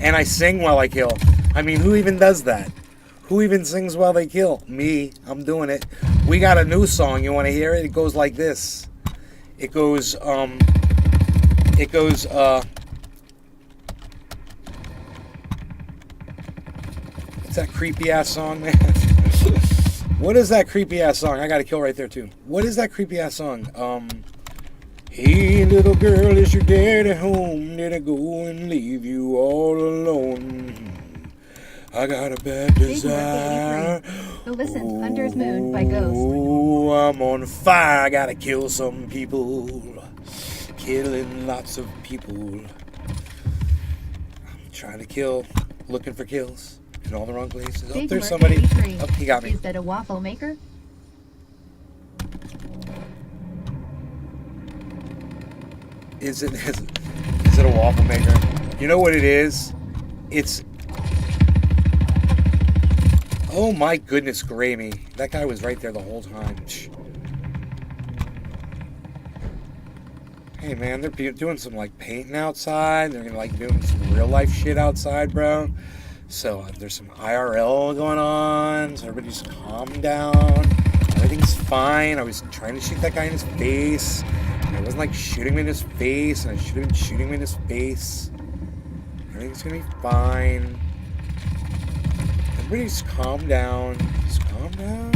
Speaker 6: And I sing while I kill. I mean, who even does that? Who even sings while they kill? Me. I'm doing it. We got a new song. You want to hear it? It goes like this. It goes, what's that creepy ass song, man? What is that creepy ass song? I got a kill right there too. What is that creepy ass song? Hey little girl, is your dad at home? Did I go and leave you all alone? I got a bad desire.
Speaker 20: So listen, Hunter's Moon by Ghost.
Speaker 6: Oh, I'm on fire. I gotta kill some people. Killing lots of people. I'm trying to kill, looking for kills in all the wrong places. Oh, there's somebody. Oh, he got me.
Speaker 20: Is that a waffle maker?
Speaker 6: Is it a waffle maker? You know what it is? It's... Oh my goodness, Grammy. That guy was right there the whole time. Hey man, they're doing some like painting outside. They're gonna like doing some real life shit outside, bro. So there's some IRL going on. So everybody just calm down. Everything's fine. I was trying to shoot that guy in his face. And I wasn't like shooting him in his face. And I should have been shooting him in his face. Everything's gonna be fine. Everybody just calm down. Just calm down.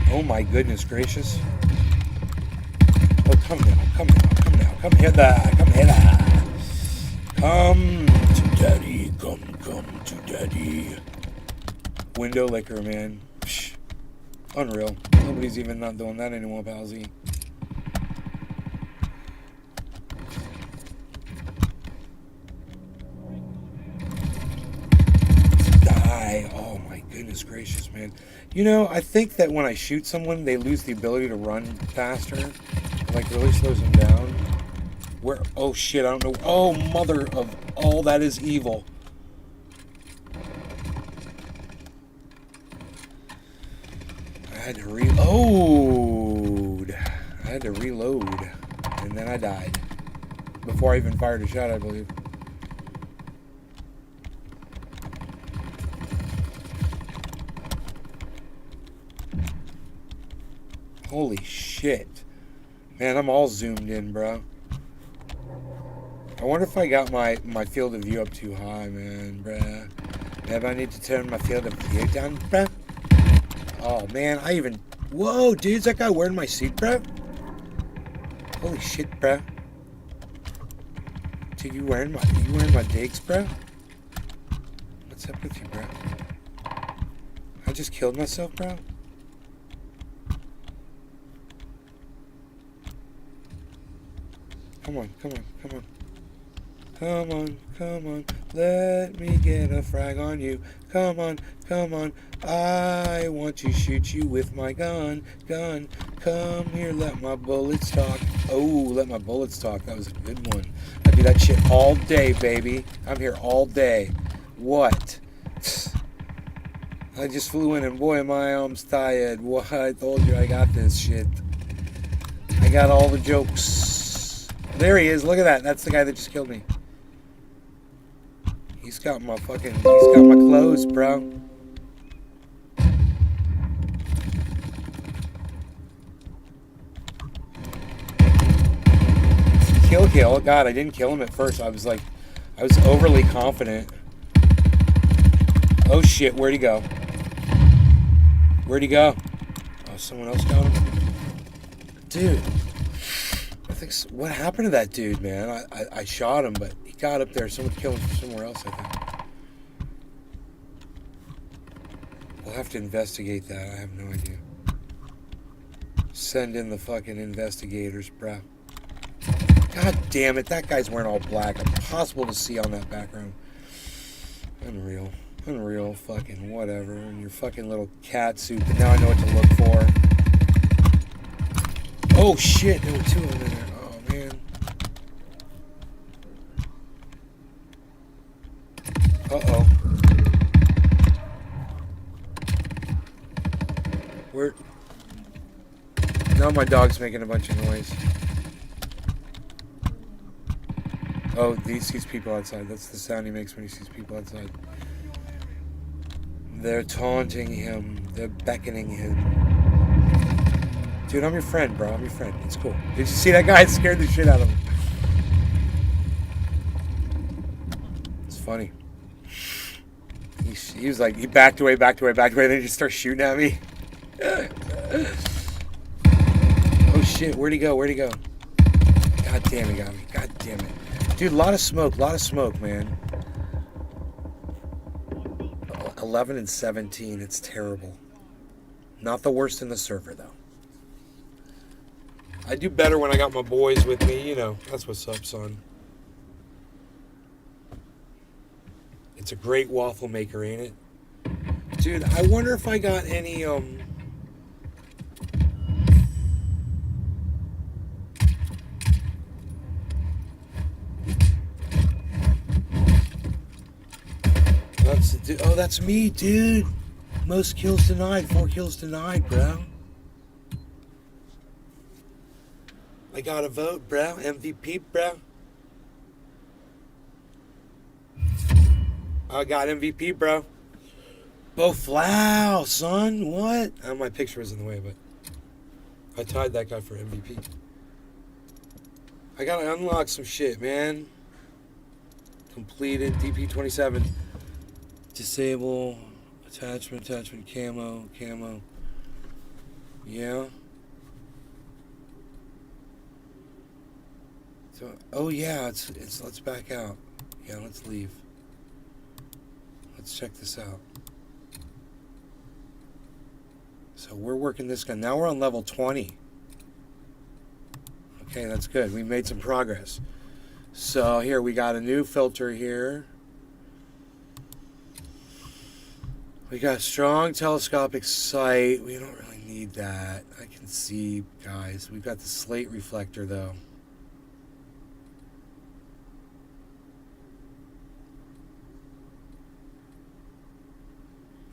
Speaker 6: Oh my goodness gracious. Oh, come now, come now, come now, come hither, come hither. Come to daddy, come to daddy. Window liquor, man. Psh, unreal. Nobody's even not doing that anymore, Palsy. Die. Oh my goodness gracious, man. You know, I think that when I shoot someone, they lose the ability to run faster. It, like, really slows them down. Where? Oh, shit, I don't know. Oh, mother of all that is evil. I had to reload. I had to reload. And then I died. Before I even fired a shot, I believe. Holy shit. Man, I'm all zoomed in, bro. I wonder if I got my field of view up too high, man, bruh. Maybe I need to turn my field of view down, bruh. Oh, man, I even... Whoa, dude, is that guy wearing my suit, bruh? Holy shit, bruh. Dude, you wearing my digs, bruh? What's up with you, bruh? I just killed myself, bruh? Come on, come on, come on. Come on, come on. Let me get a frag on you. Come on, come on. I want to shoot you with my gun. Gun, come here, let my bullets talk. Oh, let my bullets talk. That was a good one. I do that shit all day, baby. I'm here all day. What? I just flew in and boy, my arm's tired. What? I told you I got this shit. got all the jokes. There he is. Look at that. That's the guy that just killed me. He's got my clothes, bro. Kill. God, I didn't kill him at first. I was overly confident. Oh shit, where'd he go? Where'd he go? Oh, someone else got him? Dude. What happened to that dude, man? I shot him, but he got up there. Someone killed him from somewhere else, I think. We'll have to investigate that. I have no idea. Send in the fucking investigators, bro. God damn it, that guy's wearing all black. Impossible to see on that background. Unreal. Unreal, fucking whatever. In your fucking little cat suit, but now I know what to look for. Oh shit, there were two of them in there. Oh man. Uh-oh. Where? Now my dog's making a bunch of noise. Oh, he sees people outside. That's the sound he makes when he sees people outside. They're taunting him. They're beckoning him. Dude, I'm your friend, bro. I'm your friend. It's cool. Did you see that guy? It scared the shit out of him. It's funny. He was like, he backed away, then he just starts shooting at me. Oh shit, where'd he go? God damn, he got me. God damn it. Dude, a lot of smoke, man. 11 and 17, it's terrible. Not the worst in the server, though. I do better when I got my boys with me, you know. That's what's up, son. It's a great waffle maker, ain't it? Dude, I wonder if I got any, that's me, dude. Most kills denied, 4 kills denied, bro. I got a vote, bro. MVP, bro. I got MVP, bro. Both, wow, son, what? My picture was in the way, but I tied that guy for MVP. I gotta unlock some shit, man. Completed, DP27. Disable, attachment, camo. Yeah. So, oh yeah, it's let's back out. Yeah, let's leave. Let's check this out. So we're working this gun. Now we're on level 20. Okay, that's good. We made some progress. So here we got a new filter here. We got strong telescopic sight. We don't really need that. I can see, guys. We've got the slate reflector, though.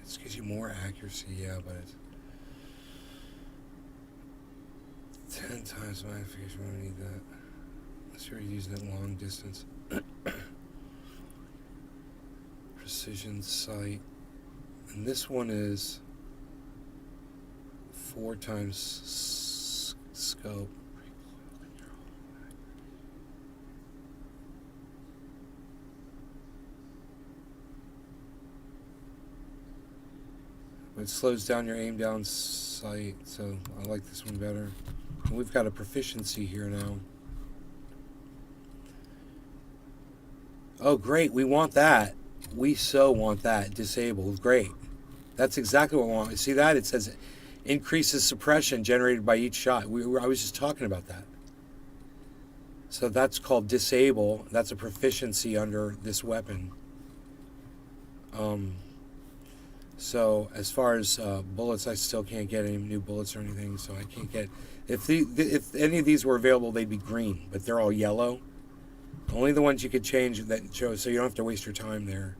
Speaker 6: This gives you more accuracy, yeah, but it's 10 times magnification. We don't need that. Unless you're using it long distance. Precision sight. And this one is 4 times scope. It slows down your aim down sight, so I like this one better. And we've got a proficiency here now. Oh, great, we want that. We so want that disabled. Great. That's exactly what we want. See that? It says increases suppression generated by each shot. I was just talking about that. So that's called disable. That's a proficiency under this weapon. So as far as bullets, I still can't get any new bullets or anything. So I can't get... If any of these were available, they'd be green. But they're all yellow. Only the ones you could change that show, so you don't have to waste your time there.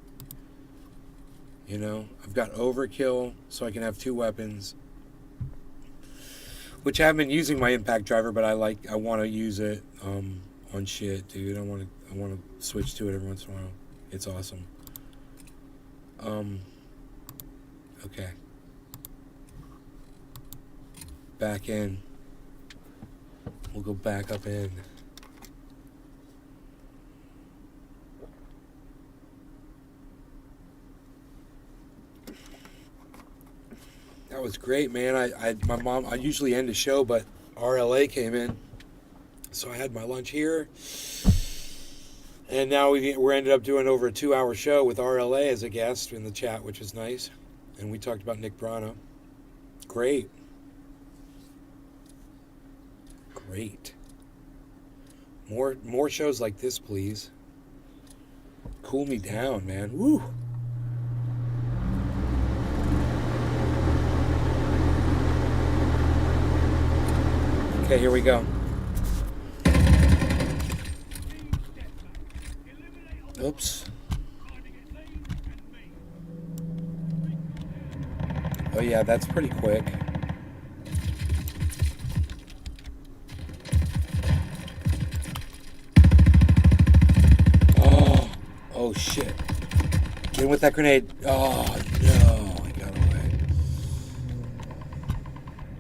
Speaker 6: You know, I've got overkill, so I can have 2 weapons. Which I haven't been using my impact driver, but I want to use it on shit, dude. I want to switch to it every once in a while. It's awesome. Okay. Back in. We'll go back up in. That was great, man. I usually end the show, but RLA came in, so I had my lunch here, and now we're ended up doing over a 2-hour show with RLA as a guest in the chat, which was nice, and we talked about Nick Brana. Great. More shows like this, please. Cool me down, man. Woo. Okay, here we go. Oops. Oh yeah, that's pretty quick. Oh shit. Get in with that grenade. Oh no, I got away.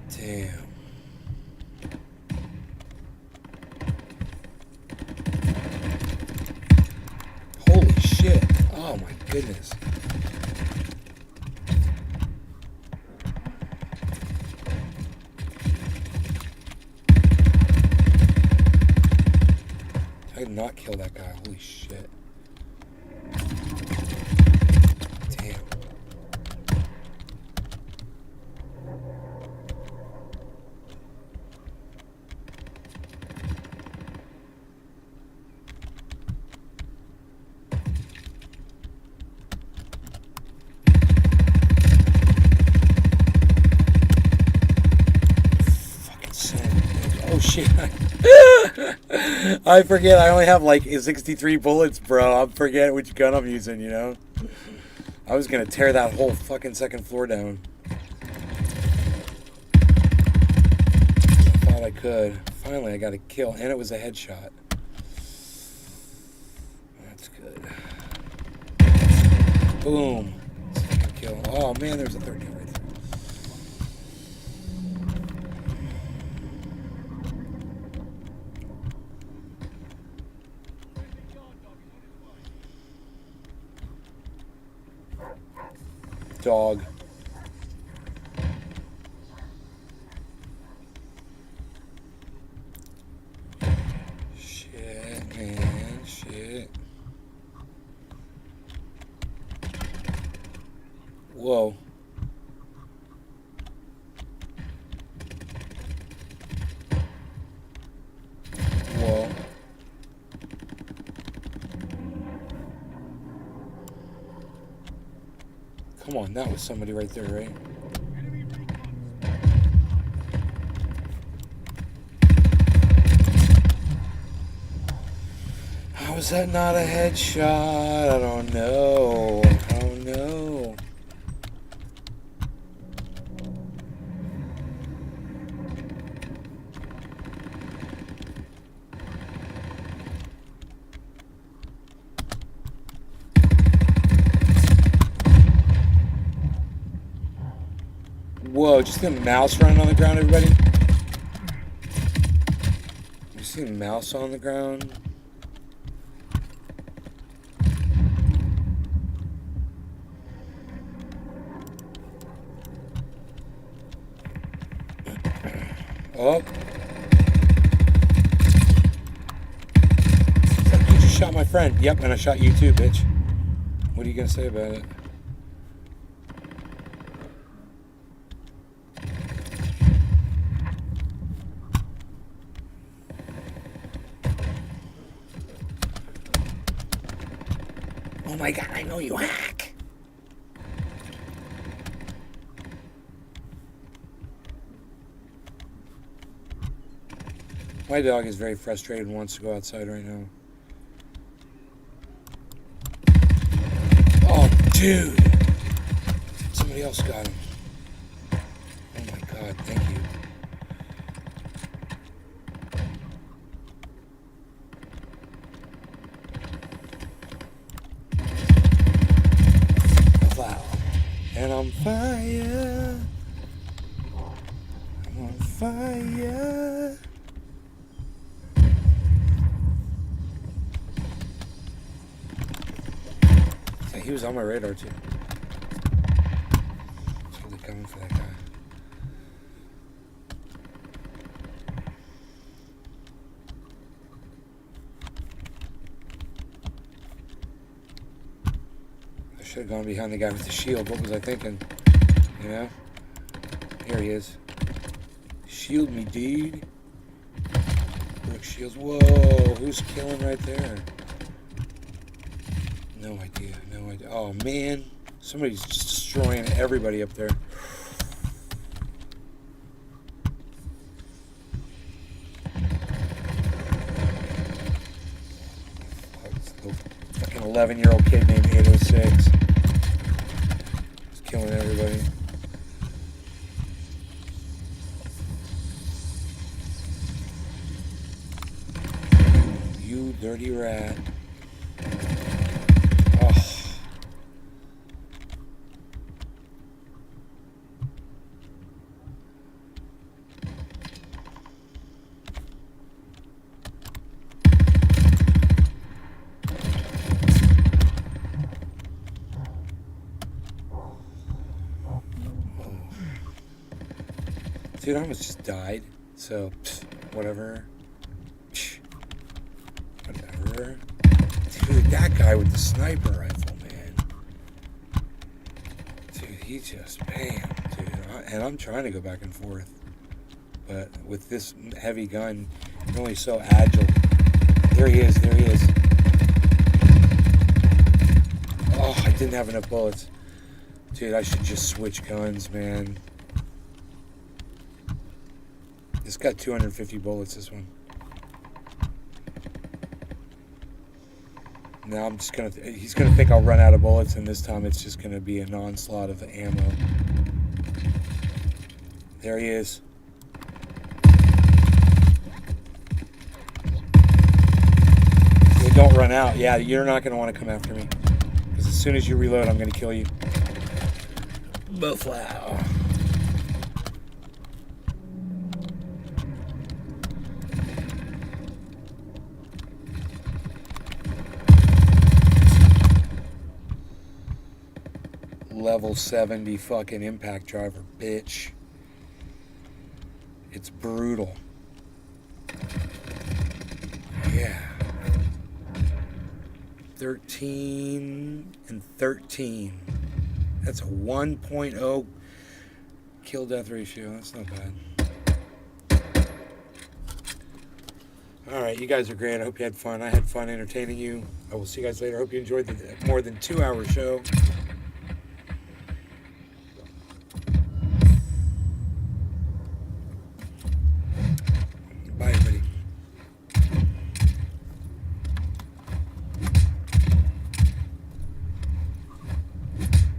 Speaker 6: Damn. Holy shit. Oh my goodness. I did not kill that guy. Holy shit. Damn. Fucking son of a bitch. Oh shit. I forget, I only have like 63 bullets, bro. I'm forgetting which gun I'm using, you know? I was gonna tear that whole fucking second floor down. I thought I could. Finally, I got a kill, and it was a headshot. That's good. Boom. Second kill. Oh man, there's a third kill right there. Dog. Shit, man, shit. Whoa. Whoa. Come on, that was somebody right there, right? How is that not a headshot? I don't know. I don't know. Whoa, just see a mouse running on the ground, everybody? You see a mouse on the ground? Oh. You just shot my friend. Yep, and I shot you too, bitch. What are you gonna say about it? Oh my god, I know you hack! My dog is very frustrated and wants to go outside right now. Oh, dude! Somebody else got him. Oh my god, thank you. fire. I'm on fire. So he was on my radar too. Totally coming for that guy. I should have gone behind the guy with the shield. What was I thinking? You know? Here he is. Shield me, dude. Brooke Shields. Whoa, who's killing right there? No idea, no idea. Oh man, somebody's just destroying everybody up there. The fucking 11-year-old kid named 806. He's killing everybody. You dirty rat. Oh. Dude, I almost just died, so whatever. Whatever. Dude, that guy with the sniper rifle, man. Dude, he just, bam, dude. And I'm trying to go back and forth. But with this heavy gun, you're only so agile. There he is, there he is. Oh, I didn't have enough bullets. Dude, I should just switch guns, man. It's got 250 bullets, this one. Now I'm just gonna, he's gonna think I'll run out of bullets, and this time it's just gonna be an onslaught of ammo. There he is. So don't run out. Yeah, you're not gonna want to come after me, because as soon as you reload, I'm gonna kill you. Buffalo. Level 70 fucking impact driver, bitch. It's brutal. Yeah. 13 and 13. That's a 1.0 kill death ratio. That's not bad. Alright, you guys are great. I hope you had fun. I had fun entertaining you. I will see you guys later. I hope you enjoyed the more than 2-hour show.